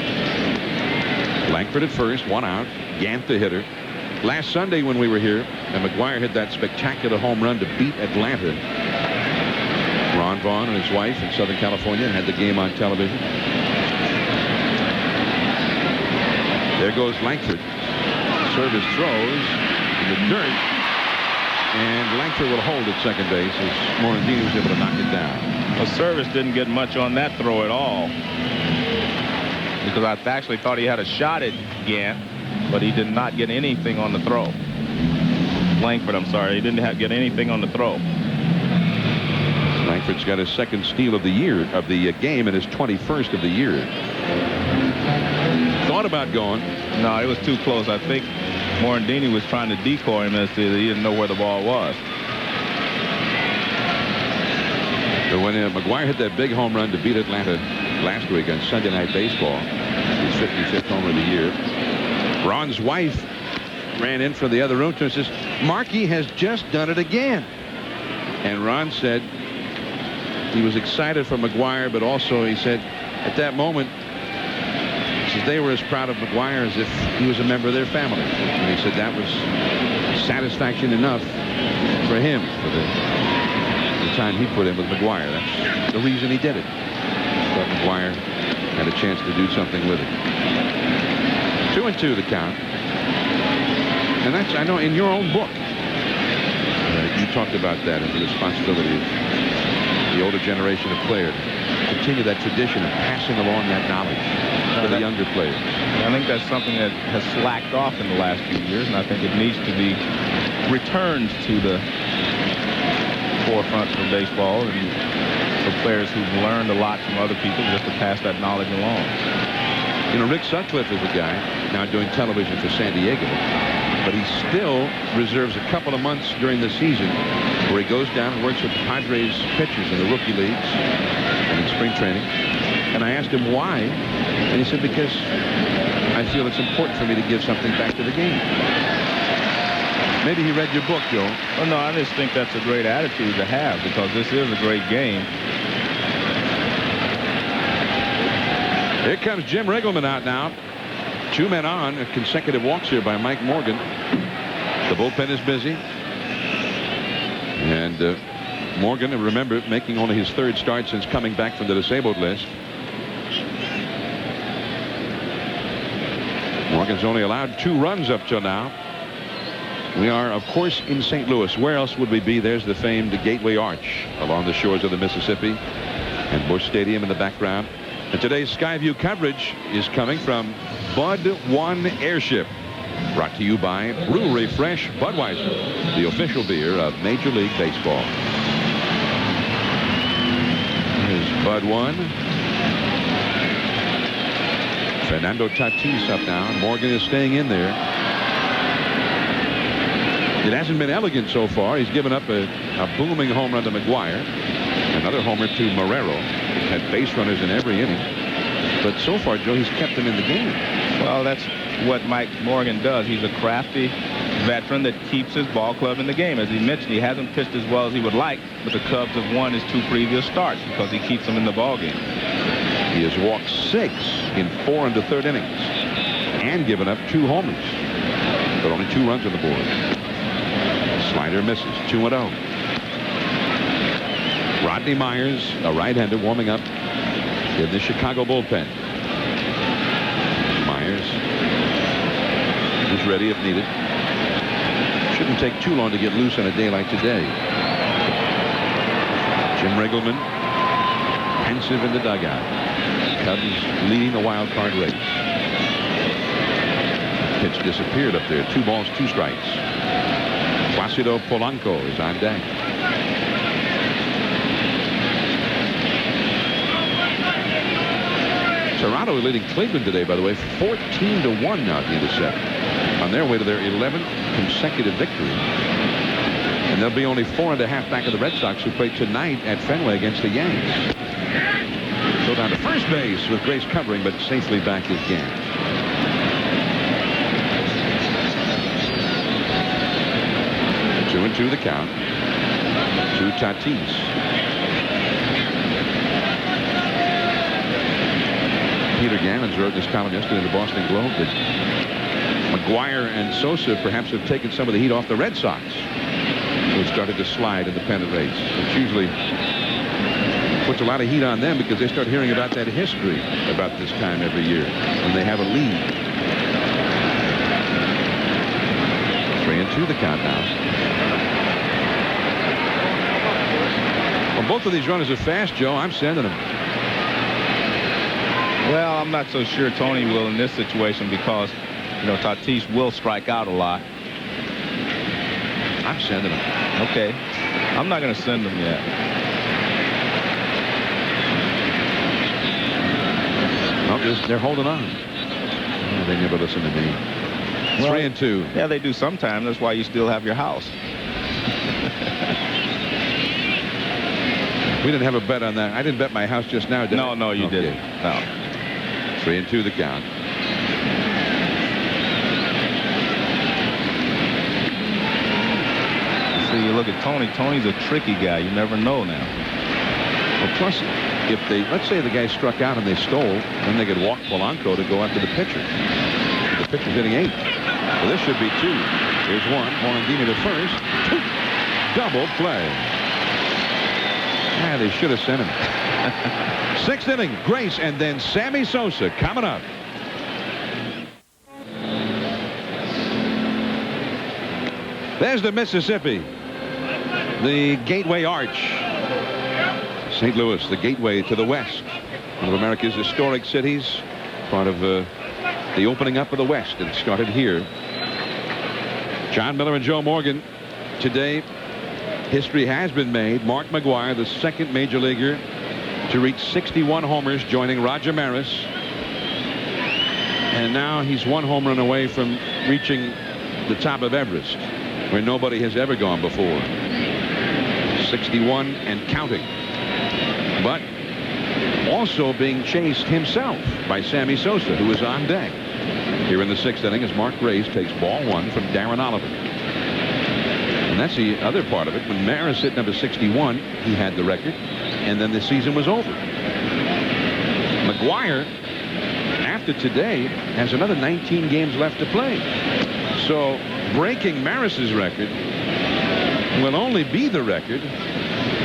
Langford at first, one out. Gant the hitter. Last Sunday when we were here, and McGwire hit that spectacular home run to beat Atlanta. Ron Vaughn and his wife in Southern California had the game on television. There goes Langford. Service throws in the dirt. And Langford will hold at second base as Morandini was able to knock it down. Well, Service didn't get much on that throw at all. Because I actually thought he had a shot at Gant, but he did not get anything on the throw. Langford, I'm sorry. He didn't get anything on the throw. Langford's got his second steal of the year, of the game, and his 21st of the year. Thought about going. No, it was too close. I think Morandini was trying to decoy him as to he didn't know where the ball was. But when McWire hit that big home run to beat Atlanta last week on Sunday Night Baseball, his 55th homer of the year, Ron's wife ran in from the other room and says, Marky has just done it again. And Ron said he was excited for McWire, but also he said at that moment, he says they were as proud of McWire as if he was a member of their family. And he said that was satisfaction enough for him for the time he put in with McWire. That's the reason he did it. Thought McWire had a chance to do something with it. 2-2 the count. And that's, I know, in your own book, you talked about that and the responsibility of the older generation of players to continue that tradition of passing along that knowledge to the younger players. I think that's something that has slacked off in the last few years, and I think it needs to be returned to the forefront for baseball and for players who've learned a lot from other people just to pass that knowledge along. You know, Rick Sutcliffe is a guy now doing television for San Diego, but he still reserves a couple of months during the season where he goes down and works with the Padres pitchers in the rookie leagues and in spring training. And I asked him why, and he said, because I feel it's important for me to give something back to the game. Maybe he read your book, Joe. Well, no, I just think that's a great attitude to have because this is a great game. Here comes Jim Riggleman out now. 2 men on, consecutive walks here by Mike Morgan. The bullpen is busy. And Morgan, remember, making only his 3rd start since coming back from the disabled list. Morgan's only allowed 2 runs up till now. We are, of course, in St. Louis. Where else would we be? There's the famed Gateway Arch along the shores of the Mississippi and Busch Stadium in the background. And today's Skyview coverage is coming from Bud One Airship, brought to you by Brewery Fresh Budweiser, the official beer of Major League Baseball. Here's Bud One. Fernando Tatis up now. Morgan is staying in there. It hasn't been elegant so far. He's given up a booming home run to McWire. Another homer to Marrero. He's had base runners in every inning. But so far, Joe, he's kept them in the game. Well, that's what Mike Morgan does. He's a crafty veteran that keeps his ball club in the game. As he mentioned, he hasn't pitched as well as he would like, but the Cubs have won his 2 previous starts because he keeps them in the ball game. He has walked 6 in 4 1/3 innings and given up 2 homers, but only 2 runs on the board. Slider misses. 2-0. Rodney Myers, a right-hander, warming up in the Chicago bullpen. Myers is ready if needed. Shouldn't take too long to get loose on a day like today. Jim Riggleman, pensive in the dugout. Cubs leading the wild card race. Pitch disappeared up there. 2 balls, 2 strikes. Placido Polanco is on deck. Toronto leading Cleveland today, by the way, 14-1 now at the end of 7. On their way to their 11th consecutive victory. And they'll be only 4.5 back of the Red Sox, who play tonight at Fenway against the Yanks. So down to first base with Grace covering, but safely back is Gant. Two and 2 the count. To Tatis. Peter Gammons wrote this column yesterday in the Boston Globe that McWire and Sosa perhaps have taken some of the heat off the Red Sox, who started to slide in the pennant race. It's usually puts a lot of heat on them because they start hearing about that history about this time every year when they have a lead. 3-2 the count now. Well, both of these runners are fast, Joe. I'm sending them. Well, I'm not so sure Tony will in this situation because, you know, Tatis will strike out a lot. I'm sending them. Okay. I'm not going to send them yet. Well, they're holding on. Oh, they never listen to me. Well, 3-2. Yeah, they do sometimes. That's why you still have your house. We didn't have a bet on that. I didn't bet my house just now, did I? No, you didn't. No. 3-2 the count. See, you look at Tony. Tony's a tricky guy. You never know now. Well, plus, if they, let's say the guy struck out and they stole, then they could walk Polanco to go after the pitcher. The pitcher's hitting 8. Well, this should be 2. Here's 1. Morandini to first. 2. Double play. Yeah, they should have sent him. 6th inning, Grace, and then Sammy Sosa coming up. There's the Mississippi, the Gateway Arch. St. Louis, the gateway to the West, one of America's historic cities, part of the opening up of the West. It started here. John Miller and Joe Morgan. Today, history has been made. Mark McGwire, the second major leaguer to reach 61 homers, joining Roger Maris. And now he's 1 home run away from reaching the top of Everest, where nobody has ever gone before. 61 and counting. But also being chased himself by Sammy Sosa, who is on deck. Here in the 6th inning as Mark Grace takes ball 1 from Darren Oliver. And that's the other part of it. When Maris hit number 61, he had the record, and then the season was over. McGwire, after today, has another 19 games left to play. So breaking Maris's record will only be the record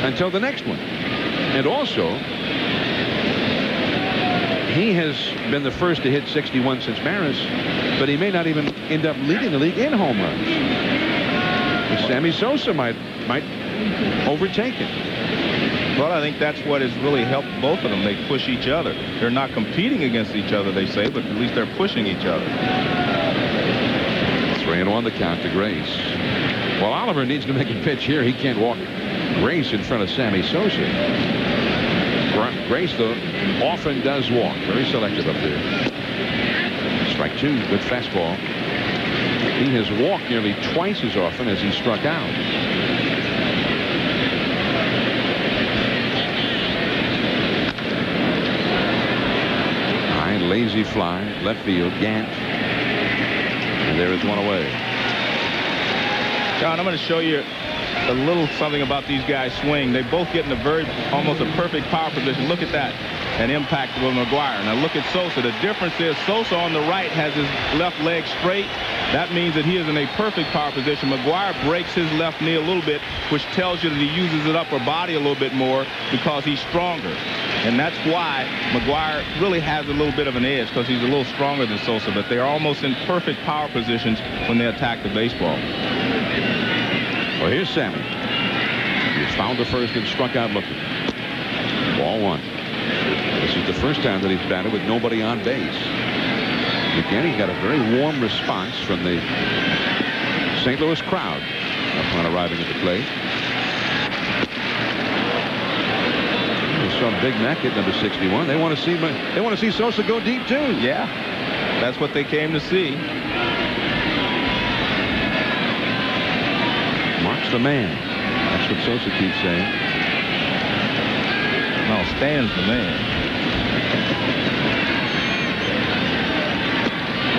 until the next one. And also, he has been the first to hit 61 since Maris, but he may not even end up leading the league in home runs. Sammy Sosa might overtake him. Well, I think that's what has really helped both of them. They push each other. They're not competing against each other, they say, but at least they're pushing each other. 3-1 the count to Grace. Well, Oliver needs to make a pitch here. He can't walk Grace in front of Sammy Sosa. Grace, though, often does walk. Very selective up there. Strike 2, good fastball. He has walked nearly twice as often as he struck out. High, lazy fly, left field, Gant. And there is 1 away. John, I'm going to show you a little something about these guys' swing. They both get in almost a perfect power position. Look at that. An impact with McGwire. Now look at Sosa. The difference is Sosa on the right has his left leg straight. That means that he is in a perfect power position. McGwire breaks his left knee a little bit, which tells you that he uses his upper body a little bit more because he's stronger. And that's why McGwire really has a little bit of an edge, because he's a little stronger than Sosa, but they're almost in perfect power positions when they attack the baseball. Well, here's Sammy. He's found the first and struck out looking. Ball 1. This is the first time that he's batted with nobody on base. Again, he got a very warm response from the St. Louis crowd upon arriving at the plate. We saw Big Mac at number 61. They want to see Sosa go deep too. Yeah, that's what they came to see. Mark's the man. That's what Sosa keeps saying. No, Stan's the man.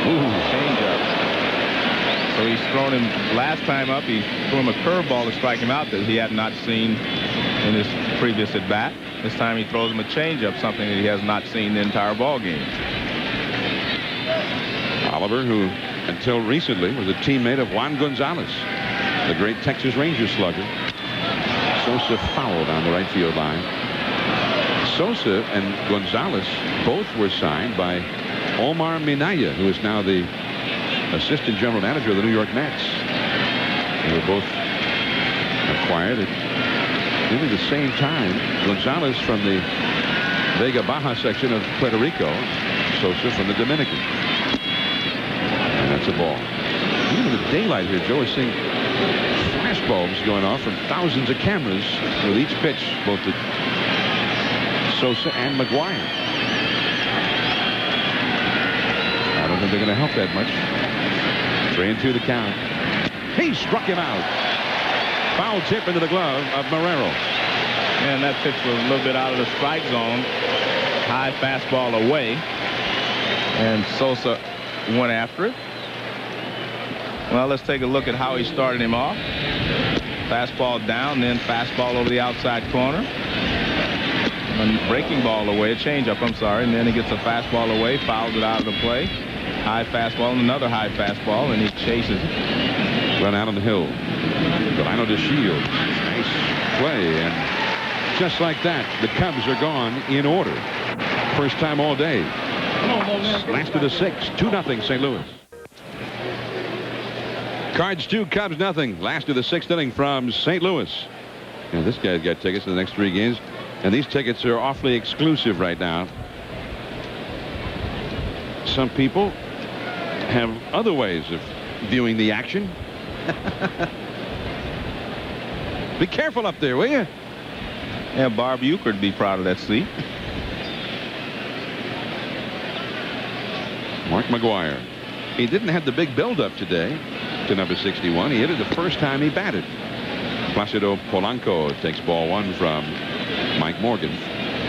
Ooh, changeup. So he's thrown him last time up. He threw him a curveball to strike him out that he had not seen in his previous at bat. This time he throws him a changeup, something that he has not seen the entire ball game. Oliver, who until recently was a teammate of Juan Gonzalez, the great Texas Rangers slugger. Sosa fouled on the right field line. Sosa and Gonzalez both were signed by Omar Minaya, who is now the assistant general manager of the New York Mets. They were both acquired at nearly the same time. Gonzalez from the Vega Baja section of Puerto Rico, Sosa from the Dominican. And that's a ball. Even the daylight here, Joe, is seeing flash bulbs going off from thousands of cameras with each pitch, both to Sosa and McWire. I don't think they're going to help that much. 3-2 the count. He struck him out. Foul tip into the glove of Marrero. And that pitch was a little bit out of the strike zone. High fastball away. And Sosa went after it. Well, let's take a look at how he started him off. Fastball down, then fastball over the outside corner. A breaking ball away, a changeup, I'm sorry. And then he gets a fastball away, fouls it out of the play. High fastball and another high fastball, and he chases it. Run out on the hill. Delano DeShields. Nice play. And just like that, the Cubs are gone in order. First time all day. Last of the 6. 2-0 St. Louis. Cards 2, Cubs nothing. Last of the 6th inning from St. Louis. And this guy's got tickets to the next 3 games. And these tickets are awfully exclusive right now. Some people have other ways of viewing the action. Be careful up there, will you? Yeah, Barb Euchre would be proud of that seat. Mark McGwire. He didn't have the big build-up today to number 61. He hit it the first time he batted. Placido Polanco takes ball 1 from Mike Morgan.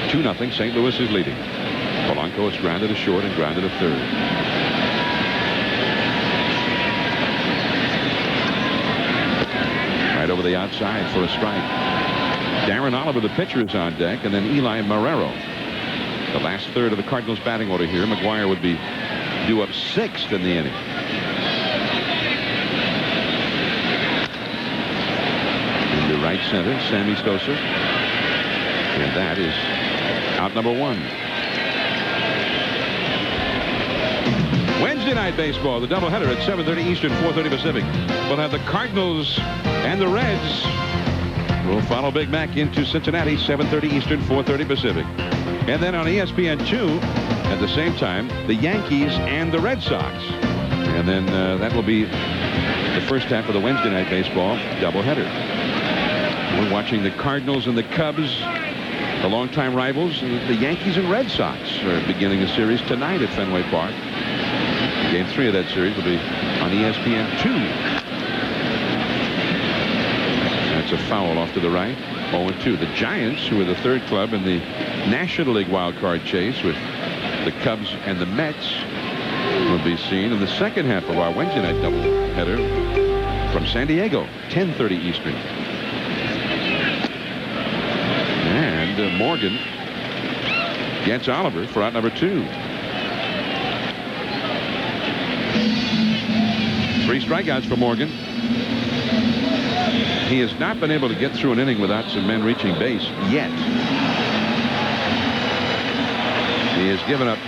2-0. St. Louis is leading. Polanco is grounded to short and grounded to third. Right over the outside for a strike. Darren Oliver, the pitcher, is on deck, and then Eli Marrero. The last third of the Cardinals batting order here. McWire would be due up 6th in the inning. Into right center, Sammy Sosa. And that is out number 1. Wednesday night baseball, the doubleheader at 7:30 Eastern, 4:30 Pacific. We'll have the Cardinals and the Reds. We'll follow Big Mac into Cincinnati, 7:30 Eastern, 4:30 Pacific. And then on ESPN 2, at the same time, the Yankees and the Red Sox. And then that will be the first half of the Wednesday night baseball doubleheader. We're watching the Cardinals and the Cubs, the longtime rivals. The Yankees and Red Sox are beginning a series tonight at Fenway Park. Game 3 of that series will be on ESPN 2. That's a foul off to the right. 0-2. The Giants, who are the 3rd club in the National League wild card chase with the Cubs and the Mets, will be seen in the second half of our Wednesday night doubleheader from San Diego, 10:30 Eastern. And Morgan gets Oliver for out number 2. 3 strikeouts for Morgan. He has not been able to get through an inning without some men reaching base yet. He has given up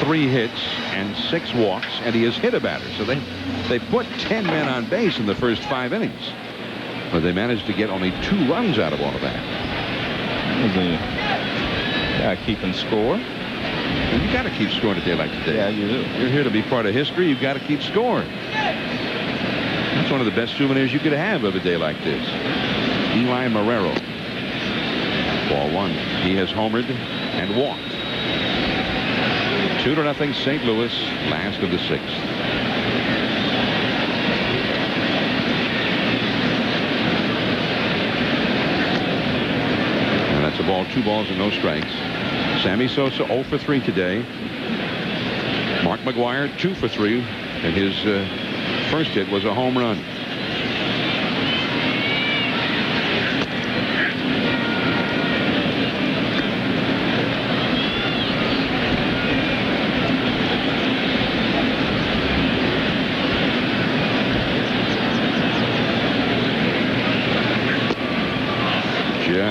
3 hits and 6 walks, and he has hit a batter. So they put 10 men on base in the first 5 innings. But they managed to get only 2 runs out of all of that. Keeping score. And you got to keep scoring a day like today. Yeah, you do. You're here to be part of history. You've got to keep scoring. That's one of the best souvenirs you could have of a day like this. Eli Marrero. Ball 1. He has homered and walked. 2-0 St. Louis, last of the 6th. And that's a ball, 2 balls and no strikes. Sammy Sosa 0 for 3 today. Mark McGwire 2 for 3, and his first hit was a home run.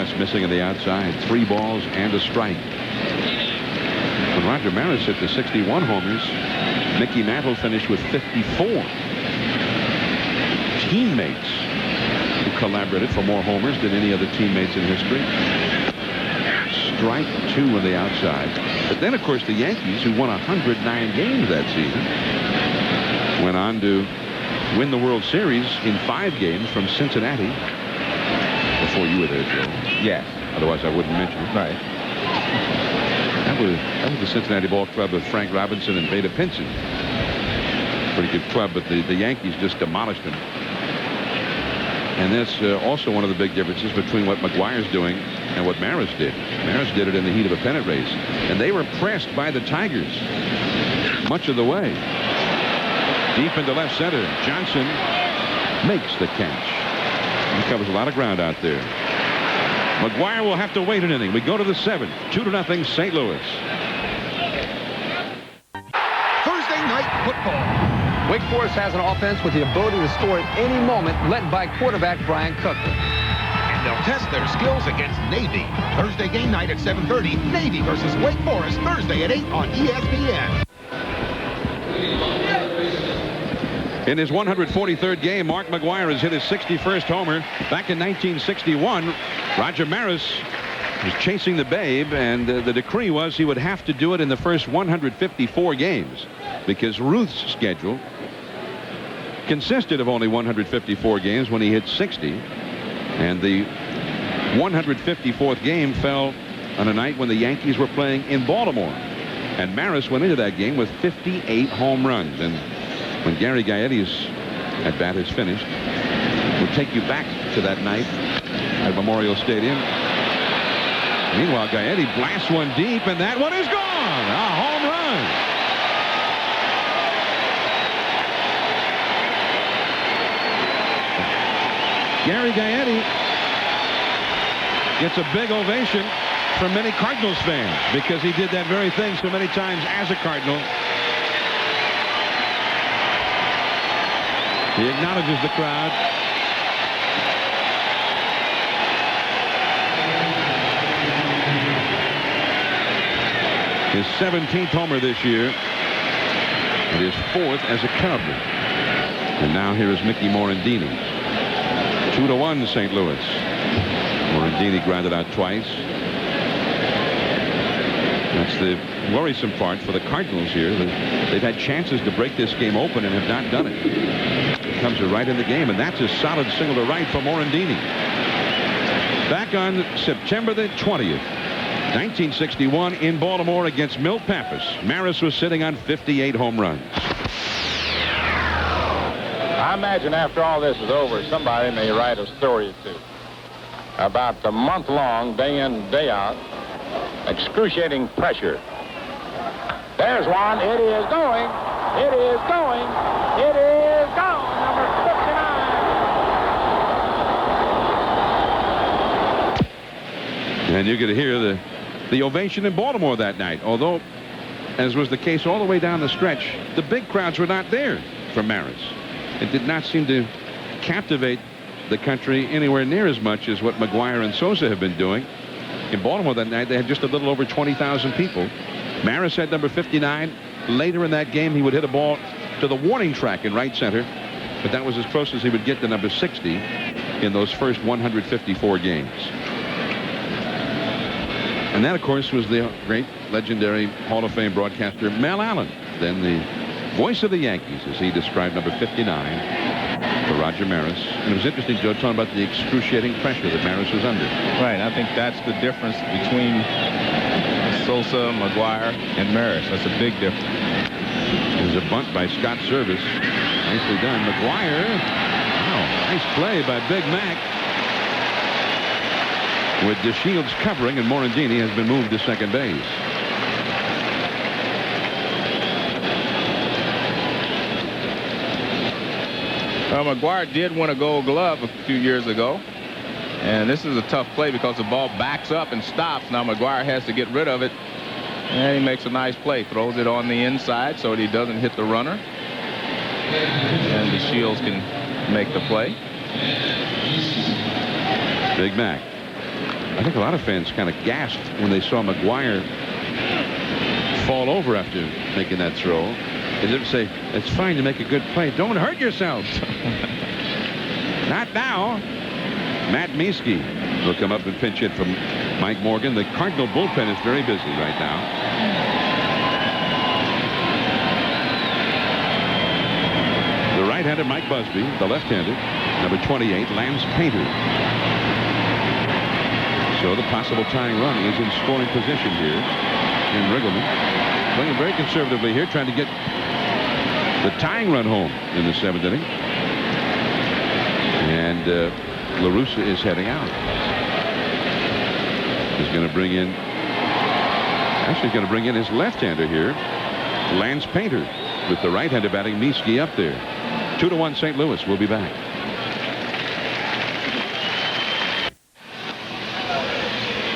Maris missing on the outside. 3 balls and a strike. When Roger Maris hit the 61 homers, Mickey Mantle finished with 54. Teammates who collaborated for more homers than any other teammates in history. Strike 2 on the outside. But then, of course, the Yankees, who won 109 games that season, went on to win the World Series in 5 games from Cincinnati. Before you were there, Joe. Yes. Otherwise, I wouldn't mention it. Right. That was the Cincinnati Ball Club of Frank Robinson and Beta Pinson. Pretty good club, but the Yankees just demolished them. And that's also one of the big differences between what McGuire's doing and what Maris did. Maris did it in the heat of a pennant race. And they were pressed by the Tigers much of the way. Deep into left center. Johnson makes the catch. He covers a lot of ground out there. McGuire will have to wait an inning. We go to the 7th. 2-0 St. Louis. Thursday night football. Wake Forest has an offense with the ability to score at any moment, led by quarterback Brian Cookman. And they'll test their skills against Navy. Thursday game night at 7:30. Navy versus Wake Forest. Thursday at 8 on ESPN. In his 143rd game, Mark McGwire has hit his 61st homer. Back in 1961, Roger Maris was chasing the Babe, and the decree was he would have to do it in the first 154 games because Ruth's schedule consisted of only 154 games when he hit 60, and the 154th game fell on a night when the Yankees were playing in Baltimore, and Maris went into that game with 58 home runs. And when Gary Gaetti's at bat is finished, we'll take you back to that night at Memorial Stadium. Meanwhile, Gaetti blasts one deep, and that one is gone. A home run. Gary Gaetti gets a big ovation from many Cardinals fans because he did that very thing so many times as a Cardinal. He acknowledges the crowd. His 17th homer this year and his 4th as a Cub. And now here is Mickey Morandini. 2-1 St. Louis. Morandini grounded out twice. That's the worrisome part for the Cardinals here. They've had chances to break this game open and have not done it. It comes right in the game, and that's a solid single to right for Morandini. Back on September the 20th, 1961 in Baltimore against Milt Pappas. Maris was sitting on 58 home runs. I imagine after all this is over, somebody may write a story or two about the month-long, day in, day out, excruciating pressure. There's one. It is going. It is going. It is gone. Number 59. And you could hear the ovation in Baltimore that night. Although, as was the case all the way down the stretch, the big crowds were not there for Maris. It did not seem to captivate the country anywhere near as much as what McWire and Sosa have been doing. In Baltimore that night, they had just a little over 20,000 people. Maris had number 59. Later in that game, he would hit a ball to the warning track in right center, but that was as close as he would get to number 60 in those first 154 games. And that, of course, was the great, legendary Hall of Fame broadcaster Mel Allen, then the voice of the Yankees, as he described number 59 for Roger Maris. And it was interesting, Joe, talking about the excruciating pressure that Maris was under. Right. I think that's the difference between Sosa, McGwire, and Maris. That's a big difference. There's a bunt by Scott Service. Nicely done. McGwire. Wow, nice play by Big Mac. With DeShields covering, and Morandini has been moved to second base. McGwire did win a Gold Glove a few years ago. And this is a tough play because the ball backs up and stops. Now McGwire has to get rid of it. And he makes a nice play. Throws it on the inside so that he doesn't hit the runner. And DeShields can make the play. Big Mac. I think a lot of fans kind of gasped when they saw McWire fall over after making that throw. As if to say, it's fine to make a good play. Don't hurt yourself. Not now. Matt Mieske will come up and pinch hit from Mike Morgan. The Cardinal bullpen is very busy right now. The right-handed Mike Busby, the left-handed, number 28, Lance Painter. So the possible tying run is in scoring position here in Riggleman. Playing very conservatively here, trying to get the tying run home in the 7th inning. And La Russa is heading out. He's going to bring in, actually going to bring in his left-hander here, Lance Painter, with the right-hander batting Mieske up there. 2-1 St. Louis. We'll be back.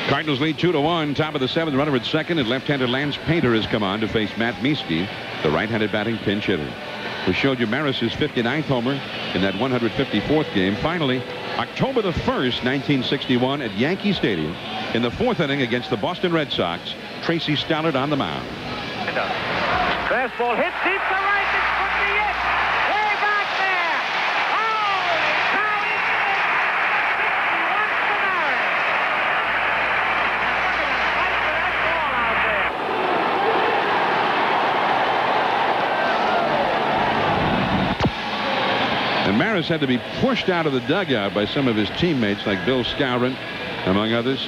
Cardinals lead 2-1. Top of the 7th, runner at second, and left-hander Lance Painter has come on to face Matt Mieske, the right-handed batting pinch hitter. We showed you Maris's 59th homer in that 154th game. Finally, October the 1st, 1961 at Yankee Stadium in the 4th inning against the Boston Red Sox. Tracy Stallard on the mound. Fastball hit deep to right. This could be it. Way back there. Holy cow, he did it. 61 to 9. And Maris had to be pushed out of the dugout by some of his teammates like Bill Skowron, among others,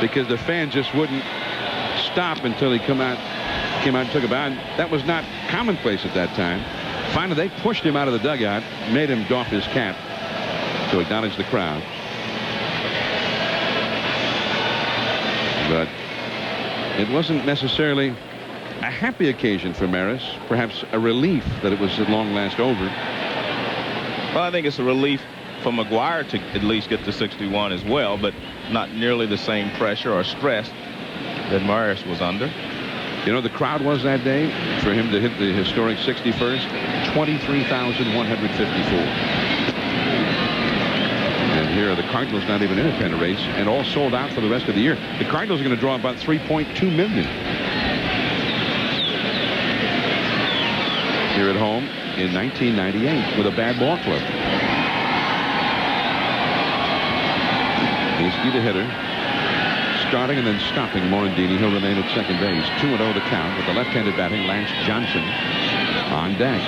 because the fans just wouldn't stop until he came out and took a bow. That was not commonplace at that time. Finally, they pushed him out of the dugout, made him doff his cap to acknowledge the crowd. But it wasn't necessarily a happy occasion for Maris, perhaps a relief that it was at long last over. Well, I think it's a relief for McWire to at least get to 61 as well, but not nearly the same pressure or stress that Maris was under. You know, the crowd was that day for him to hit the historic 61st, 23,154. And here are the Cardinals not even in a pennant race and all sold out for the rest of the year. The Cardinals are going to draw about 3.2 million. Here at home in 1998 with a bad ball club. Mieske the hitter. Starting and then stopping Morandini. He'll remain at second base. 2-0 the count with the left-handed batting Lance Johnson on deck.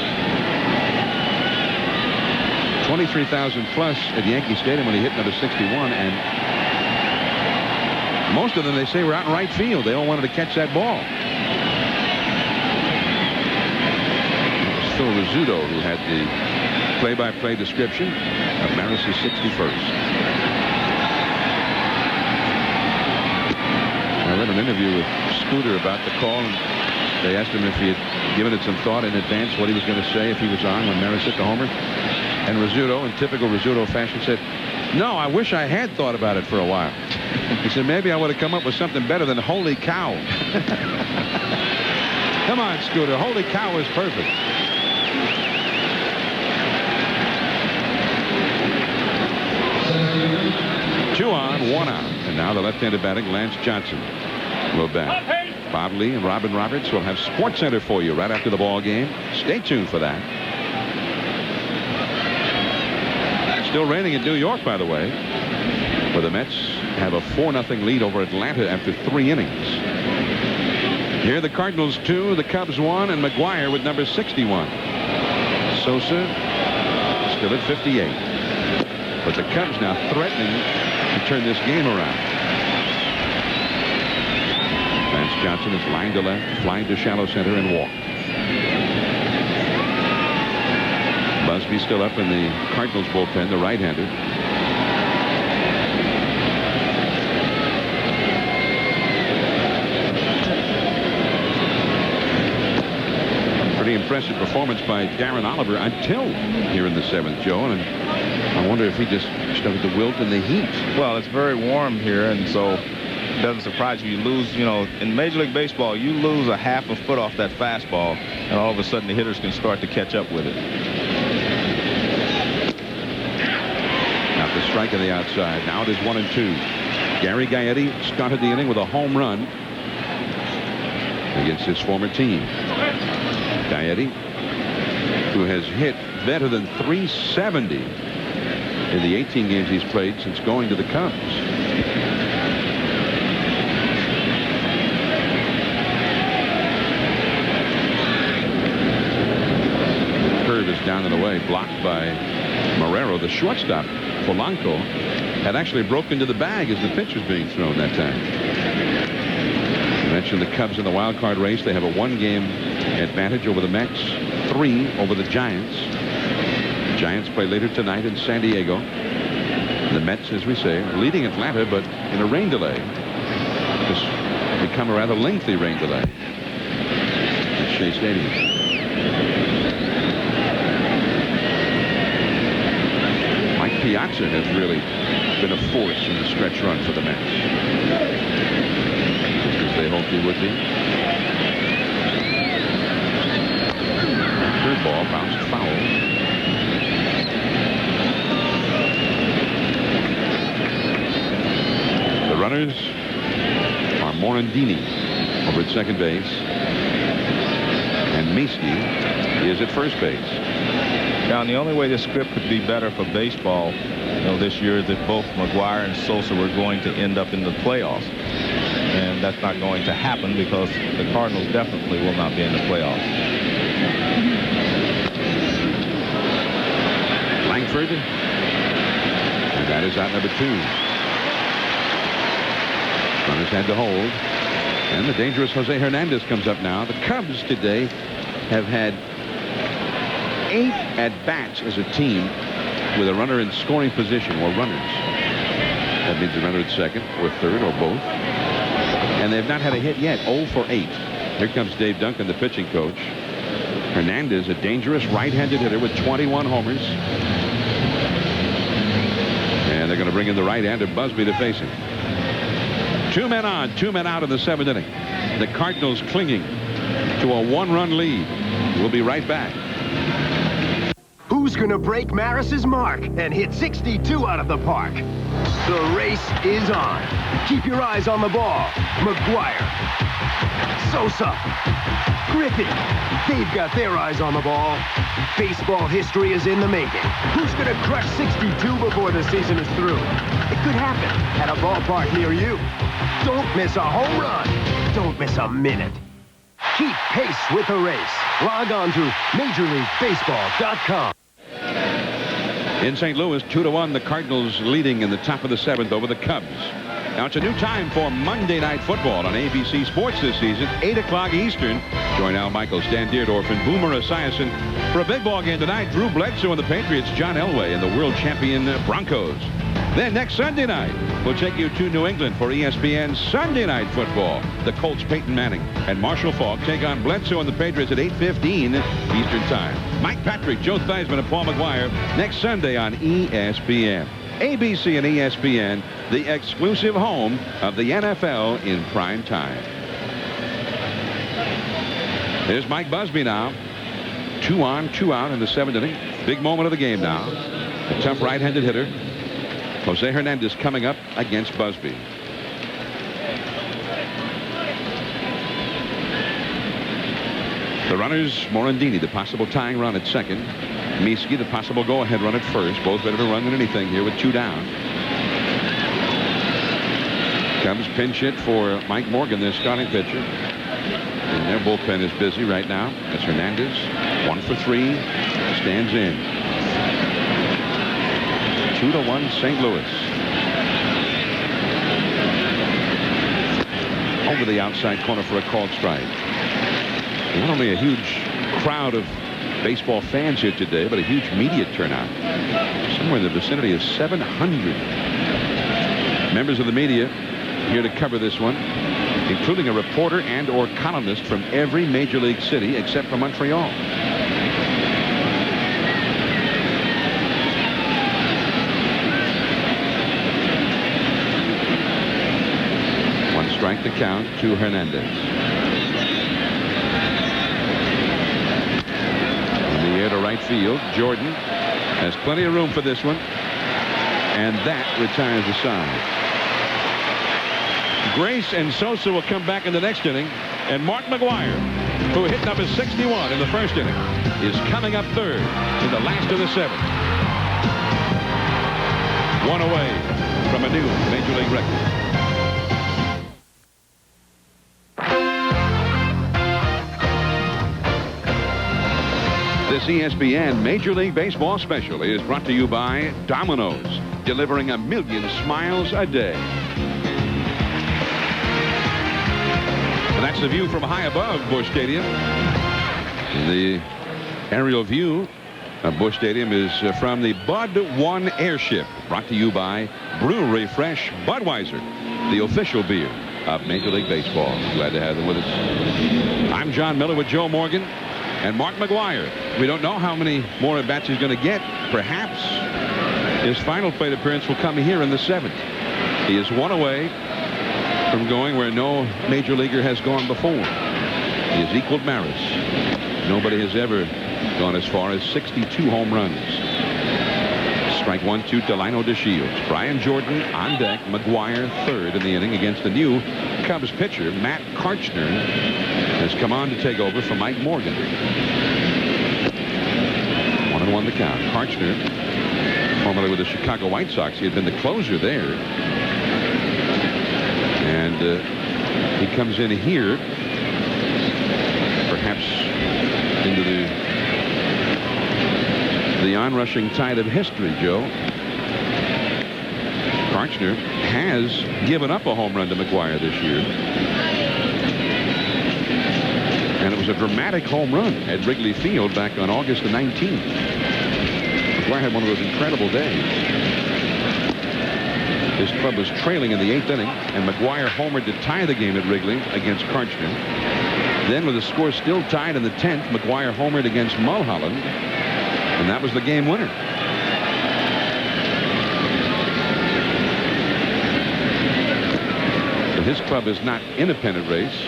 23,000 plus at Yankee Stadium when he hit number 61, and most of them, they say, were out in right field. They all wanted to catch that ball. It was Phil Rizzuto who had the play-by-play description of Maris's 61st. I read an interview with Scooter about the call, and they asked him if he had given it some thought in advance what he was going to say if he was on when Maris hit the homer. And Rizzuto, in typical Rizzuto fashion, said, "No, I wish I had thought about it for a while." He said, "Maybe I would have come up with something better than holy cow." Come on, Scooter. Holy cow is perfect. Two on, one out. And now the left-handed batting Lance Johnson will bat. Bob Lee and Robin Roberts will have Sports Center for you right after the ball game. Stay tuned for that. Still raining in New York, by the way, where the Mets have a 4-0 lead over Atlanta after 3 innings. Here the Cardinals 2, the Cubs 1, and McWire with number 61. Sosa still at 58. But the Cubs now threatening to turn this game around. Lance Johnson is lined to left, flying to shallow center, and walked. Busby still up in the Cardinals bullpen, the right-hander. Pretty impressive performance by Darren Oliver until here in the 7th, Joe. And I wonder if he just started to wilt in the heat. Well, it's very warm here, and so it doesn't surprise you. You lose, you know, in Major League Baseball, you lose a half a foot off that fastball, and all of a sudden the hitters can start to catch up with it. Now The strike on the outside. Now it is 1-2. Gary Gaetti started the inning with a home run against his former team. Gaetti, who has hit better than .370 in the 18 games he's played since going to the Cubs. Curve is down and away, blocked by Marrero. The shortstop, Polanco, had actually broken to the bag as the pitch was being thrown that time. I mentioned the Cubs in the wild card race. They have a 1-game advantage over the Mets, 3 over the Giants. The Giants play later tonight in San Diego. The Mets, as we say, are leading Atlanta, but in a rain delay. It's become a rather lengthy rain delay at Shea Stadium. Piazza has really been a force in the stretch run for the Mets, just as they hoped he would be. Third ball bounced foul. The runners are Morandini over at second base, and Mieske is at first base. Now, the only way this script could be better for baseball, this year is if both McWire and Sosa were going to end up in the playoffs. And that's not going to happen because the Cardinals definitely will not be in the playoffs. Langford. And that is out number 2. Runners had to hold. And the dangerous Jose Hernandez comes up now. The Cubs today have had 8 at-bats as a team with a runner in scoring position, or runners. That means a runner at second or third or both. And they've not had a hit yet. 0 for 8. Here comes Dave Duncan, the pitching coach. Hernandez, a dangerous right-handed hitter with 21 homers. And they're going to bring in the right-hander Busby to face him. 2 men on, 2 men out in the 7th inning. The Cardinals clinging to a 1-run lead. We'll be right back. Who's going to break Maris's mark and hit 62 out of the park? The race is on. Keep your eyes on the ball. McWire. Sosa. Griffin. They've got their eyes on the ball. Baseball history is in the making. Who's going to crush 62 before the season is through? It could happen at a ballpark near you. Don't miss a home run. Don't miss a minute. Keep pace with the race. Log on to MajorLeagueBaseball.com. In St. Louis, 2-1, the Cardinals leading in the top of the 7th over the Cubs. Now it's a new time for Monday Night Football on ABC Sports this season, 8 o'clock Eastern. Join Al Michaels, Stan Deerdorf, and Boomer Esiason for a big ball game tonight. Drew Bledsoe and the Patriots, John Elway and the world champion Broncos. Then next Sunday night, we'll take you to New England for ESPN Sunday Night Football. The Colts, Peyton Manning and Marshall Faulk take on Bledsoe and the Patriots at 8:15 Eastern Time. Mike Patrick, Joe Theismann, and Paul McWire next Sunday on ESPN. ABC and ESPN, the exclusive home of the NFL in prime time. There's Mike Busby now. 2 on, 2 out in the 7th inning. Big moment of the game now. A tough right-handed hitter. Jose Hernandez coming up against Busby. The runners, Morandini, the possible tying run at second. Mieske, the possible go-ahead run at first. Both better to run than anything here with 2 down. Cubs pinch hit for Mike Morgan, their starting pitcher. And their bullpen is busy right now. That's Hernandez. 1 for 3. Stands in. 2-1 St. Louis. Over the outside corner for a called strike. Not only a huge crowd of baseball fans here today, but a huge media turnout. Somewhere in the vicinity of 700 members of the media here to cover this one, including a reporter and or columnist from every major league city except for Montreal. Strike the count to Hernandez. In the air to right field. Jordan has plenty of room for this one. And that retires the side. Grace and Sosa will come back in the next inning. And Mark McWire, who hit number 61 in the first inning, is coming up third in the last of the seventh. One away from a new Major League record. This ESPN Major League Baseball special is brought to you by Domino's, delivering 1 million smiles a day. And that's the view from high above Busch Stadium. The aerial view of Busch Stadium is from the Bud 1 airship, brought to you by Brew Refresh Budweiser, the official beer of Major League Baseball. Glad to have them with us. I'm John Miller with Joe Morgan and Mark McWire. We don't know how many more at-bats he's going to get. Perhaps his final plate appearance will come here in the seventh. He is one away from going where no major leaguer has gone before. He has equaled Maris. Nobody has ever gone as far as 62 home runs. Strike 1-2, Delino DeShields. Brian Jordan on deck. McWire third in the inning against the new Cubs pitcher, Matt Karchner, has come on to take over from Mike Morgan. 1-1 the count. Karchner, formerly with the Chicago White Sox, he had been the closer there. And he comes in here, perhaps into the onrushing tide of history, Joe. Karchner has given up a home run to McWire this year. And it was a dramatic home run at Wrigley Field back on August the 19th. McWire had one of those incredible days. His club was trailing in the 8th inning, and McWire homered to tie the game at Wrigley against Karchner. Then, with the score still tied in the 10th, McWire homered against Mulholland, and that was the game winner. So his club is not in a pennant race,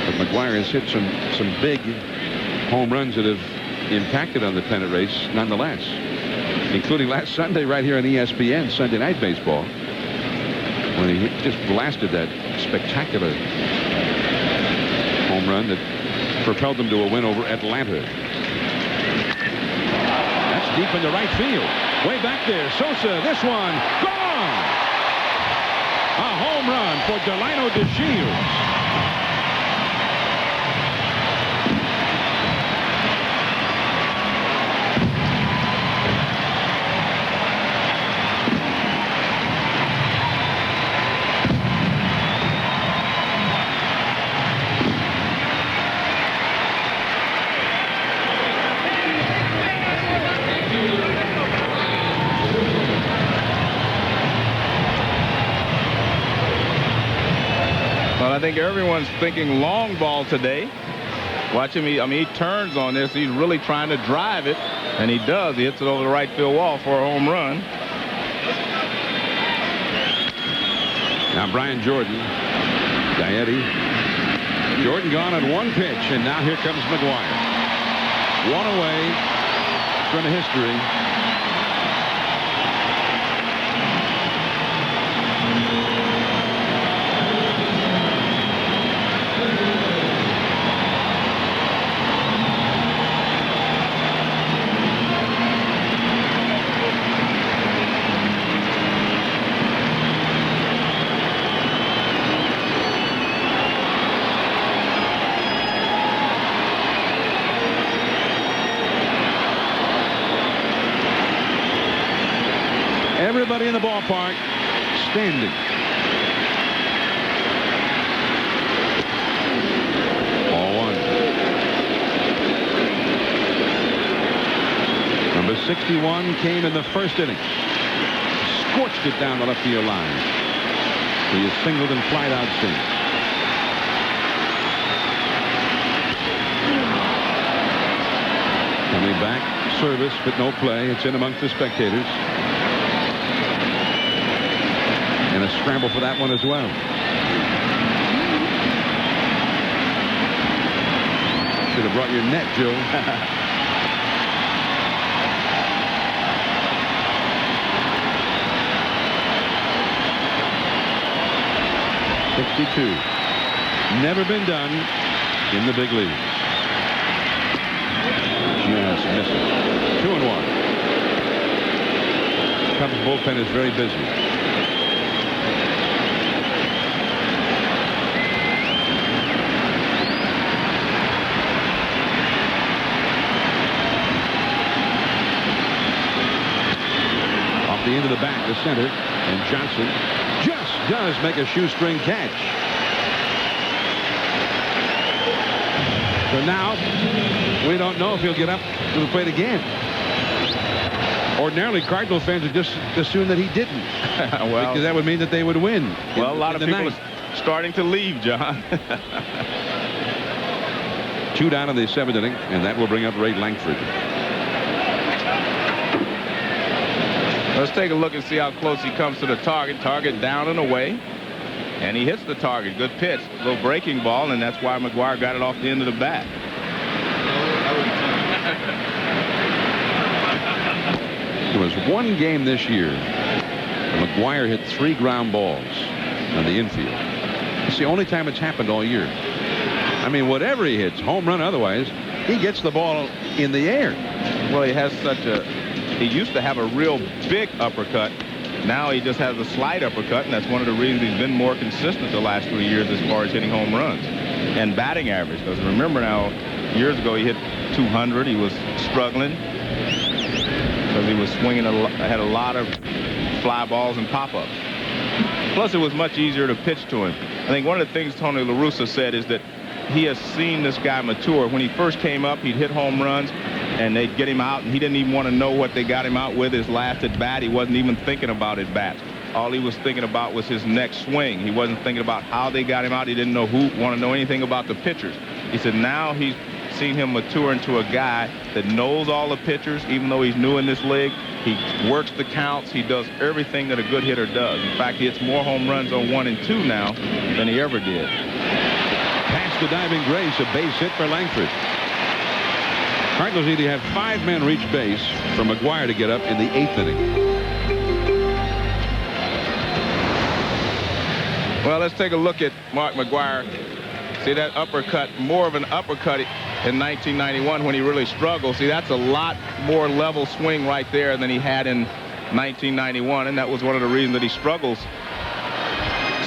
but McWire has hit some big home runs that have impacted on the pennant race nonetheless, including last Sunday right here on ESPN Sunday Night Baseball, when he just blasted that spectacular home run that propelled them to a win over Atlanta. That's deep into right field. Way back there, Sosa, this one, gone! A home run for Delino DeShields. I think everyone's thinking long ball today. Watch him. He turns on this. He's really trying to drive it, and he does. He hits it over the right field wall for a home run. Now Brian Jordan, Gaetti. Jordan gone on one pitch, and now here comes McWire. One away from history. Everybody in the ballpark standing. Ball one. Number 61 came in the first inning. Scorched it down the left field line. He is singled and flied out since. Coming back, service, but no play. It's in amongst the spectators. And a scramble for that one as well. Should have brought your net, Joe. 62. Never been done in the big leagues. Just misses. 2-1. Cubs bullpen is very busy. Off the end of the bat to center, and Johnson just does make a shoestring catch. So now we don't know if he'll get up to the plate again. Ordinarily, Cardinal fans would just assume that he didn't. Well, because that would mean that they would win. Well, a lot of people are starting to leave, John. 2 down in the 7th inning, and that will bring up Ray Langford. Let's take a look and see how close he comes to the target. Target down and away. And he hits the target. Good pitch. A little breaking ball, and that's why McWire got it off the end of the bat. There was one game this year McWire hit 3 ground balls on the infield. It's the only time it's happened all year. I mean, whatever he hits, home run otherwise, he gets the ball in the air. Well, he has he used to have a real big uppercut. Now he just has a slight uppercut, and that's one of the reasons he's been more consistent the last 3 years as far as hitting home runs and batting average. Because remember now, years ago he hit 200. He was struggling because he was swinging had a lot of fly balls and pop-ups. Plus, it was much easier to pitch to him. I think one of the things Tony La Russa said is that he has seen this guy mature. When he first came up, he'd hit home runs, and they'd get him out, and he didn't even want to know what they got him out with his last at bat. He wasn't even thinking about at bats. All he was thinking about was his next swing. He wasn't thinking about how they got him out. He didn't want to know anything about the pitchers. He said now he's seen him mature into a guy that knows all the pitchers, even though he's new in this league. He works the counts. He does everything that a good hitter does. In fact, he hits more home runs on 1 and 2 now than he ever did. Past the diving Grace, a base hit for Langford. Cardinals need to have 5 men reach base for McWire to get up in the 8th inning. Well, let's take a look at Mark McWire. See that uppercut, more of an uppercut in 1991 when he really struggled. See, that's a lot more level swing right there than he had in 1991, and that was one of the reasons that he struggles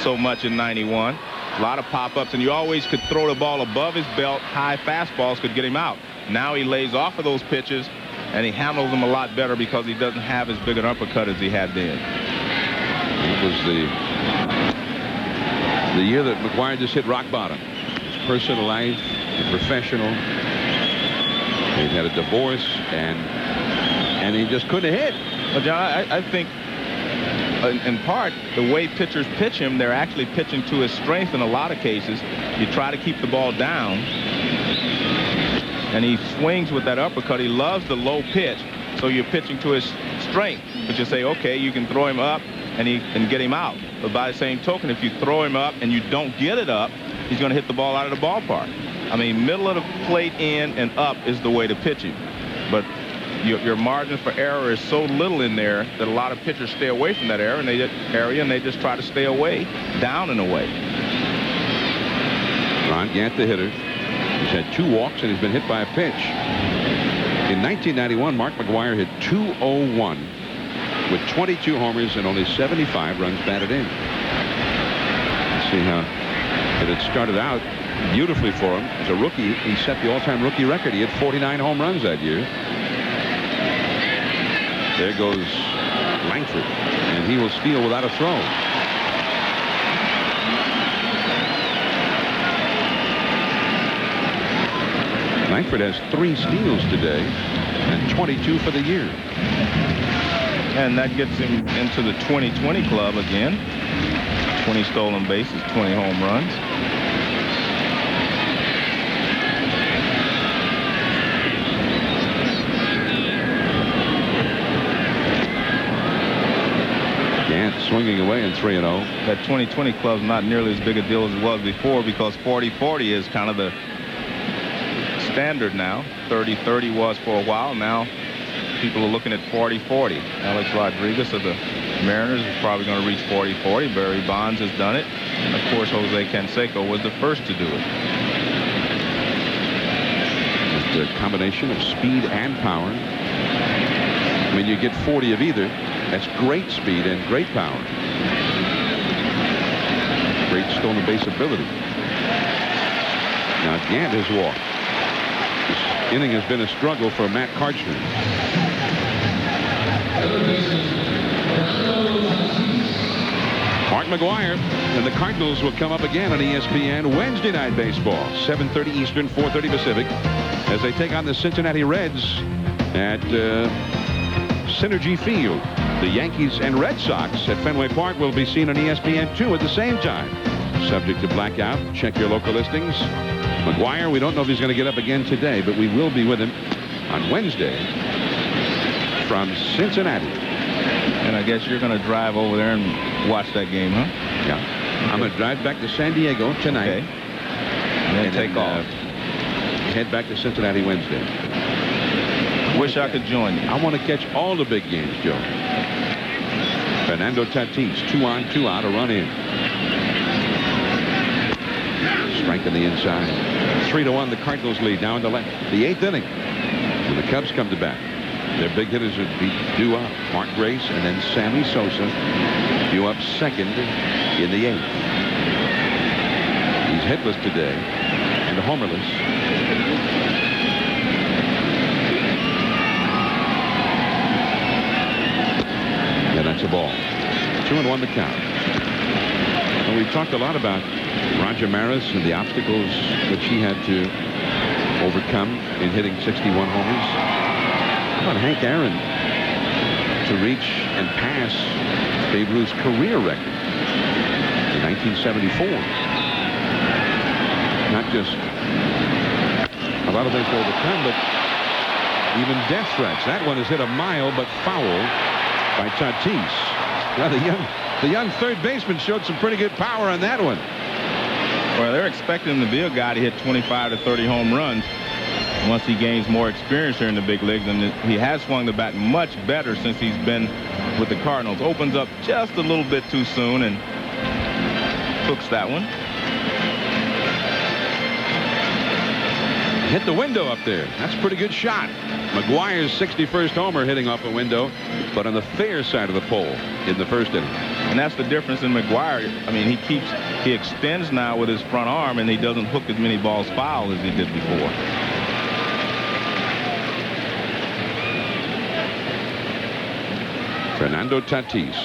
so much in 91. A lot of pop-ups, and you always could throw the ball above his belt. High fastballs could get him out. Now he lays off of those pitches, and he handles them a lot better because he doesn't have as big an uppercut as he had then. It was the year that McWire just hit rock bottom. His personal life, professional. He had a divorce, and he just couldn't hit. Well, John, I think in part, the way pitchers pitch him, they're actually pitching to his strength in a lot of cases. You try to keep the ball down, and he swings with that uppercut. He loves the low pitch, so you're pitching to his strength. But you say, okay, you can throw him up and get him out. But by the same token, if you throw him up and you don't get it up, he's going to hit the ball out of the ballpark. I mean, middle of the plate in and up is the way to pitch him. But your margin for error is so little in there that a lot of pitchers stay away from that area, and they just try to stay away, down and away. Ron Gant, the hitter, he's had 2 walks, and he's been hit by a pitch. In 1991, Mark McWire hit .201 with 22 homers and only 75 runs batted in. Let's see how it had started out beautifully for him. As a rookie, he set the all-time rookie record. He had 49 home runs that year. There goes Langford, and he will steal without a throw. Langford has 3 steals today and 22 for the year. And that gets him into the 20-20 club again. 20 stolen bases, 20 home runs. Swinging away in 3-0. That 20-20 club's not nearly as big a deal as it was before, because 40-40 is kind of the standard now. 30-30 was for a while. Now people are looking at 40-40. Alex Rodriguez of the Mariners is probably going to reach 40-40. Barry Bonds has done it. And of course, Jose Canseco was the first to do it. Just a combination of speed and power. I mean, you get 40 of either. That's great speed and great power. Great stolen base ability. Now Gant has walked. This inning has been a struggle for Matt Karchner. Mark McGwire and the Cardinals will come up again on ESPN Wednesday Night Baseball, 7:30 Eastern, 4:30 Pacific, as they take on the Cincinnati Reds at Synergy Field. The Yankees and Red Sox at Fenway Park will be seen on ESPN2 at the same time. Subject to blackout. Check your local listings. McGwire, we don't know if he's going to get up again today, but we will be with him on Wednesday from Cincinnati. And I guess you're going to drive over there and watch that game, huh? Yeah. I'm going to drive back to San Diego tonight. Okay. And then take off. Head back to Cincinnati Wednesday. Wish I could join you. I want to catch all the big games, Joe. Fernando Tatis, 2 on, 2 out, a run in. Strike in the inside. 3-1, the Cardinals lead now in the 8th inning. And the Cubs come to bat. Their big hitters would be due up. Mark Grace and then Sammy Sosa due up second in the 8th. He's hitless today and homerless. Yeah, that's a ball. 2-1 the count. And we've talked a lot about Roger Maris and the obstacles which he had to overcome in hitting 61 homers. How about Hank Aaron to reach and pass Babe Ruth's career record in 1974? Not just a lot of things to overcome, but even death threats. That one is hit a mile, but foul by Tatis. Now the young third baseman showed some pretty good power on that one. Well, they're expecting him to be a guy to hit 25 to 30 home runs once he gains more experience here in the big leagues, and he has swung the bat much better since he's been with the Cardinals. Opens up just a little bit too soon and hooks that one. Hit the window up there. That's a pretty good shot. McGwire's 61st homer hitting off a window, but on the fair side of the pole in the first inning. And that's the difference in McGwire. I mean, he extends now with his front arm, and he doesn't hook as many balls foul as he did before. Fernando Tatis,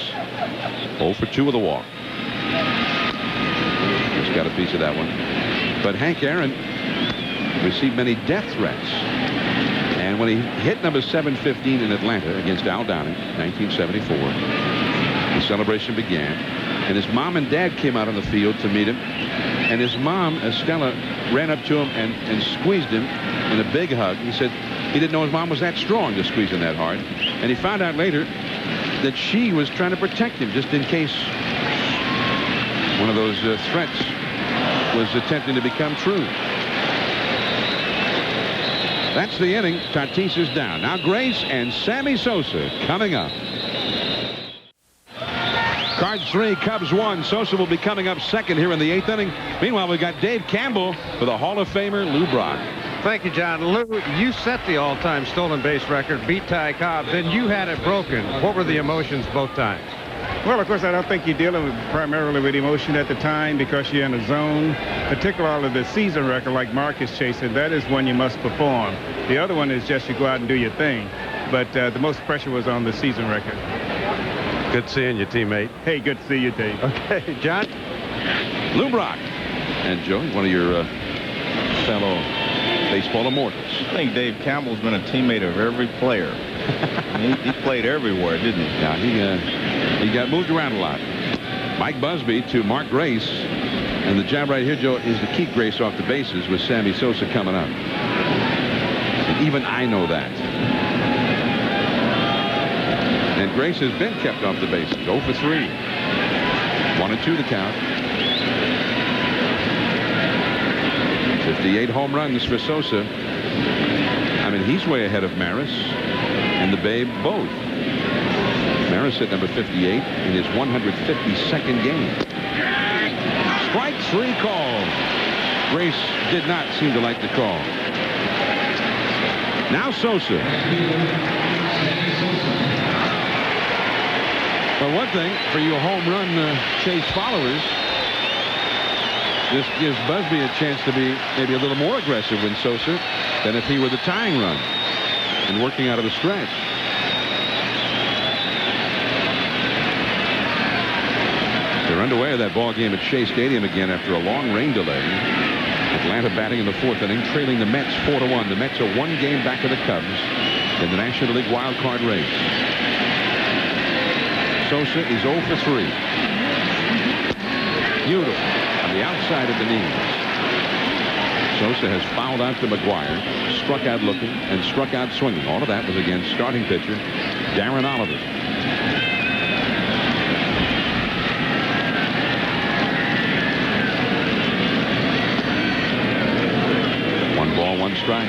0 for 2 with a walk. He's got a piece of that one. But Hank Aaron received many death threats. And when he hit number 715 in Atlanta against Al Downing, 1974, the celebration began. And his mom and dad came out on the field to meet him. And his mom, Estella, ran up to him and squeezed him in a big hug. He said he didn't know his mom was that strong to squeeze him that hard. And he found out later that she was trying to protect him just in case one of those threats was attempting to become true. That's the inning. Tatis is down. Now Grace and Sammy Sosa coming up. Cards 3, Cubs 1. Sosa will be coming up second here in the 8th inning. Meanwhile, we've got Dave Campbell for the Hall of Famer Lou Brock. Thank you, John. Lou, you set the all-time stolen base record, beat Ty Cobb, then you had it broken. What were the emotions both times? Well, of course, I don't think you're dealing primarily with emotion at the time because you're in a zone, particularly the season record like Mark is chasing. That is one you must perform. The other one is just you go out and do your thing. But the most pressure was on the season record. Good seeing you, teammate. Hey, good to see you, Dave. Okay, John? Lou Brock. And Joe, one of your fellow baseball immortals. I think Dave Campbell's been a teammate of every player. he played everywhere, didn't he? Yeah, he got moved around a lot. Mike Busby to Mark Grace. And the job right here, Joe, is to keep Grace off the bases with Sammy Sosa coming up. And even I know that. And Grace has been kept off the bases. 0 for 3. 1-2 the count. 58 home runs for Sosa. I mean, he's way ahead of Maris and the Babe both. Maris hit number 58 in his 152nd game. Strike 3 called. Grace did not seem to like the call. Now Sosa. Well, one thing for you home run chase followers, this gives Busby a chance to be maybe a little more aggressive with Sosa than if he were the tying run and working out of the stretch. They're underway with that ball game at Shea Stadium again after a long rain delay. Atlanta batting in the 4th inning, trailing the Mets 4-1. The Mets are 1 game back of the Cubs in the National League wild card race. Sosa is 0 for 3. Beautiful on the outside of the knees. Sosa has fouled out to McWire, struck out looking, and struck out swinging. All of that was against starting pitcher Darren Oliver. Ball, 1 strike.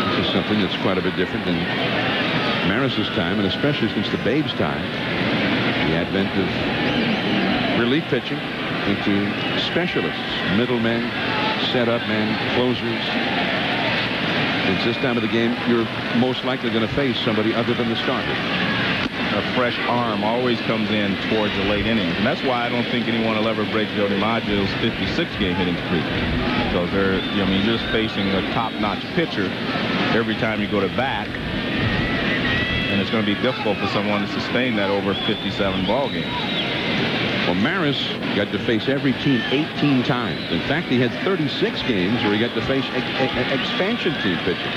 This is something that's quite a bit different than Maris's time, and especially since the Babe's time. The advent of relief pitching into specialists, middlemen, setup men, closers. It's this time of the game you're most likely going to face somebody other than the starter. A fresh arm always comes in towards the late innings, and that's why I don't think anyone will ever break Joe DiMaggio's 56-game hitting streak, because you're just facing a top-notch pitcher every time you go to bat, and it's going to be difficult for someone to sustain that over 57 ball games. Well, Maris got to face every team 18 times. In fact, he had 36 games where he got to face expansion team pitching.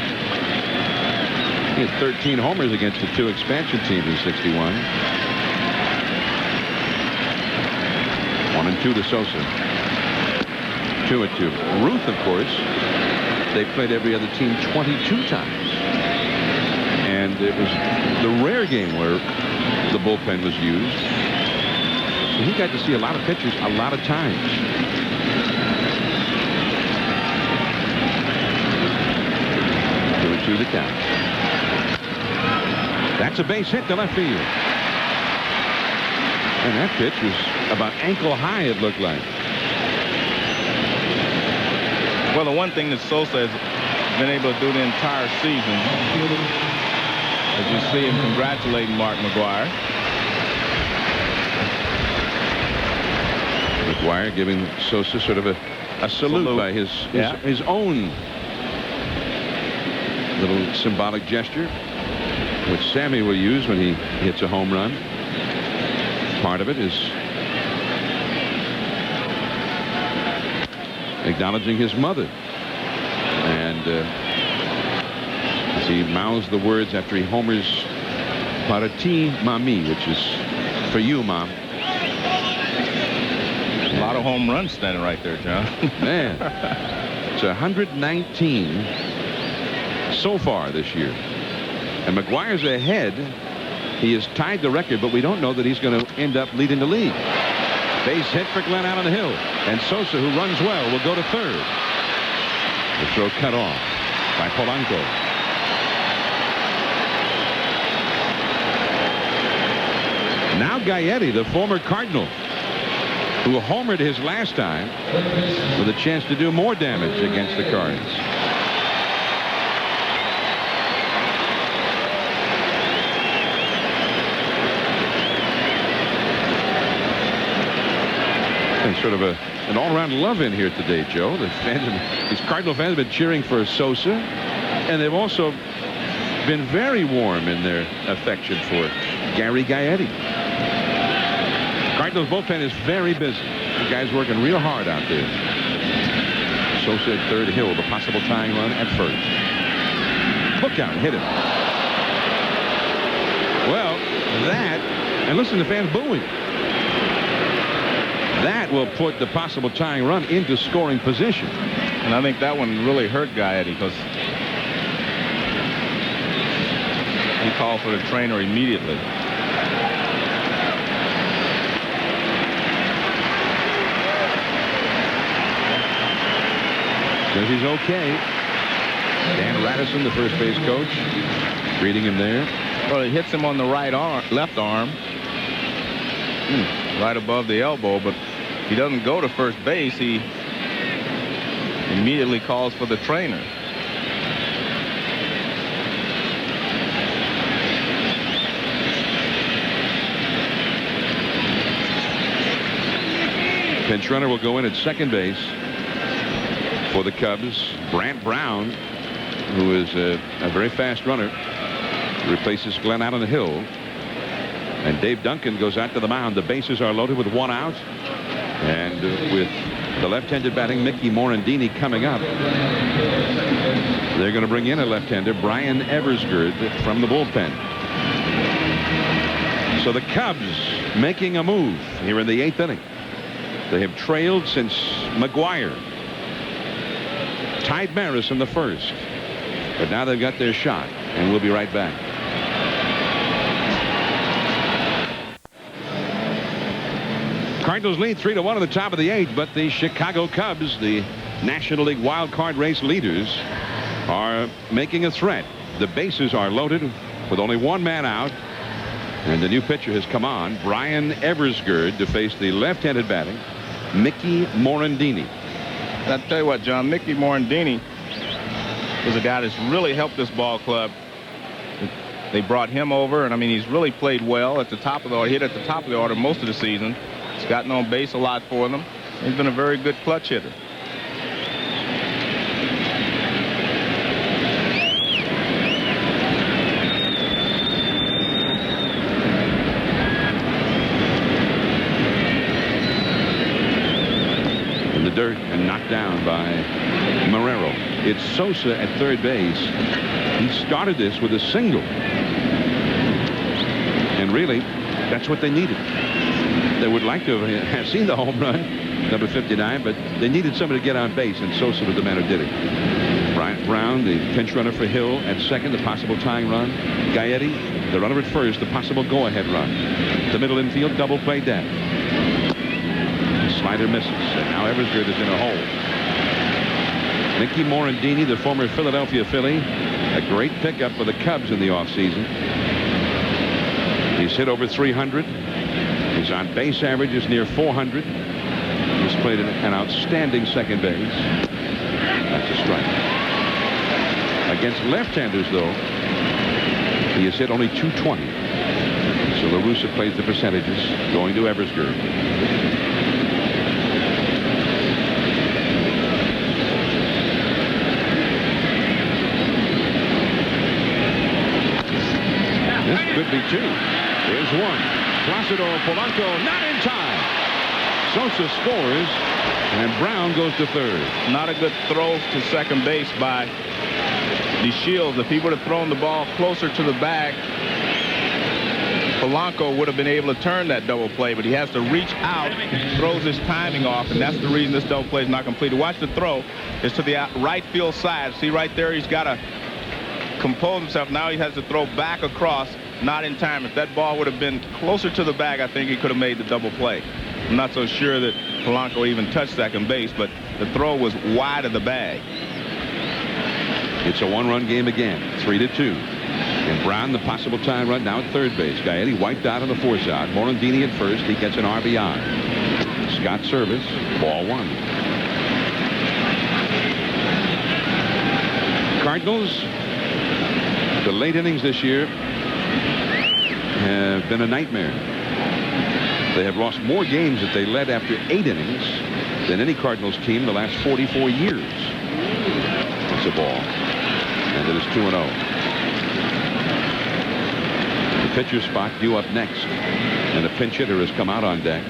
He had 13 homers against the 2 expansion teams in 61. 1-2 to Sosa. 2-2. Ruth, of course, they played every other team 22 times. And it was the rare game where the bullpen was used. So he got to see a lot of pitchers a lot of times. 2-2 the count. That's a base hit to left field. And that pitch was about ankle high, it looked like. Well, the one thing that Sosa has been able to do the entire season, as you see him congratulating Mark McGwire. McGwire giving Sosa sort of a salute by his own little symbolic gesture, which Sammy will use when he hits a home run. Part of it is acknowledging his mother. And as he mouths the words after he homers, "Para ti, mami," which is for you, Mom. A lot of home runs standing right there, John. Man, it's 119 so far this year. And McGwire's ahead. He has tied the record, but we don't know that he's going to end up leading the league. Base hit for Glenn Allen Hill. And Sosa, who runs well, will go to third. The throw cut off by Polanco. Now Gaetti, the former Cardinal, who homered his last time, with a chance to do more damage against the Cards. And sort of an all-around love in here today, Joe. The fans, these Cardinal fans have been cheering for Sosa, and they've also been very warm in their affection for Gary Gaetti. Cardinals bullpen is very busy. The guys working real hard out there. Sosa at third, Hill, the possible tying run at first. Look out, hit him. Well, that, and listen to fans booing. That will put the possible tying run into scoring position. And I think that one really hurt Gaetti, because he called for the trainer immediately. Says he's okay. Dan Radisson, the first base coach, greeting him there. Well, he hits him on the left arm, right above the elbow, but he doesn't go to first base. He immediately calls for the trainer. Pinch runner will go in at second base for the Cubs. Brant Brown, who is a very fast runner, replaces Glenn out on the hill. And Dave Duncan goes out to the mound. The bases are loaded with one out. And with the left-handed batting Mickey Morandini coming up, they're going to bring in a left-hander, Brian Eversgerd, from the bullpen. So the Cubs making a move here in the 8th inning. They have trailed since McWire tied Maris in the first. But now they've got their shot, and we'll be right back. Cardinals lead 3-1 at the top of the 8th, but the Chicago Cubs, the National League wild card race leaders, are making a threat. The bases are loaded with only one man out, and the new pitcher has come on, Brian Eversgerd, to face the left-handed batting Mickey Morandini. I'll tell you what, John, Mickey Morandini was a guy that's really helped this ball club. They brought him over, and I mean, he's really played well at the top of the order, hit at the top of the order most of the season. He's gotten on base a lot for them. He's been a very good clutch hitter. In the dirt and knocked down by Marrero. It's Sosa at third base. He started this with a single. And really, that's what they needed. They would like to have seen the home run, number 59, but they needed somebody to get on base, and Sosa was the man who did it. Bryant Brown, the pinch runner for Hill at second, the possible tying run. Gaetti, the runner at first, the possible go-ahead run. The middle infield, double play deck. Slider misses, and now Eversgerd is in a hole. Mickey Morandini, the former Philadelphia Philly, a great pickup for the Cubs in the offseason. He's hit over 300. His on-base average is near 400. He's played an outstanding second base. That's a strike. Against left-handers, though, he has hit only 220. So La Russa plays the percentages, going to Eversgerd. This could be two. Here's one. Placido Polanco not in time. Sosa scores, and Brown goes to third. Not a good throw to second base by DeShields. If he would have thrown the ball closer to the bag, Polanco would have been able to turn that double play, but he has to reach out, throws his timing off, and that's the reason this double play is not completed. Watch the throw. It's to the right field side. See right there, he's got to compose himself. Now he has to throw back across, not in time. If that ball would have been closer to the bag, I think he could have made the double play. I'm not so sure that Polanco even touched second base, but the throw was wide of the bag. It's a one-run game again, 3-2. And Brown, the possible tie run, now at third base. Gaetti wiped out on the force out. Morandini at first. He gets an RBI. Scott service, ball one. Cardinals, the late innings this year have been a nightmare. They have lost more games that they led after 8 innings than any Cardinals team the last 44 years. It's a ball. And it is 2-0. The pitcher spot due up next. And the pinch hitter has come out on deck.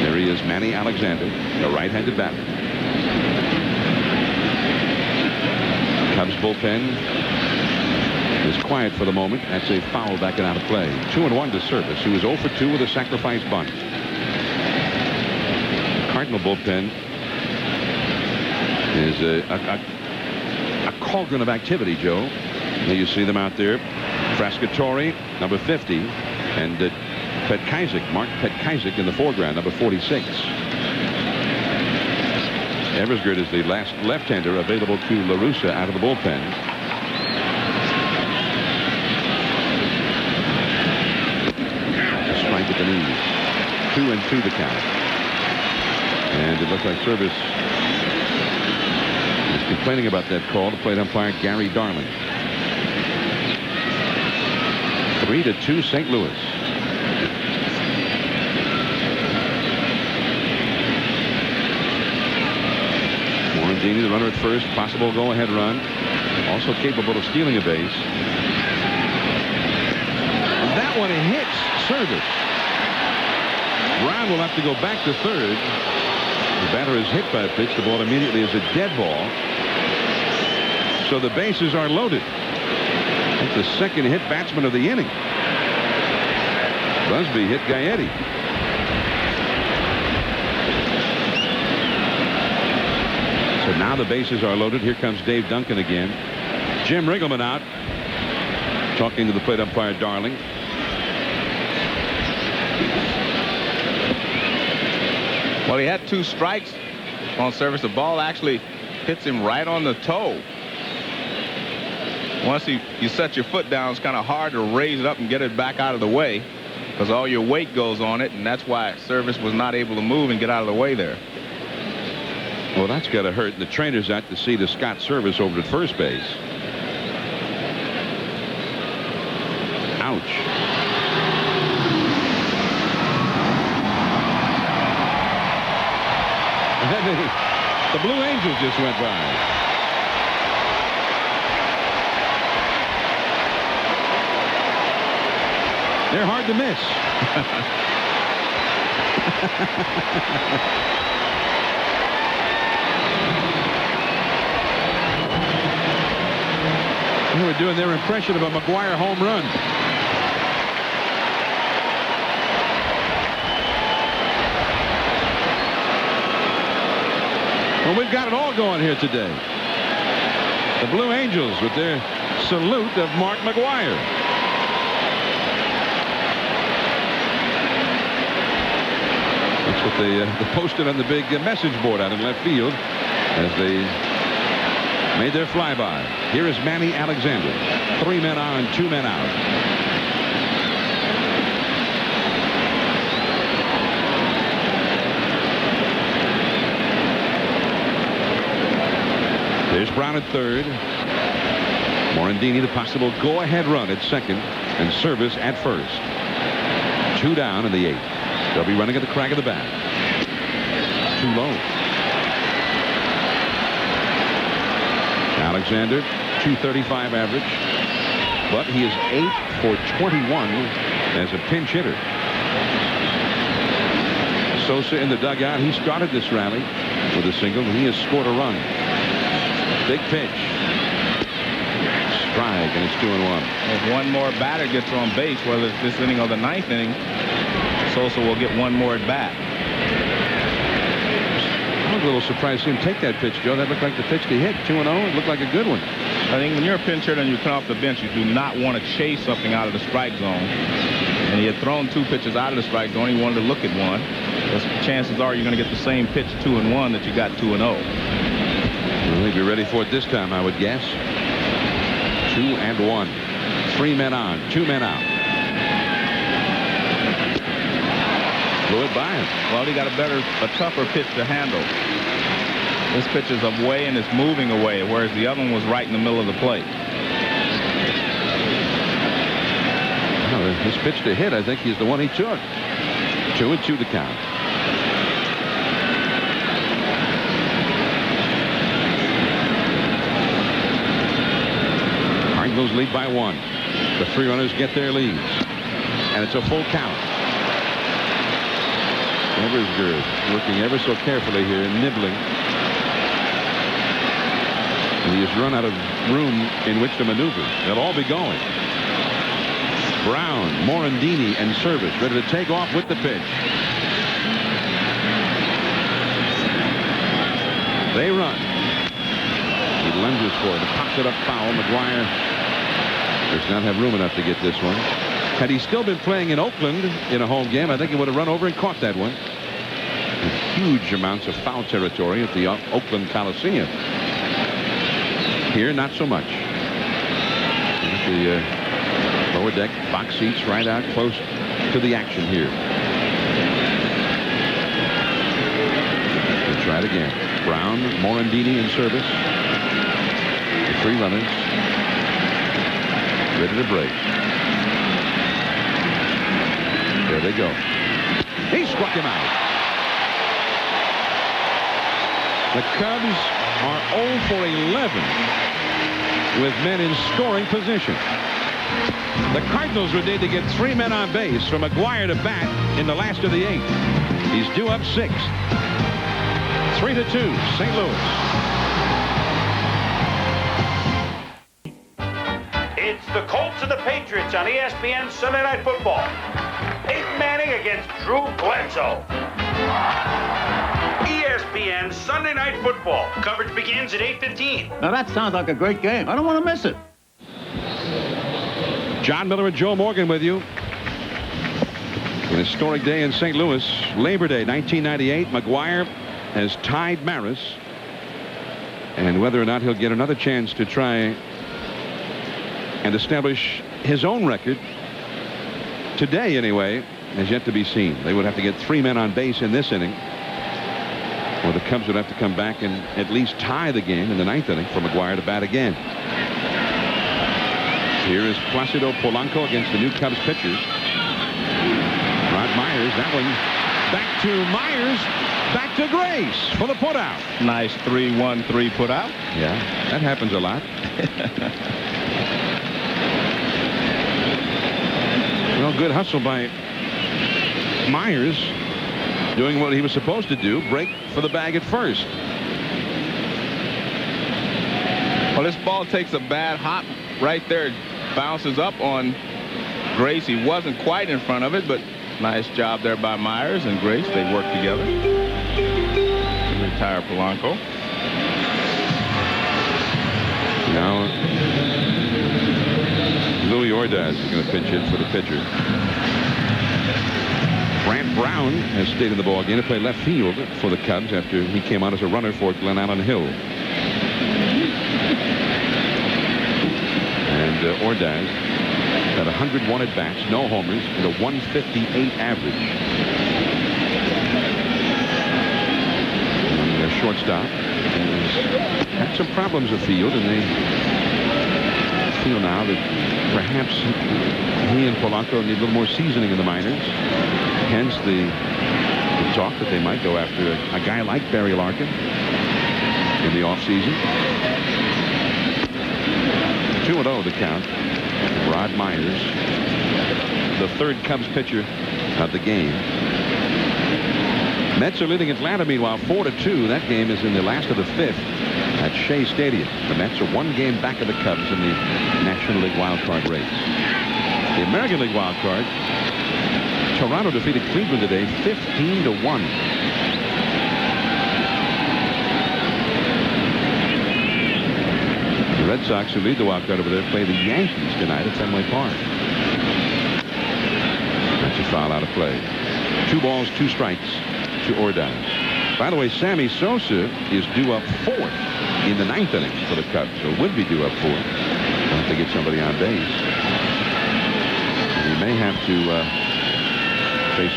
There he is, Manny Alexander, the right-handed batter. Cubs bullpen is quiet for the moment. That's a foul back and out of play. 2-1 to Service, who was 0 for 2 with a sacrifice bunt. Cardinal bullpen is a cauldron of activity, Joe. Now you see them out there. Frascatore, number 50, and Petkazik, Mark Petkazik in the foreground, number 46. Eversgerd is the last left-hander available to La Russa out of the bullpen. knees. 2-2 the count. And it looks like Service is complaining about that call to plate umpire Gary Darling. 3-2 St. Louis. Morandini, the runner at first, possible go-ahead run. Also capable of stealing a base. And that one hits Service. Brown will have to go back to third. The batter is hit by a pitch. The ball immediately is a dead ball. So the bases are loaded. That's the second hit batsman of the inning. Busby hit Gaetti. So now the bases are loaded. Here comes Dave Duncan again. Jim Riggleman out, talking to the plate umpire Darling. Well, he had 2 strikes on Service. The ball actually hits him right on the toe. Once you set your foot down, it's kind of hard to raise it up and get it back out of the way because all your weight goes on it, and that's why Service was not able to move and get out of the way there. Well, that's got to hurt. And the trainer's out to see the Scott Service over at first base. Ouch. The Blue Angels just went by. They're hard to miss. They were doing their impression of a McWire home run. Well, we've got it all going here today. The Blue Angels with their salute of Mark McWire. That's what they posted on the big message board out in left field as they made their flyby. Here is Manny Alexander. 3 men on, 2 men out. There's Brown at third. Morandini, the possible go-ahead run at second, and Service at first. 2 down in the 8th. They'll be running at the crack of the bat. Too low. Alexander, 235 average, but he is 8 for 21 as a pinch hitter. Sosa in the dugout. He started this rally with a single, and he has scored a run. Big pitch. Strike, and it's 2-1. If one more batter gets on base, whether it's this inning or the 9th inning, Sosa will get one more at bat. I was a little surprised to see him take that pitch, Joe. That looked like the pitch to hit. 2-0. It looked like a good one. I think when you're a pinch hitter and you come off the bench, you do not want to chase something out of the strike zone. And he had thrown 2 pitches out of the strike zone. He wanted to look at one. The chances are you're going to get the same pitch 2-1 that you got 2-0. Well, he'd be ready for it this time, I would guess. 2-1. 3 men on, 2 men out. Blew it by him. Well, he got a tougher pitch to handle. This pitch is away and it's moving away, whereas the other one was right in the middle of the plate. Well, his pitch to hit, I think, is the one he took. 2-2 the count. Cardinals lead by 1. The 3 runners get their leads, and it's a full count. Eversgerd working ever so carefully here and nibbling. And he has run out of room in which to maneuver. They'll all be going. Brown, Morandini, and Service ready to take off with the pitch. They run. He lunges for it. Pops it up foul. McWire does not have room enough to get this one. Had he still been playing in Oakland in a home game, I think he would have run over and caught that one. Huge amounts of foul territory at the Oakland Coliseum. Here, not so much. The lower deck box seats right out close to the action here. Tied again. Brown, Morandini in service. The 3 runners. Ready to break. There they go. He struck him out. The Cubs are 0 for 11 with men in scoring position. The Cardinals would need to get 3 men on base for McWire to bat in the last of the 8th. He's due up 6. 3-2, St. Louis. It's the Colts and the Patriots on ESPN Sunday Night Football. Peyton Manning against Drew Bledsoe. ESPN Sunday Night Football. Coverage begins at 8:15. Now that sounds like a great game. I don't want to miss it. John Miller and Joe Morgan with you. An historic day in St. Louis. Labor Day, 1998. McWire has tied Maris. And whether or not he'll get another chance to try and establish his own record today, anyway, has yet to be seen. They would have to get 3 men on base in this inning, or the Cubs would have to come back and at least tie the game in the 9th inning for McWire to bat again. Here is Placido Polanco against the new Cubs pitchers. Rod Myers, that one back to Myers, back to Grace for the putout. Nice 3-1-3 putout. Yeah, that happens a lot. Well, good hustle by Myers, doing what he was supposed to do, break for the bag at first. Well, this ball takes a bad hop right there. Bounces up on Grace. He wasn't quite in front of it, but nice job there by Myers and Grace. They worked together to retire Polanco. Now Louis Ordaz is going to pinch hit for the pitcher. Brant Brown has stayed in the ball game to play left field for the Cubs after he came out as a runner for Glen Allen Hill. And Ordaz had 101 at bats, no homers, and a 158 average. And their shortstop had some problems afield, and they feel now that perhaps he and Polanco need a little more seasoning in the minors. Hence the talk that they might go after a guy like Barry Larkin in the offseason. 2-0 the count. Rod Myers, the 3rd Cubs pitcher of the game. Mets are leading Atlanta, meanwhile, 4-2. That game is in the last of the 5th at Shea Stadium. The Mets are 1 game back of the Cubs in the National League wild card race. The American League wild card, Toronto defeated Cleveland today 15-1. The Red Sox, who lead the wild card over there, play the Yankees tonight at Fenway Park. That's a foul out of play. 2 balls, 2 strikes to Ordaz. By the way, Sammy Sosa is due up 4th in the 9th inning for the Cubs, so would be due up 4th once they get somebody on base. He may have to face,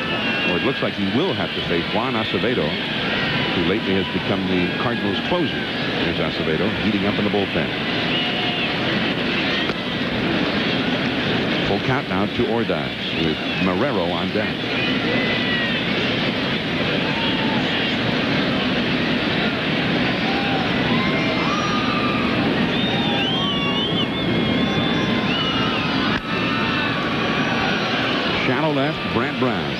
or it looks like he will have to face Juan Acevedo, who lately has become the Cardinals closer. There's Acevedo heating up in the bullpen. Full count now to Ordaz with Marrero on deck. Shallow left, Brant Brown.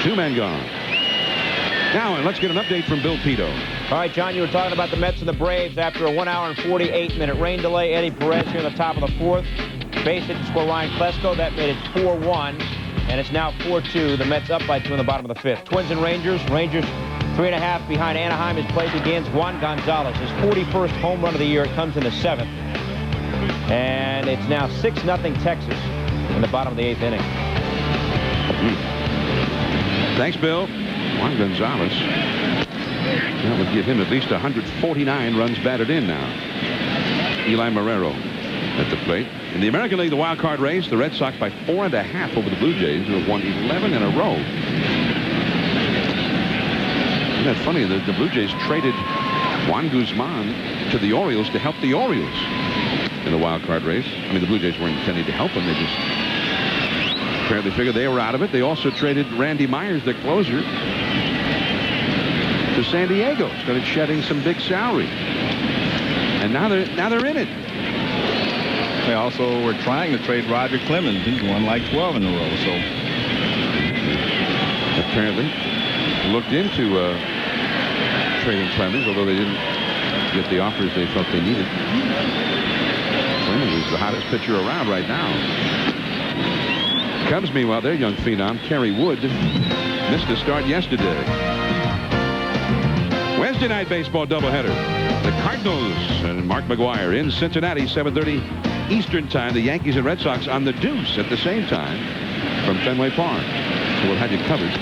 2 men gone. Now, let's get an update from Bill Pito. All right, John, you were talking about the Mets and the Braves after a 1 hour and 48-minute rain delay. Eddie Perez here in the top of the 4th. Base hit to score Ryan Klesko. That made it 4-1, and it's now 4-2. The Mets up by 2 in the bottom of the 5th. Twins and Rangers. Rangers 3.5 behind Anaheim as play begins. Juan Gonzalez, his 41st home run of the year. It comes in the 7th. And it's now 6-0 Texas in the bottom of the 8th inning. Thanks, Bill. Juan Gonzalez. That would give him at least 149 runs batted in now. Eli Marrero at the plate. In the American League, the wild card race, the Red Sox by 4.5 over the Blue Jays, who have won 11 in a row. Isn't that funny? The Blue Jays traded Juan Guzman to the Orioles to help the Orioles in the wild card race. I mean, the Blue Jays weren't intending to help them. They just apparently figured they were out of it. They also traded Randy Myers, their closer, to San Diego. Started shedding some big salary. And now they're in it. They also were trying to trade Roger Clemens. He's won like 12 in a row. So apparently looked into trading Clemens, although they didn't get the offers they felt they needed. Clemens is the hottest pitcher around right now. Cubs, meanwhile, their young phenom, Kerry Wood, missed a start yesterday. Wednesday night baseball doubleheader. The Cardinals and Mark McGwire in Cincinnati, 7:30 Eastern time. The Yankees and Red Sox on the deuce at the same time from Fenway Park. So we'll have you covered.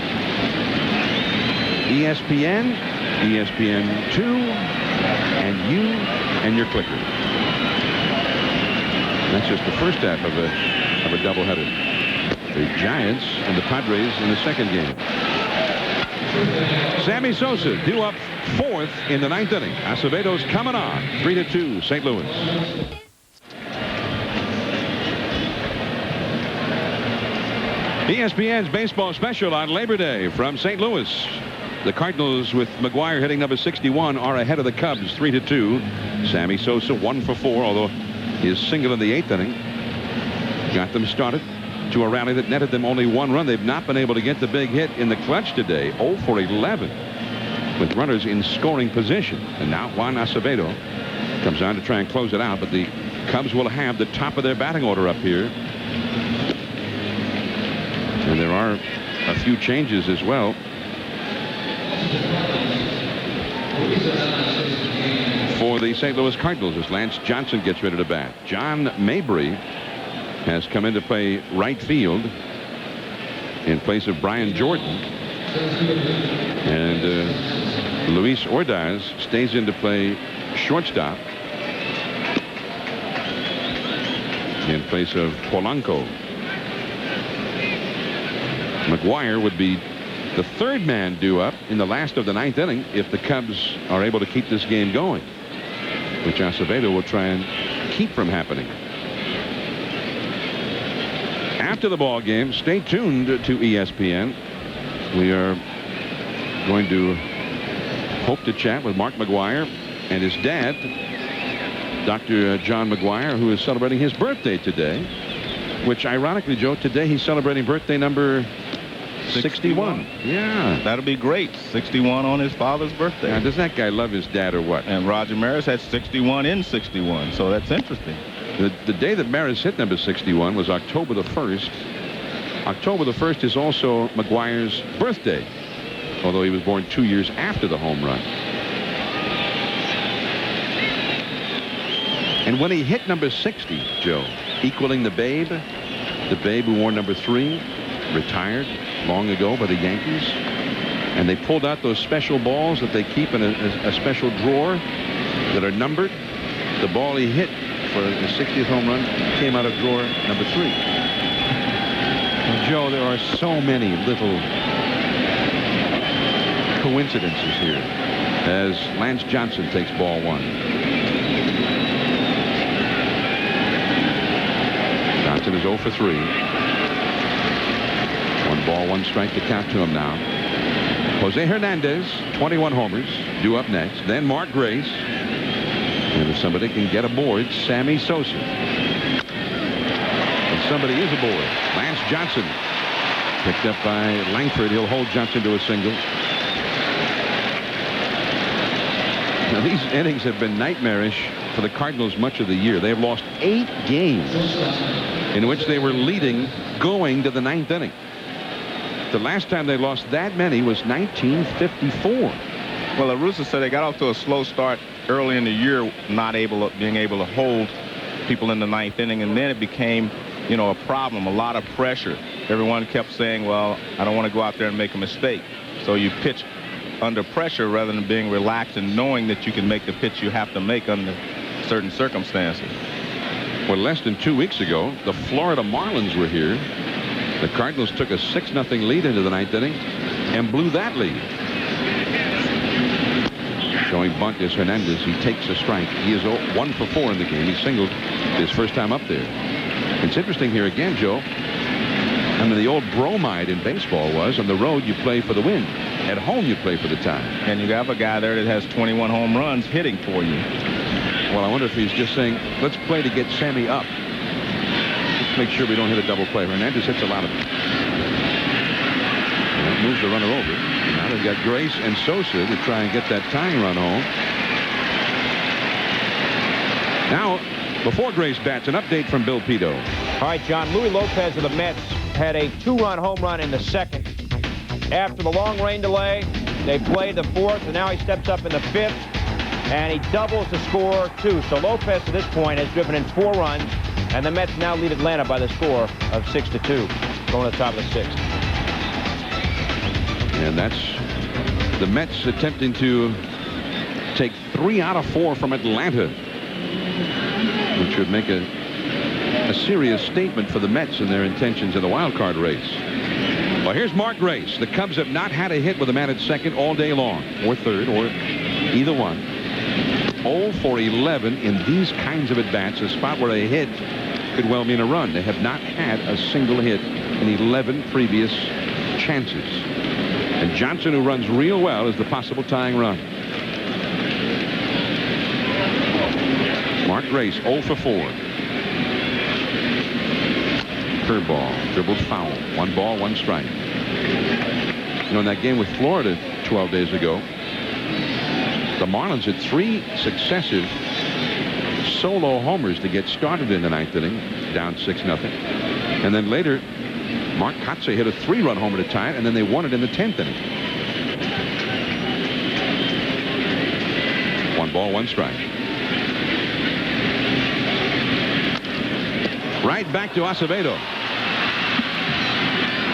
ESPN, ESPN2, and you and your clicker. That's just the first half of a doubleheader. The Giants and the Padres in the second game. Sammy Sosa due up fourth in the ninth inning. Acevedo's coming on. 3-2 St. Louis. ESPN's baseball special on Labor Day from St. Louis. The Cardinals, with McGwire hitting number 61, are ahead of the Cubs 3-2. Sammy Sosa 1 for 4, although his single in the eighth inning got them started to a rally that netted them only one run. They've not been able to get the big hit in the clutch today. 0 for 11 with runners in scoring position. And now Juan Acevedo comes on to try and close it out, but the Cubs will have the top of their batting order up here. And there are a few changes as well. For the St. Louis Cardinals as Lance Johnson gets ready to bat. John Mabry has come in to play right field in place of Brian Jordan. And Luis Ordaz stays in to play shortstop in place of Polanco. McGwire would be the third man due up in the last of the ninth inning if the Cubs are able to keep this game going, which Acevedo will try and keep from happening. After the ball game, stay tuned to ESPN. We are going to hope to chat with Mark McGwire and his dad, Dr. John McGwire, who is celebrating his birthday today, which ironically, Joe, today he's celebrating birthday number 61. Yeah. That'll be great. 61 on his father's birthday. Now, does that guy love his dad or what? And Roger Maris had 61 in 61, so that's interesting. The day that Maris hit number 61 was October the 1st. October the 1st is also McGwire's birthday, although he was born 2 years after the home run. And when he hit number 60, Joe, equaling the Babe who wore number 3, retired long ago by the Yankees, and they pulled out those special balls that they keep in a special drawer that are numbered. The ball he hit for the 60th home run came out of drawer number 3. And Joe, there are so many little coincidences here as Lance Johnson takes ball 1. Johnson is 0 for 3. 1 ball, 1 strike to count to him now. Jose Hernandez, 21 homers, due up next. Then Mark Grace. And if somebody can get aboard, Sammy Sosa. And somebody is aboard. Lance Johnson. Picked up by Langford. He'll hold Johnson to a single. Now, these innings have been nightmarish for the Cardinals much of the year. They've lost 8 games in which they were leading going to the 9th inning. The last time they lost that many was 1954. Well, the Roosters said they got off to a slow start early in the year, being able to hold people in the 9th inning, and then it became, a problem, a lot of pressure. Everyone kept saying, well, I don't want to go out there and make a mistake. So you pitch under pressure rather than being relaxed and knowing that you can make the pitch you have to make under certain circumstances. Well, less than 2 weeks ago, the Florida Marlins were here. The Cardinals took a 6-0 lead into the 9th inning and blew that lead. Showing bunt is Hernandez. He takes a strike. He is 1 for 4 in the game. He singled his first time up there. It's interesting here again, Joe. I mean, the old bromide in baseball was on the road you play for the win. At home you play for the tie. And you have a guy there that has 21 home runs hitting for you. Well, I wonder if he's just saying, let's play to get Sammy up. Let's make sure we don't hit a double play. Hernandez hits a lot of them. That moves the runner over. Now they've got Grace and Sosa to try and get that tying run home. Now, before Grace bats, an update from Bill Pito. All right, John, Luis Lopez of the Mets had a 2-run home run in the second. After the long rain delay, they played the fourth, and now he steps up in the fifth, and he doubles the score, too. So Lopez, at this point, has driven in 4 runs, and the Mets now lead Atlanta by the score of 6-2, going to the top of the 6th. And that's the Mets attempting to take 3 out of 4 from Atlanta, which would make a serious statement for the Mets and their intentions in the wild card race. Well, here's Mark Grace. The Cubs have not had a hit with a man at second all day long, or third, or either one. 0 for 11 in these kinds of at-bats, a spot where a hit could well mean a run. They have not had a single hit in 11 previous chances. And Johnson, who runs real well, is the possible tying run. Mark Grace, 0 for 4. Curveball, dribbled foul. 1 ball, 1 strike. You know, in that game with Florida 12 days ago, the Marlins had 3 successive solo homers to get started in the 9th inning, down 6-0. And then later, Mark Kotsay hit a 3-run homer to tie it, and then they won it in the 10th inning. 1 ball, 1 strike. Right back to Acevedo.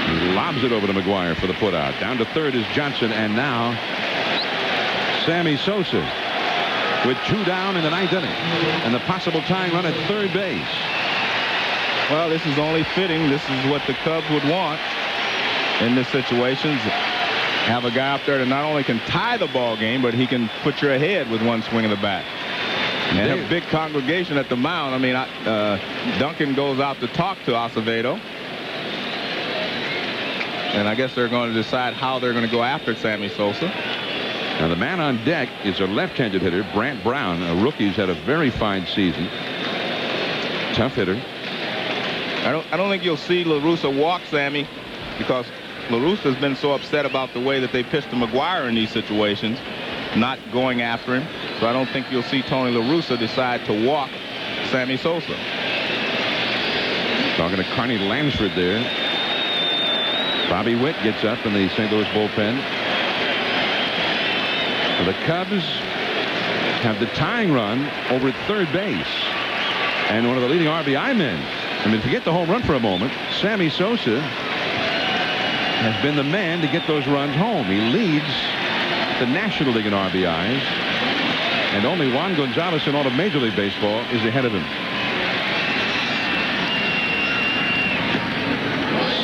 He lobs it over to McWire for the putout. Down to third is Johnson, and now Sammy Sosa with 2 down in the 9th inning, and the possible tying run at third base. Well, this is only fitting. This is what the Cubs would want in this situation. Have a guy up there that not only can tie the ball game, but he can put you ahead with 1 swing of the bat. And have a big congregation at the mound. I mean, Duncan goes out to talk to Acevedo. And I guess they're going to decide how they're going to go after Sammy Sosa. Now, the man on deck is a left-handed hitter, Brant Brown, a rookie who's had a very fine season. Tough hitter. I don't think you'll see La Russa walk Sammy, because La Russa has been so upset about the way that they pitched to McWire in these situations, not going after him. So I don't think you'll see Tony La Russa decide to walk Sammy Sosa. Talking to Carney Lansford there. Bobby Witt gets up in the St. Louis bullpen. The Cubs have the tying run over at third base. And one of the leading RBI men. I mean, forget the home run for a moment. Sammy Sosa has been the man to get those runs home. He leads the National League in RBIs. And only Juan Gonzalez in all of Major League Baseball is ahead of him.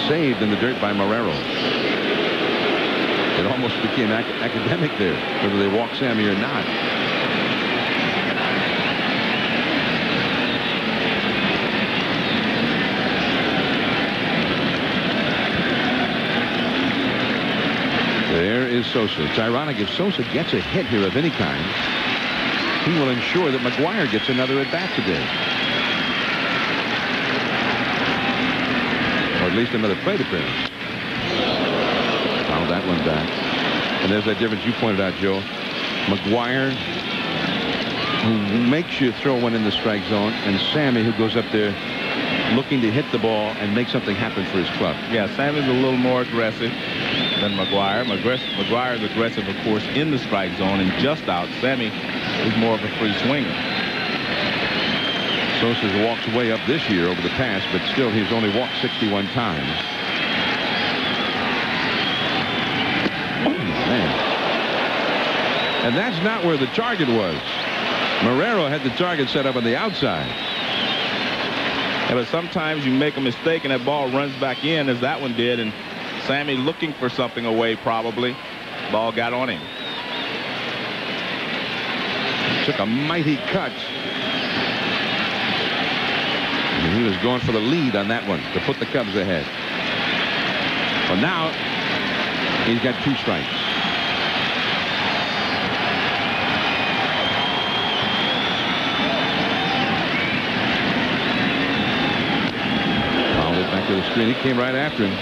Saved in the dirt by Marrero. It almost became academic there, whether they walk Sammy or not. There is Sosa. It's ironic, if Sosa gets a hit here of any kind, he will ensure that McWire gets another at-bat today. Or at least another plate appearance. Fouled that one back. And there's that difference you pointed out, Joe. McWire, who makes you throw one in the strike zone, and Sammy, who goes up there looking to hit the ball and make something happen for his club. Yeah, Sammy's a little more aggressive than McWire. McGuire is aggressive, of course, in the strike zone and just out. Sammy is more of a free swinger. Sosa's walks way up this year over the past, but still he's only walked 61 times. Oh, man. And that's not where the target was. Marrero had the target set up on the outside. Yeah, but sometimes you make a mistake and that ball runs back in, as that one did, and Sammy looking for something away, probably. Ball got on him. took a mighty cut. And he was going for the lead on that one to put the Cubs ahead. But now he's got 2 strikes. Fouled it back to the screen. He came right after him.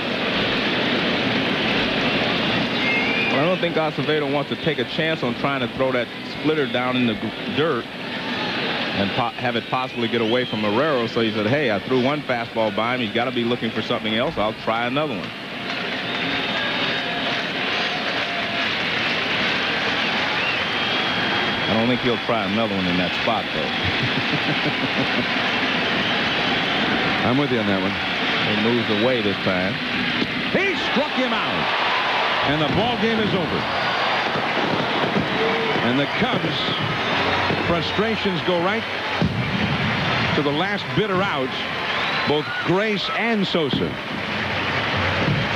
Well, I don't think Acevedo wants to take a chance on trying to throw that splitter down in the dirt and have it possibly get away from Marrero. So he said, hey, I threw one fastball by him. He's got to be looking for something else. I'll try another one. I don't think he'll try another one in that spot, though. I'm with you on that one. He moves away this time. He struck him out. And the ball game is over. And the Cubs, frustrations go right to the last bitter out. Both Grace and Sosa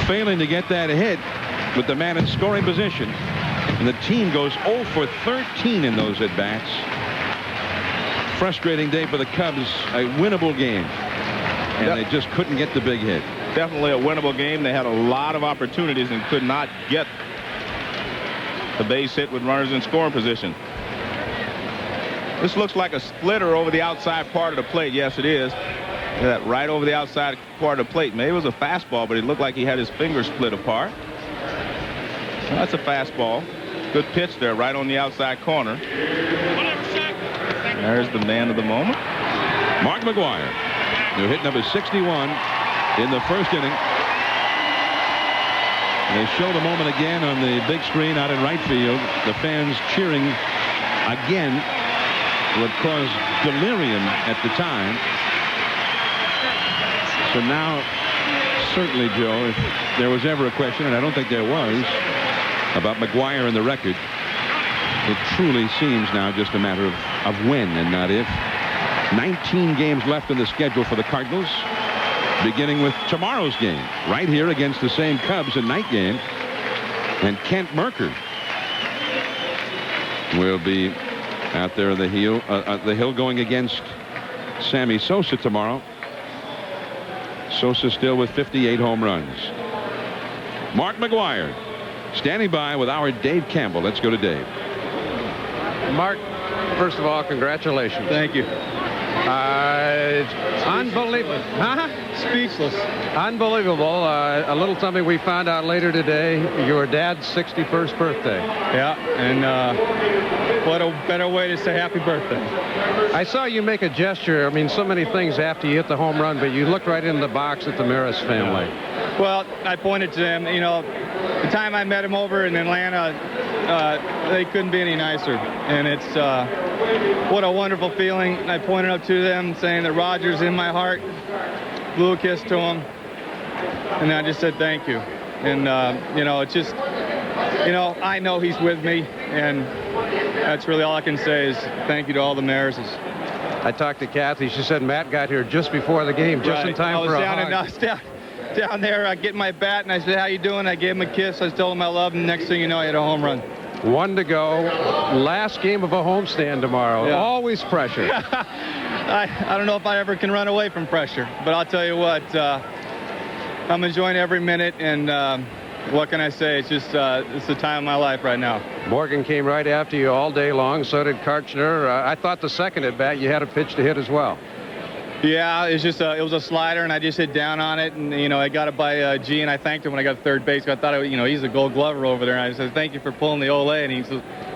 failing to get that hit with the man in scoring position. And the team goes 0 for 13 in those at-bats. Frustrating day for the Cubs. A winnable game. And they just couldn't get the big hit. Definitely a winnable game. They had a lot of opportunities and could not get the base hit with runners in scoring position. This looks like a splitter over the outside part of the plate. Yes, it is. That right over the outside part of the plate. Maybe it was a fastball, but it looked like he had his fingers split apart. Well, that's a fastball. Good pitch there, right on the outside corner. There's the man of the moment. Mark McWire, who hit number 61 in the first inning. They show the moment again on the big screen out in right field. The fans cheering again. What caused delirium at the time. So now, certainly, Joe, if there was ever a question, and I don't think there was, about McWire and the record, it truly seems now just a matter of when and not if. 19 games left in the schedule for the Cardinals, beginning with tomorrow's game, right here against the same Cubs, a night game. And Kent Merker will be out there on the hill going against Sammy Sosa tomorrow. Sosa still with 58 home runs. Mark McWire standing by with our Dave Campbell. Let's go to Dave. Mark, first of all, congratulations. Thank you. It's unbelievable. Speechless. Unbelievable. A little something we found out later today, your dad's 61st birthday. Yeah, and what a better way to say happy birthday. I saw you make a gesture. I mean, so many things after you hit the home run, but you looked right in the box at the Maris family. Well, I pointed to them. You know, the time I met him over in Atlanta, they couldn't be any nicer. And it's what a wonderful feeling. I pointed up to them saying that Roger's in my heart. Blew a kiss to him. And I just said thank you. And, you know, it's just, you know, I know he's with me. And that's really all I can say is thank you to all the Marises. I talked to Kathy. She said Matt got here just before the game, just in time for a hug. I was down there getting my bat, and I said, how you doing? I gave him a kiss. I told him I love him. And next thing you know, I hit a home run. 1 to go. Last game of a homestand tomorrow. Yeah. Always pressure. I don't know if I ever can run away from pressure, but I'll tell you what, I'm enjoying every minute, and what can I say? It's just it's the time of my life right now. Morgan came right after you all day long. So did Karchner. I thought the second at bat you had a pitch to hit as well. Yeah, it's just it was a slider, and I just hit down on it, and you know I got it by G, and I thanked him when I got to third base. I thought you know he's a Gold Glover over there, and I said thank you for pulling the Ole, and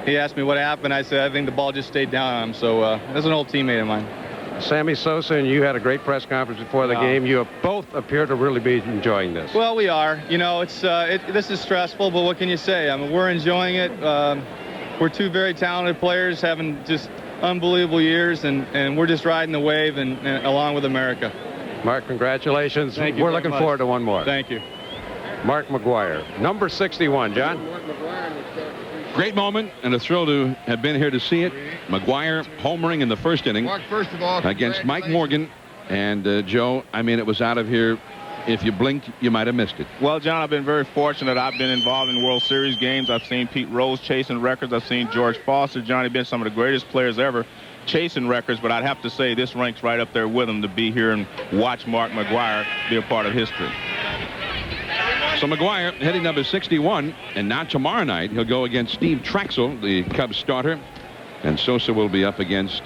he asked me what happened. I said I think the ball just stayed down on him. So that's an old teammate of mine. Sammy Sosa and you had a great press conference before the game. You both appear to really be enjoying this. Well, we are. You know, it's this is stressful, but what can you say? I mean, we're enjoying it. We're two very talented players having just unbelievable years, and we're just riding the wave and along with America. Mark, congratulations. Thank you. We're looking forward to one more. Thank you. Mark McWire, number 61, John. Great moment and a thrill to have been here to see it. McWire homering in the first inning Mark, first of all, against Mike Morgan. And Joe, I mean, it was out of here if you blinked, you might have missed it. Well, John, I've been very fortunate. I've been involved in World Series games. I've seen Pete Rose chasing records. I've seen George Foster, Johnny Bench, some of the greatest players ever chasing records. But I'd have to say this ranks right up there with him to be here and watch Mark McGwire be a part of history. So McGwire hitting number 61, and now tomorrow night he'll go against Steve Traxel, the Cubs starter, and Sosa will be up against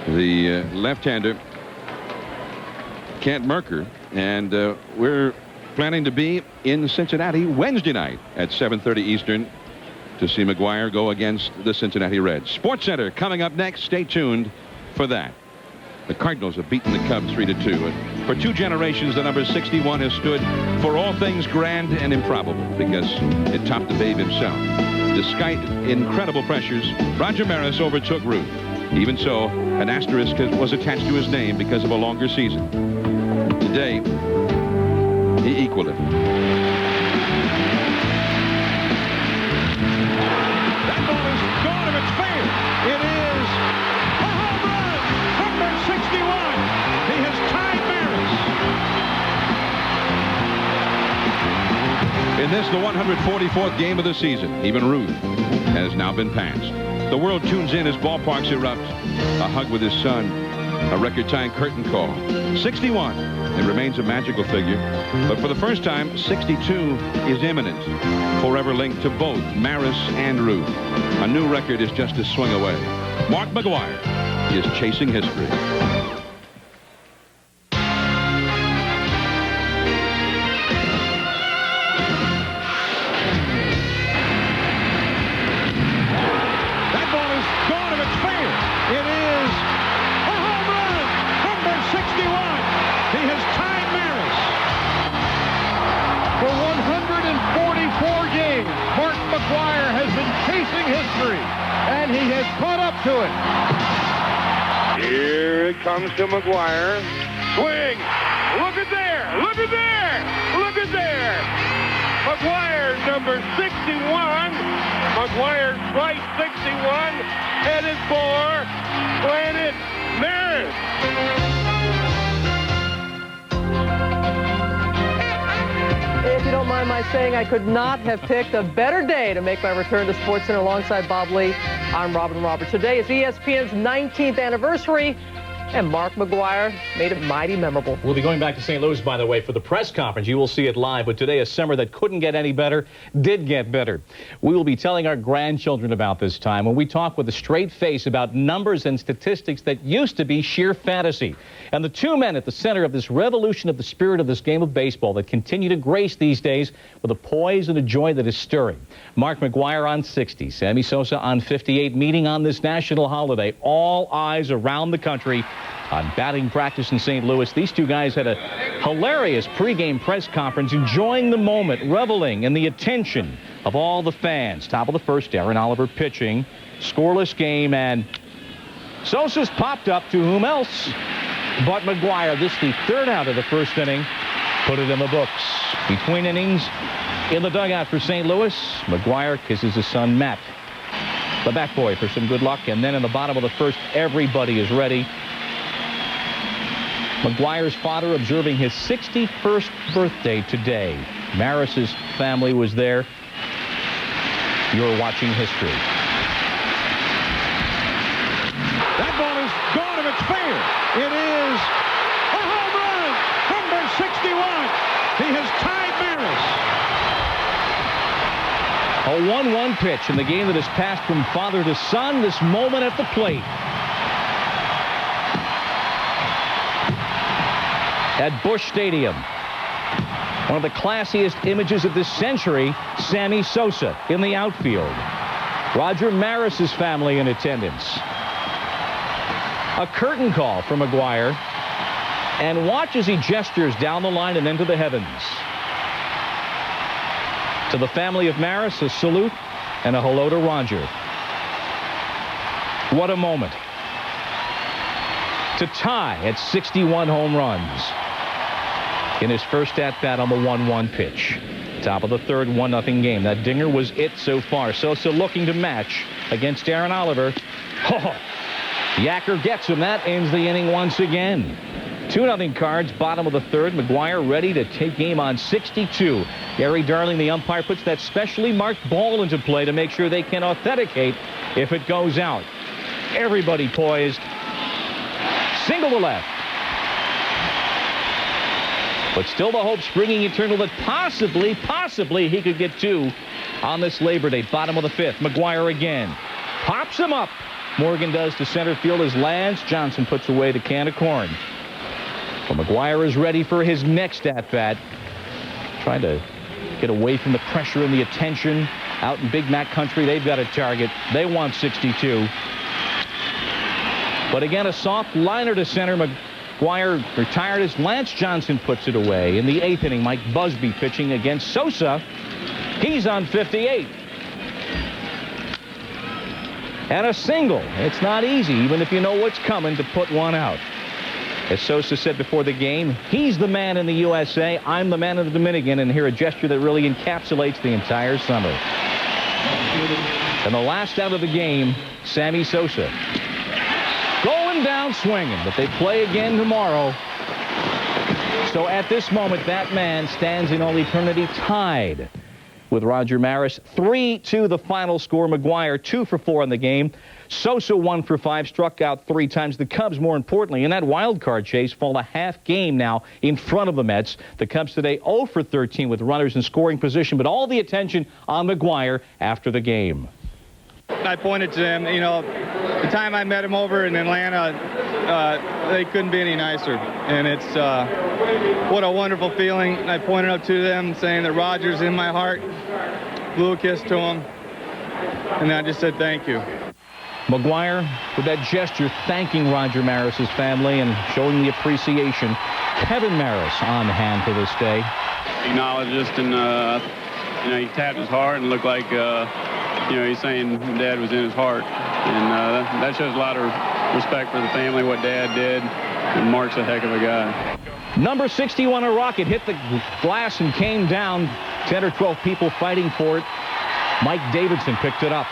the left-hander Kent Merker, and we're planning to be in Cincinnati Wednesday night at 7:30 Eastern to see McGwire go against the Cincinnati Reds. Sports Center coming up next. Stay tuned for that. The Cardinals have beaten the Cubs 3-2. For 2 generations, the number 61 has stood for all things grand and improbable because it topped the Babe himself. Despite incredible pressures, Roger Maris overtook Ruth. Even so, an asterisk was attached to his name because of a longer season. Today, he equaled it. That ball is gone if it's fair. It is a home run. Number 61. He has tied Maris. In this, the 144th game of the season, even Ruth has now been passed. The world tunes in as ballparks erupt. A hug with his son. A record-tying curtain call. 61. It remains a magical figure. But for the first time, 62 is imminent. Forever linked to both Maris and Ruth. A new record is just a swing away. Mark McGwire is chasing history. Here it comes to McGwire. Swing! Look at there! Look at there! Look at there! McGwire, number 61. McGwire, right 61, headed for Planet Maris. If you don't mind my saying, I could not have picked a better day to make my return to SportsCenter alongside Bob Lee. I'm Robin Roberts. Today is ESPN's 19th anniversary, and Mark McGwire made it mighty memorable. We'll be going back to St. Louis, by the way, for the press conference. You will see it live, but today, a summer that couldn't get any better, did get better. We will be telling our grandchildren about this time when we talk with a straight face about numbers and statistics that used to be sheer fantasy. And the 2 men at the center of this revolution of the spirit of this game of baseball that continue to grace these days with a poise and a joy that is stirring. Mark McGwire on 60, Sammy Sosa on 58, meeting on this national holiday. All eyes around the country on batting practice in St. Louis. These two guys had a hilarious pregame press conference, enjoying the moment, reveling in the attention of all the fans. Top of the first, Darren Oliver pitching. Scoreless game, and Sosa's popped up to whom else but McGwire. This the third out of the first inning. Put it in the books. Between innings, in the dugout for St. Louis, McGwire kisses his son Matt, the bat boy, for some good luck. And then in the bottom of the first, everybody is ready. McGwire's father observing his 61st birthday today. Maris's family was there. You're watching history. That ball is gone if it's fair. It is a home run. Number 61. He has tied Maris. A 1-1 pitch in the game that has passed from father to son. This moment at the plate. At Busch Stadium. One of the classiest images of this century, Sammy Sosa in the outfield. Roger Maris's family in attendance. A curtain call from McGwire. And watch as he gestures down the line and into the heavens. To the family of Maris, a salute and a hello to Roger. What a moment. To tie at 61 home runs in his first at-bat on the 1-1 pitch. Top of the third, 1-0 game. That dinger was it so far. Sosa looking to match against Darren Oliver. Oh, Yacker gets him. That ends the inning once again. 2-0 Cards, bottom of the third. McWire ready to take game on 62. Gary Darling, the umpire, puts that specially marked ball into play to make sure they can authenticate if it goes out. Everybody poised. Single to left. But still the hope springing eternal that possibly he could get 2 on this Labor Day. Bottom of the fifth. McWire again. Pops him up. Morgan does to center field as Lance Johnson puts away the can of corn. So McWire is ready for his next at-bat. Trying to get away from the pressure and the attention. Out in Big Mac country, they've got a target. They want 62. But again, a soft liner to center. McWire retired as Lance Johnson puts it away. In the 8th inning, Mike Busby pitching against Sosa. He's on 58. And a single. It's not easy, even if you know what's coming, to put one out. As Sosa said before the game, he's the man in the USA, I'm the man in the Dominican, and here a gesture that really encapsulates the entire summer. And the last out of the game, Sammy Sosa. Going down swinging, but they play again tomorrow. So at this moment, that man stands in all eternity tied with Roger Maris. 3-2 the final score. McWire 2 for 4 on the game. Sosa 1 for 5, struck out 3 times. The Cubs, more importantly, in that wild card chase, fall a half game now in front of the Mets. The Cubs today 0 for 13 with runners in scoring position, but all the attention on McWire after the game. I pointed to him, you know, the time I met him over in Atlanta, they couldn't be any nicer. And it's what a wonderful feeling. I pointed up to them saying that Roger's in my heart, blew a kiss to him, and I just said thank you. McWire, with that gesture, thanking Roger Maris's family and showing the appreciation. Kevin Maris on hand for this day. Acknowledged us, and you know, he tapped his heart and looked like you know, he's saying Dad was in his heart, and that shows a lot of respect for the family, what Dad did, and Mark's a heck of a guy. Number 61, a rocket, hit the glass and came down. 10 or 12 people fighting for it. Mike Davidson picked it up.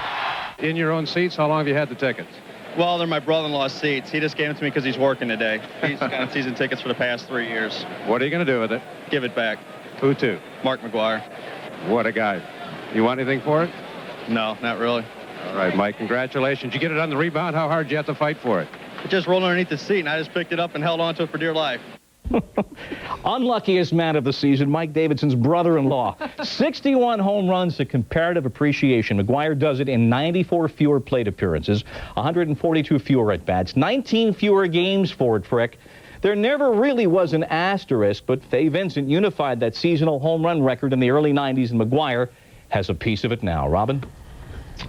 In your own seats, how long have you had the tickets? Well, they're my brother-in-law's seats. He just gave them to me because he's working today. He's got season tickets for the past 3 years. What are you going to do with it? Give it back. Who to? Mark McWire. What a guy. You want anything for it? No, not really. All right, Mike, congratulations. You get it on the rebound. How hard did you have to fight for it? It just rolled underneath the seat, and I just picked it up and held on to it for dear life. Unluckiest man of the season, Mike Davidson's brother-in-law. 61 home runs to comparative appreciation. McWire does it in 94 fewer plate appearances, 142 fewer at-bats, 19 fewer games for it, Frick. There never really was an asterisk, but Fay Vincent unified that seasonal home run record in the early 90s, and McWire has a piece of it now. Robin?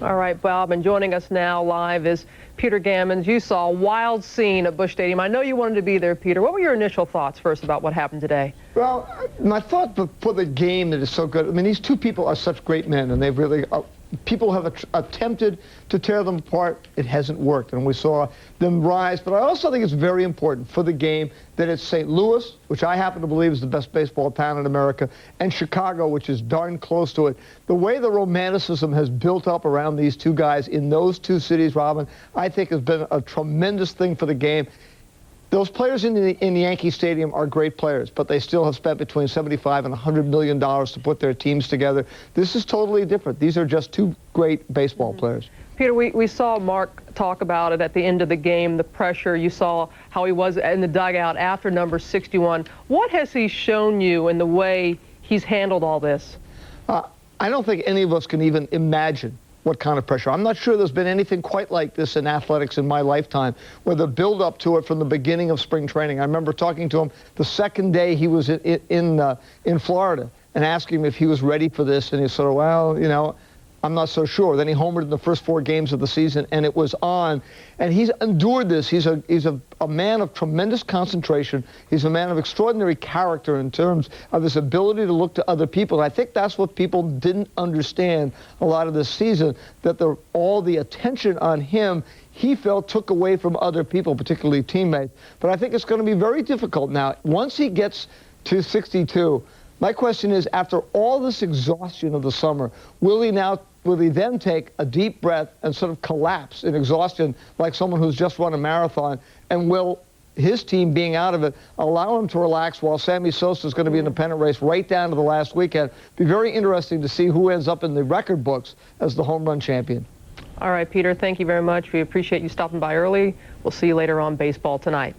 All right, Bob, and joining us now live is Peter Gammons. You saw a wild scene at Busch Stadium. I know you wanted to be there, Peter. What were your initial thoughts first about what happened today? Well, my thought for the game that is so good, I mean, these two people are such great men, and they've really, people have attempted to tear them apart. It hasn't worked, and we saw them rise. But I also think it's very important for the game that it's St. Louis, which I happen to believe is the best baseball town in America, and Chicago, which is darn close to it. The way the romanticism has built up around these two guys in those two cities, Robin, I think has been a tremendous thing for the game. Those players in the Yankee Stadium are great players, but they still have spent between $75 and $100 million to put their teams together. This is totally different. These are just two great baseball players. Peter, we saw Mark talk about it at the end of the game, the pressure. You saw how he was in the dugout after number 61. What has he shown you in the way he's handled all this? I don't think any of us can even imagine what kind of pressure. I'm not sure there's been anything quite like this in athletics in my lifetime, where the build-up to it from the beginning of spring training. I remember talking to him the second day he was in Florida and asking him if he was ready for this, and he sort of, well, you know, I'm not so sure. Then he homered in the first 4 games of the season, and it was on. And he's endured this. He's a man of tremendous concentration. He's a man of extraordinary character in terms of his ability to look to other people. And I think that's what people didn't understand a lot of this season, that all the attention on him, he felt took away from other people, particularly teammates. But I think it's going to be very difficult now. Once he gets to 62, my question is, after all this exhaustion of the summer, will he then take a deep breath and sort of collapse in exhaustion like someone who's just run a marathon? And will his team being out of it, allow him to relax while Sammy Sosa is going to be in the pennant race right down to the last weekend. Be very interesting to see who ends up in the record books as the home run champion. All right, Peter, thank you very much. We appreciate you stopping by early. We'll see you later on Baseball Tonight.